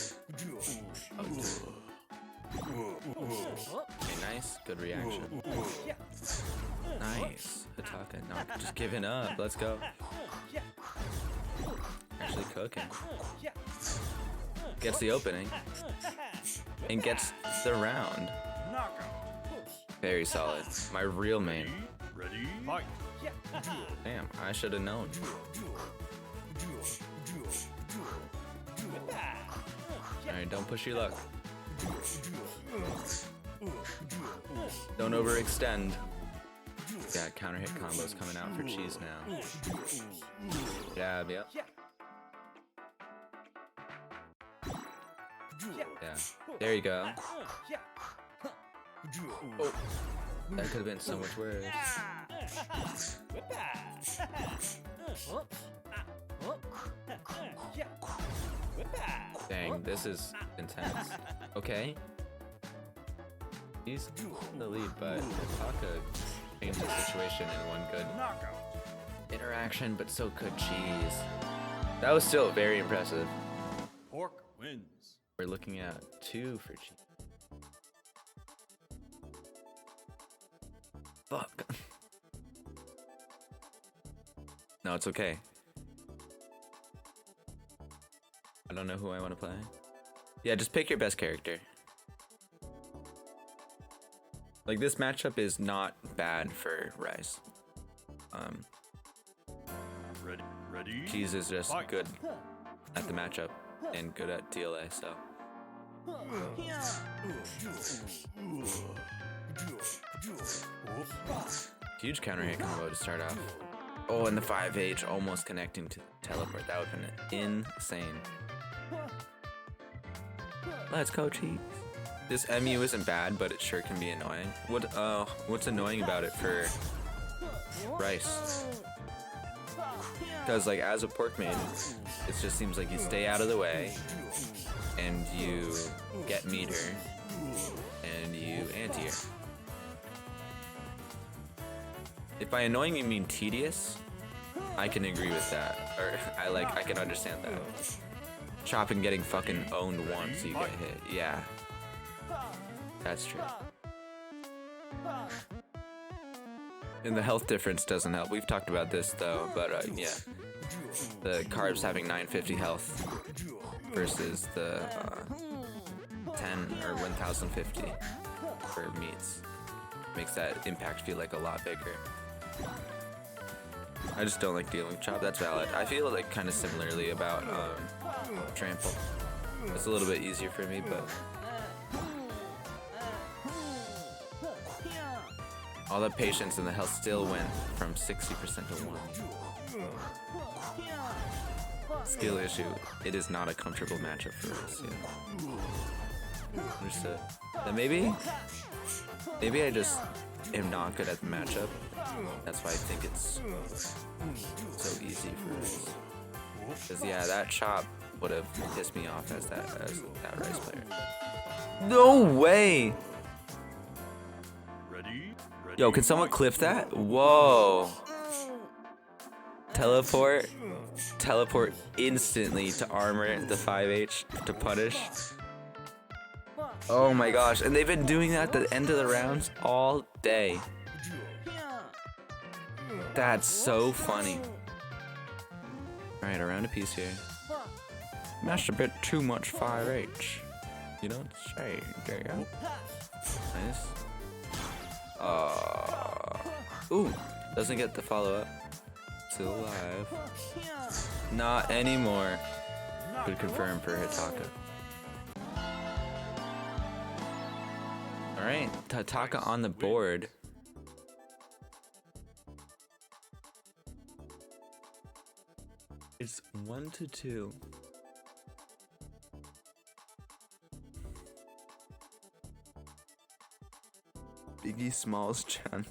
Okay, nice. Good reaction. Nice. Hataka not just giving up. Let's go. Actually cooking. Gets the opening. And gets the round. Knockout. Very solid. My real main. Ready, fight. Damn, I should have known. Alright, don't push your luck. Don't overextend. Got counter hit combos coming out for Cheese now. Jab, yep. Yeah. There you go. Oh, that could have been so much worse. Dang, this is intense. Okay. He's in the lead, but Hataka changed the situation in one good Knockout. interaction, but so could Cheese. That was still very impressive. Pork wins. We're looking at 2 for Cheese. Fuck. No, it's okay. I don't know who I want to play. Yeah, just pick your best character. Like, this matchup is not bad for Rice. Ready. Cheese is just Fight. good at the matchup and good at DLA, so. Huge counter hit combo to start off. Oh, and the 5H almost connecting to teleport. That would have been insane. Let's go, Cheese. This MU isn't bad, but it sure can be annoying. What's annoying about it for Rice? Because, like, as a pork maiden, it just seems like you stay out of the way, and you get meter, and you anti-air. If by annoying you mean tedious, I can agree with that. Or, I can understand that. Chopping getting fucking owned once you get hit. Yeah. That's true. And the health difference doesn't help. We've talked about this though, but yeah. The carbs having 950 health versus the 10 or 1050 for meats makes that impact feel like a lot bigger. I just don't like dealing with chop. That's valid. I feel like kind of similarly about trample. It's a little bit easier for me, but All the patience and the health still went from 60% to 1. Skill issue. It is not a comfortable matchup for us. Yeah. Understood. Then maybe I just am not good at the matchup. That's why I think it's so easy for us. Because yeah, that chop would have pissed me off as that Rice player. No way! Ready? Yo, can someone clip that? Whoa. Teleport instantly to armor it, the 5H to punish. Oh my gosh, and they've been doing that at the end of the rounds all day. That's so funny. Alright, a round apiece here. Mashed a bit too much 5H. You don't say, do you? Nice. Ooh, doesn't get the follow-up. Still alive. Not anymore. Could confirm for Hitaka. Alright, Hitaka on the board. It's 1-2. Biggie Smalls Chan.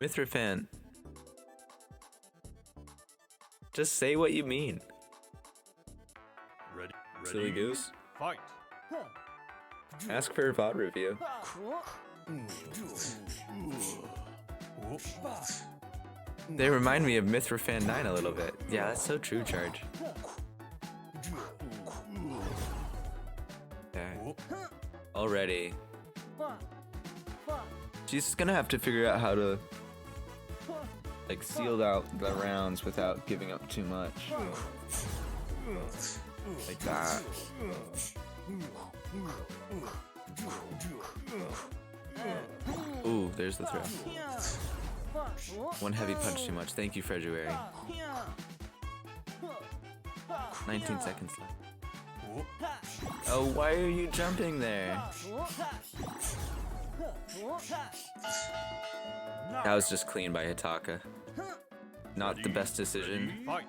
Mithrafan. Just say what you mean. Ready? Silly goose. Fight. Ask for a VOD review. They remind me of Mithrafan 9 a little bit. Yeah, that's so true, Charge. Okay. Already. She's gonna have to figure out how to like seal out the rounds without giving up too much. Like that. Ooh, there's the throw. One heavy punch too much. Thank you, February. 19 seconds left. Oh, why are you jumping there? That was just clean by Hitaka. Not the best decision Fight.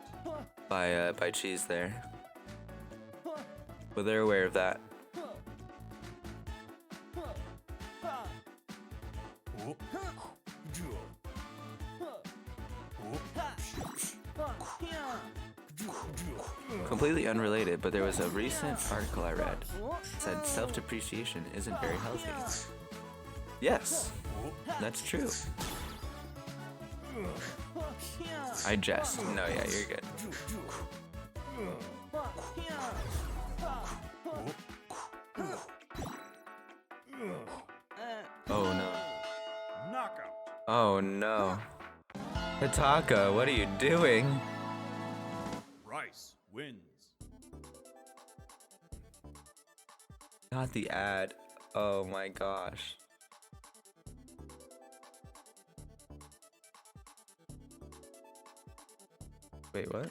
by Cheese there. But they're aware of that. Completely unrelated, but there was a recent article I read that said self-depreciation isn't very healthy. Yes, that's true. I jest. No, yeah, you're good. Oh no. Knockout. Oh no. Hitaka, what are you doing? Rice wins. Not the ad. Oh my gosh. Wait, what?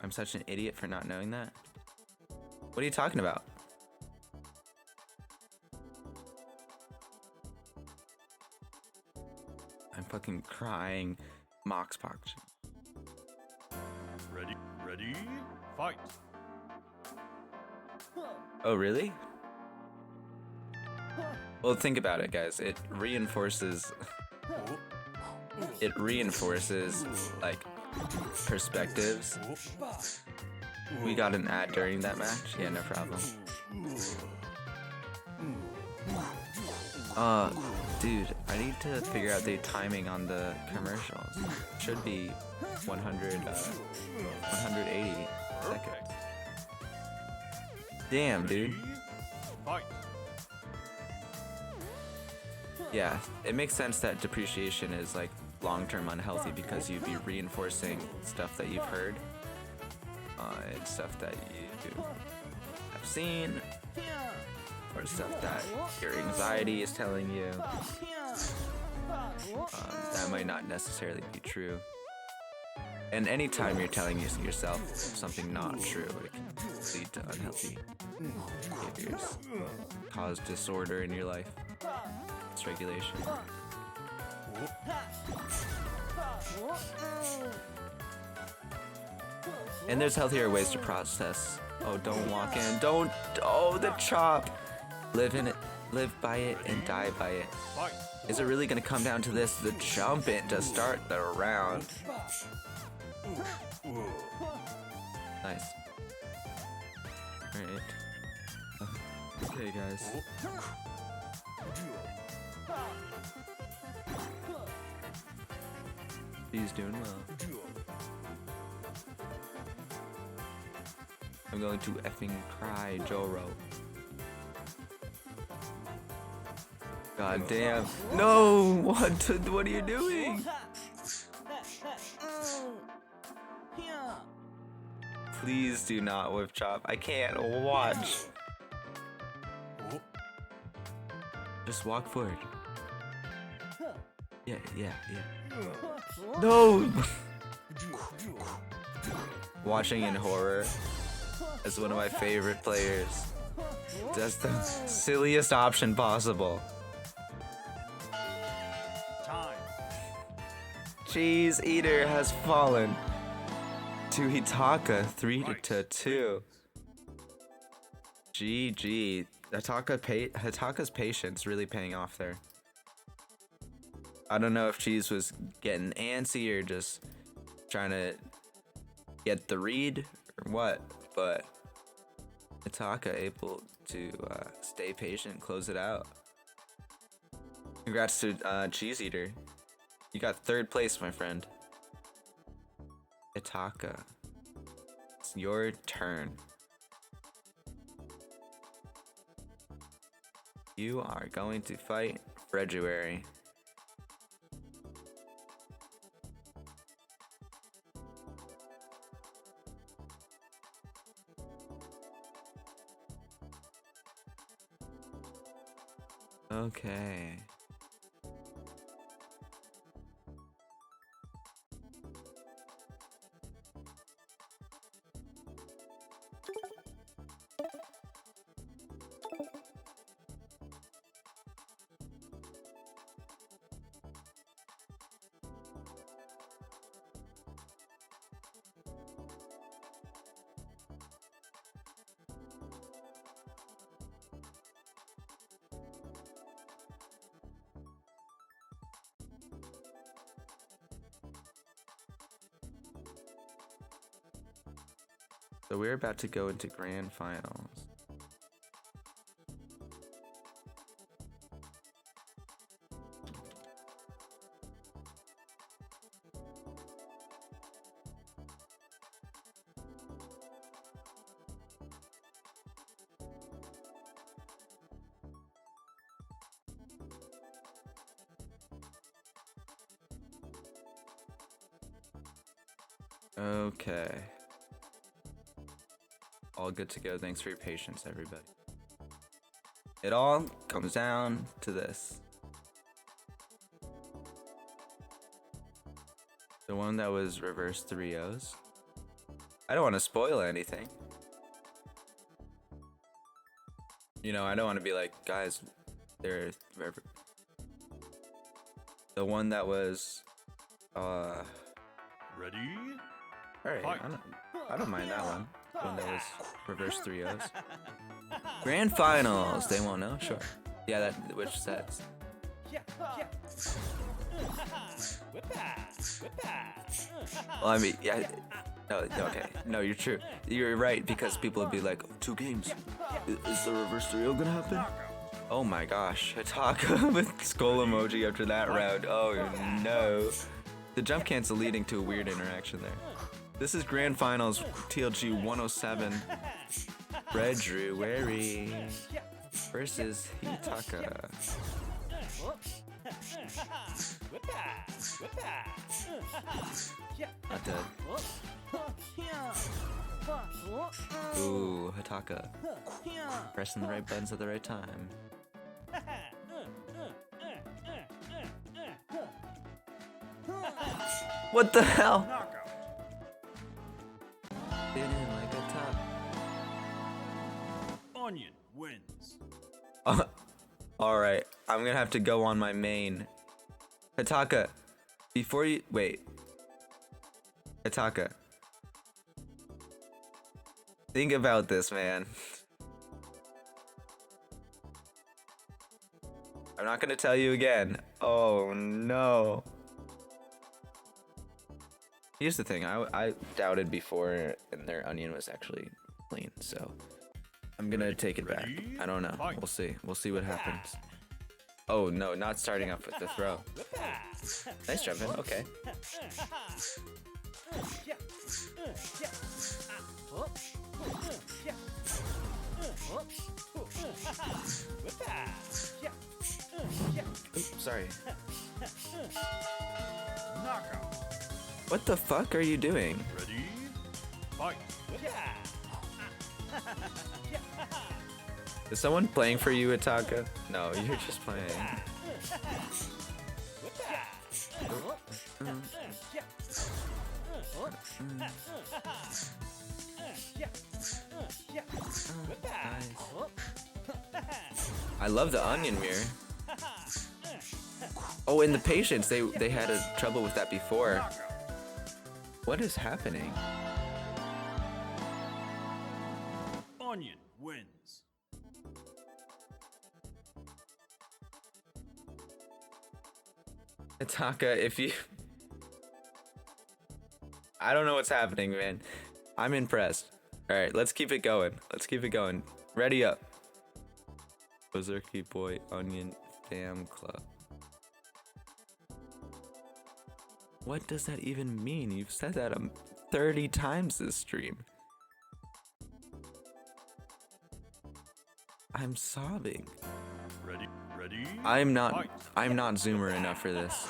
I'm such an idiot for not knowing that? What are you talking about? I'm fucking crying. Moxbox. Ready? Fight. Oh, really? Well, think about it, guys. It reinforces like perspectives. We got an ad during that match. Yeah, no problem. Dude, I need to figure out the timing on the commercials. Should be 180 seconds. Damn, dude. Fight. Yeah, it makes sense that depreciation is like long-term unhealthy because you'd be reinforcing stuff that you've heard and stuff that you have seen or stuff that your anxiety is telling you. That might not necessarily be true. And anytime you're telling yourself something not true, it can lead to unhealthy behaviors, cause disorder in your life, dysregulation. And there's healthier ways to process. Oh, don't walk in. Don't. Oh, the chop. Live in it. Live by it and die by it. Fight. Is it really gonna come down to this? The jump in to start the round. Nice. Alright. Okay, guys. He's doing well. I'm going to effing cry, Joro. God damn. No! What are you doing? Please do not whip chop. I can't watch. Just walk forward. Yeah. No! Watching in horror as one of my favorite players. That's the silliest option possible. Time. Cheese Eater has fallen to Hitaka 3-2. GG. Hitaka's patience really paying off there. I don't know if Cheese was getting antsy or just trying to get the read or what, but Hitaka able to stay patient, close it out. Congrats to Cheese Eater. You got 3rd place, my friend. Hitaka, it's your turn. You are going to fight February. Okay. So we're about to go into grand finals. Okay. All good to go. Thanks for your patience, everybody. It all comes down to this. The one that was reverse 3-0s. I don't want to spoil anything. You know, I don't want to be like, guys, they're the one that was Ready? alright, Fight. I don't mind that one. The one that was reverse 3-0s. Grand finals, they won't know? Sure. Yeah, that which sets. Well, I mean, yeah. No, okay. No, you're true. You're right, because people would be like, 2 games. Is the reverse 3-0 gonna happen? Oh my gosh. Hitaka with skull emoji after that round. Oh no. The jump cancel leading to a weird interaction there. This is Grand Finals TLG 107. February versus Hitaka. Not dead. Ooh, Hitaka. Pressing the right buttons at the right time. What the hell? Knockout. spinning like a top. Onion wins. Alright, I'm gonna have to go on my main. Hataka, before you. Wait. Hataka. Think about this, man. I'm not gonna tell you again. Oh no. Here's the thing, I doubted before and their onion was actually clean, so I'm gonna take it back. I don't know. We'll see. We'll see what happens. Oh no, not starting off with the throw. Nice jumping, okay. Oops, sorry. Knockout. What the fuck are you doing? Ready? Fight. Is someone playing for you, Ataka? No, you're just playing. I love the onion mirror. Oh, and the patience, they had a trouble with that before. Knockout. What is happening? Onion wins. Ataka, if you... I don't know what's happening, man. I'm impressed. Alright, let's keep it going. Let's keep it going. Ready up. Berserky Boy Onion Fam Club. What does that even mean? You've said that 30 times this stream. I'm sobbing. Ready? Ready? I'm Fight. not zoomer enough for this.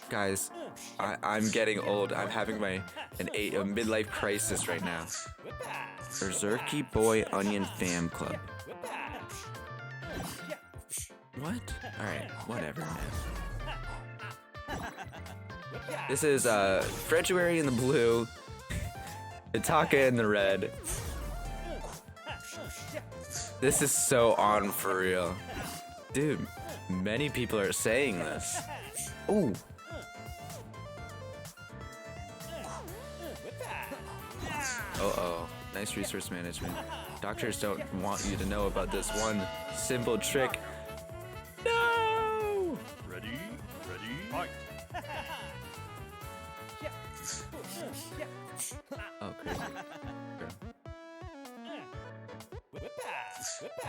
Guys, I'm getting old. I'm having a midlife crisis right now. Berserky Boy Onion Fam Club. What? Alright, whatever, man. This is February in the blue, Itaka in the red. This is so on for real. Dude, many people are saying this. Ooh. Uh-oh. Nice resource management. Doctors don't want you to know about this one simple trick. No! Ready? Ready? Fight. Oh, crazy.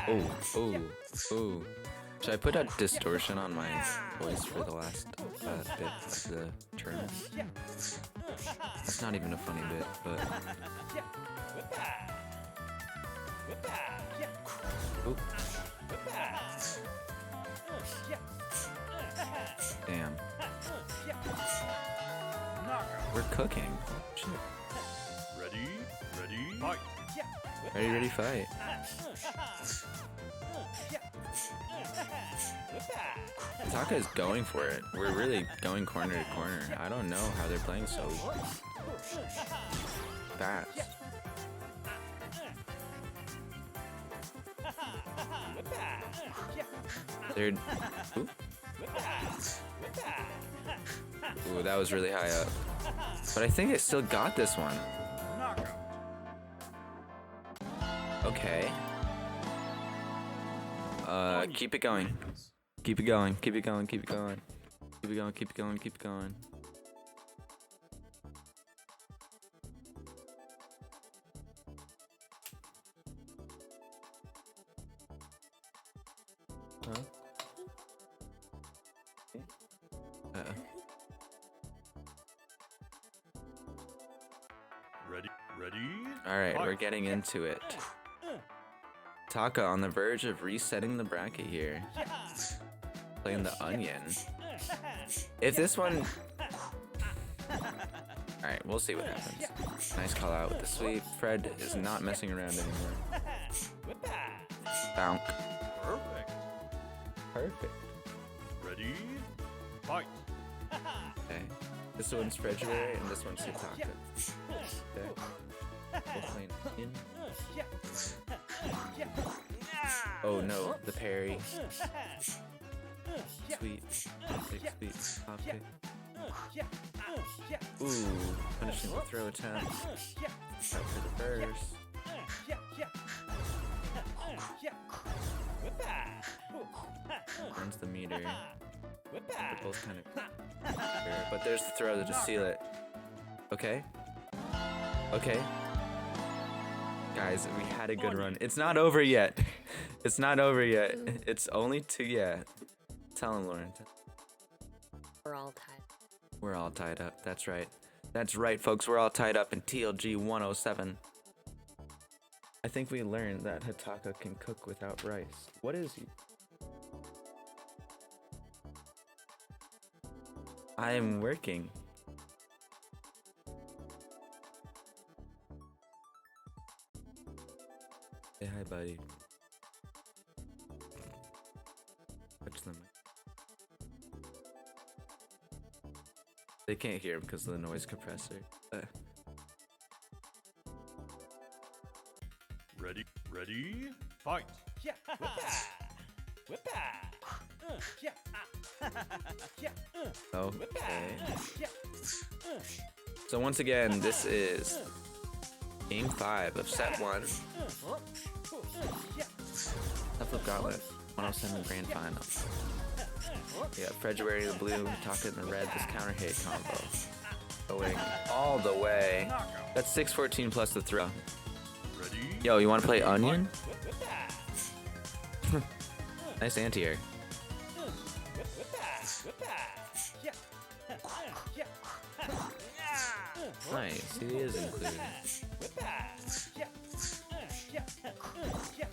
Oh, oh, oh. Should I put a distortion on my voice for the last bit of the tournament? That's not even a funny bit, but... Oop. Damn. Knockout. We're cooking. Shit. Ready? Ready? Fight. Ready, ready, fight. Taka is going for it. We're really going corner to corner. I don't know how they're playing so fast. They're... Ooh. Ooh, that was really high up. But I think I still got this one. Knockout. Okay. Onion Keep it going. wins. Keep it going. Keep it going. Keep it going. Keep it going. Keep it going. Keep it going. Huh? Ready? Ready? All right, we're Fight. getting into it. Taka on the verge of resetting the bracket here. Playing the onion. If this one... Alright, we'll see what happens. Nice call out with the sweep. Fred is not messing around anymore. Bonk. Perfect. Perfect. Ready? Fight. Okay. This one's February and this one's Taka. Okay. Plane in. Yeah. Yeah. Oh no, the parry. Yeah. Sweet. Sweet. Pop kick. Yeah. Yeah. Ooh, punishing the throw attempt. Yeah. Out for the burst. Yeah. Yeah. Yeah. Whip-a. Runs the meter. Whip-a. They're both kind of but there's the throw to just seal it. Okay. Okay. Guys, we had a good run. It's not over yet. It's not over yet. It's only 2. Yeah. Tell him, Lauren. We're all tied. We're all tied up. That's right. That's right, folks. We're all tied up in TLG 107. I think we learned that Hataka can cook without rice. What is he? I am working. Say hi, buddy. Touch them. They can't hear him because of the noise compressor. Ready? Fight. Yeah. Whip-a. Whip-a. Yeah. Yeah. Okay. Yeah. So once again, this is Game 5 of Set 1. Yeah. Tough of Gauntlet 107 Grand Final. We got February in the blue, Taka in the red, this counter hit combo. Going all the way. That's 614 plus the throw. Ready? Yo, you want to play Onion? Whip-a. Nice anti-air. Yeah. Yeah. Nice, he is included. Yeah. Yeah. Yeah.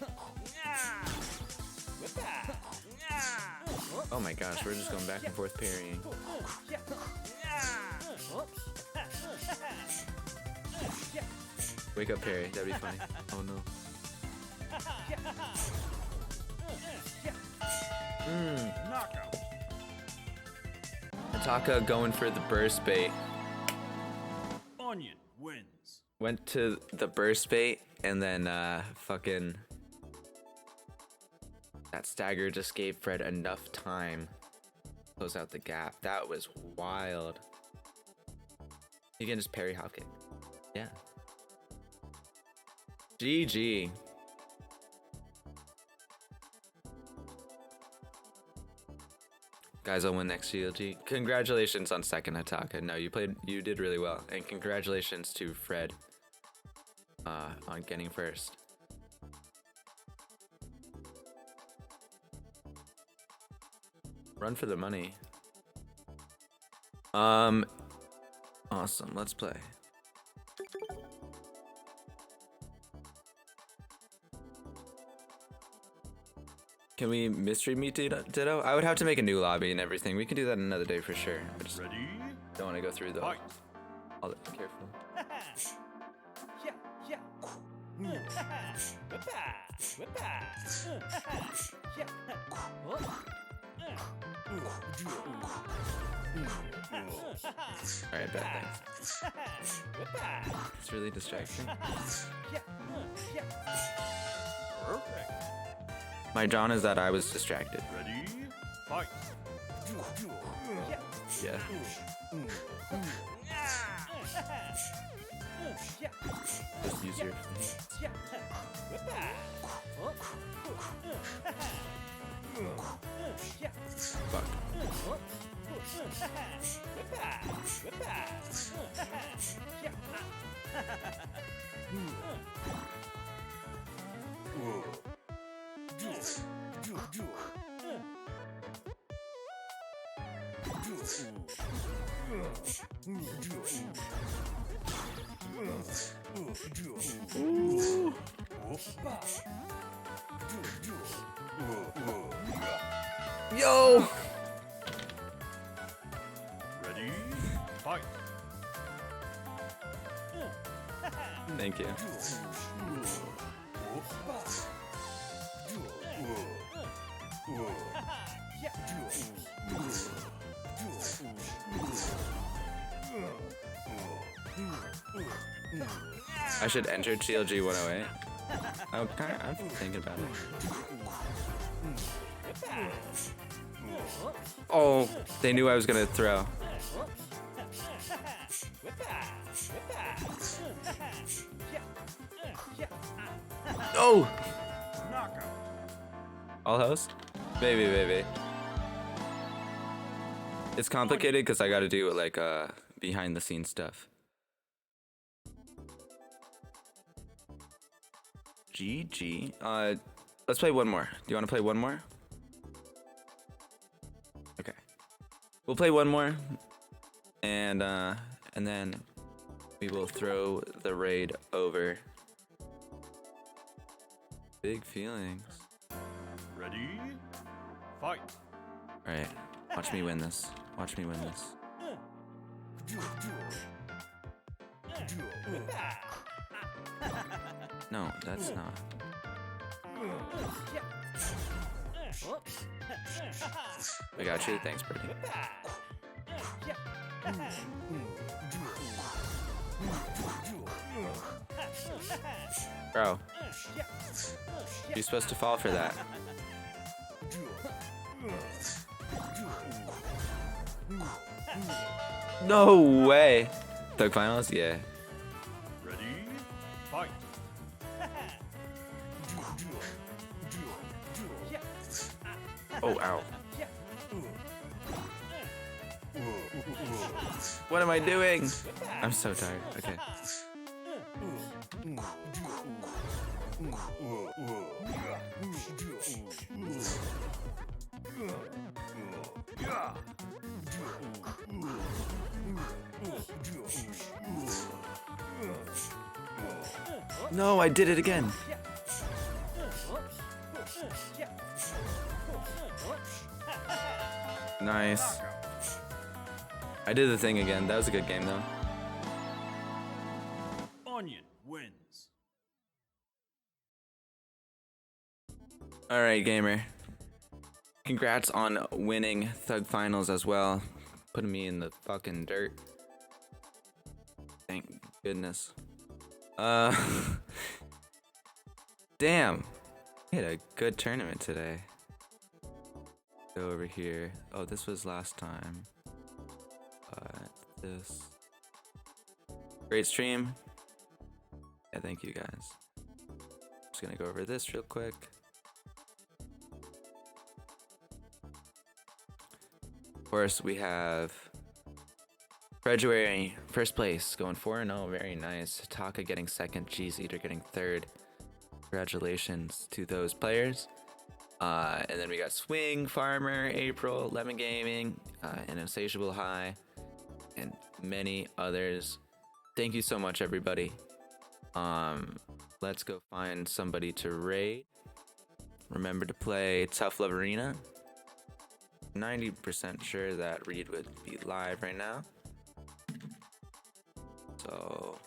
Oh my gosh, we're just going back and forth parrying. Yeah. Wake up parry, that'd be funny. Oh no. Knockout. Hataka going for the burst bait. Onion wins. Went to the burst bait and then fucking that stagger just gave Fred enough time to close out the gap. That was wild. You can just parry hop kick. Yeah. GG. Guys, I'll win next GLG. Congratulations on second Hataka. No, you did really well. And congratulations to Fred on getting first. Run for the money. Awesome. Let's play. Can we mystery meet Ditto? I would have to make a new lobby and everything. We can do that another day for sure. I just Ready? don't want to go through Fight. all the careful. Yeah. Yeah. Whip-a. Whip-a. Yeah. Alright, bad things. Whip-a. It's really distracting. Yeah. Yeah. Perfect. My John is that I was distracted. Ready? Fight. Yeah. Yeah. Yeah. Just easier for me. Yeah. Whip-a. Yeah. Fuck. Whip-a. Whip-a. Yeah. Yo! Ready? Fight. Thank you. I should enter TLG 108. I'm thinking about it. Oh, they knew I was gonna throw. Oh! Knockout. All host? Baby. It's complicated because I gotta do like behind the scenes stuff. GG. Let's play one more. Do you want to play one more? Okay. We'll play one more, and then we will throw the raid over. Big feelings. Ready? Fight. All right. Watch me win this. Watch me win this. No, that's not. I got you. Thanks, Birdie. Bro, you're supposed to fall for that. No way. Thug finals? Yeah. Ready? Fight. Oh, ow. What am I doing? I'm so tired. Okay. No, I did it again. Nice. I did the thing again. That was a good game, though. Onion wins. All right, gamer. Congrats on winning Thug Finals as well. Putting me in the fucking dirt. Thank goodness. Damn. We had a good tournament today. Go over here. Oh, this was last time. This. Great stream. Yeah, thank you guys. Just gonna go over this real quick. Of course, we have February first place, going 4-0. Very nice. Taka getting second. Cheese Eater getting third. Congratulations to those players. And then we got Swing, Farmer, April, Lemon Gaming, and Insatiable High, and many others. Thank you so much, everybody. Let's go find somebody to raid. Remember to play Tough Love Arena. 90% sure that Reed would be live right now. So,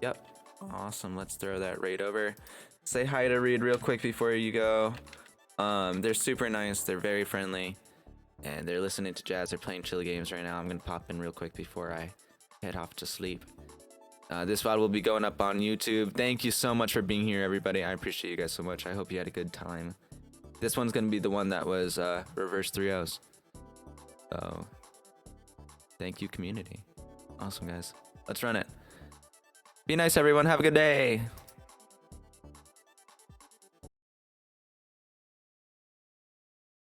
yep, awesome. Let's throw that raid over. Say hi to Reed real quick before you go. They're super nice. They're very friendly, and they're listening to jazz. They're playing chill games right now. I'm gonna pop in real quick before I head off to sleep. This VOD will be going up on YouTube. Thank you so much for being here, everybody. I appreciate you guys so much. I hope you had a good time. This one's gonna be the one that was reverse 3-0s. So, thank you, community. Awesome, guys. Let's run it. Be nice, everyone. Have a good day.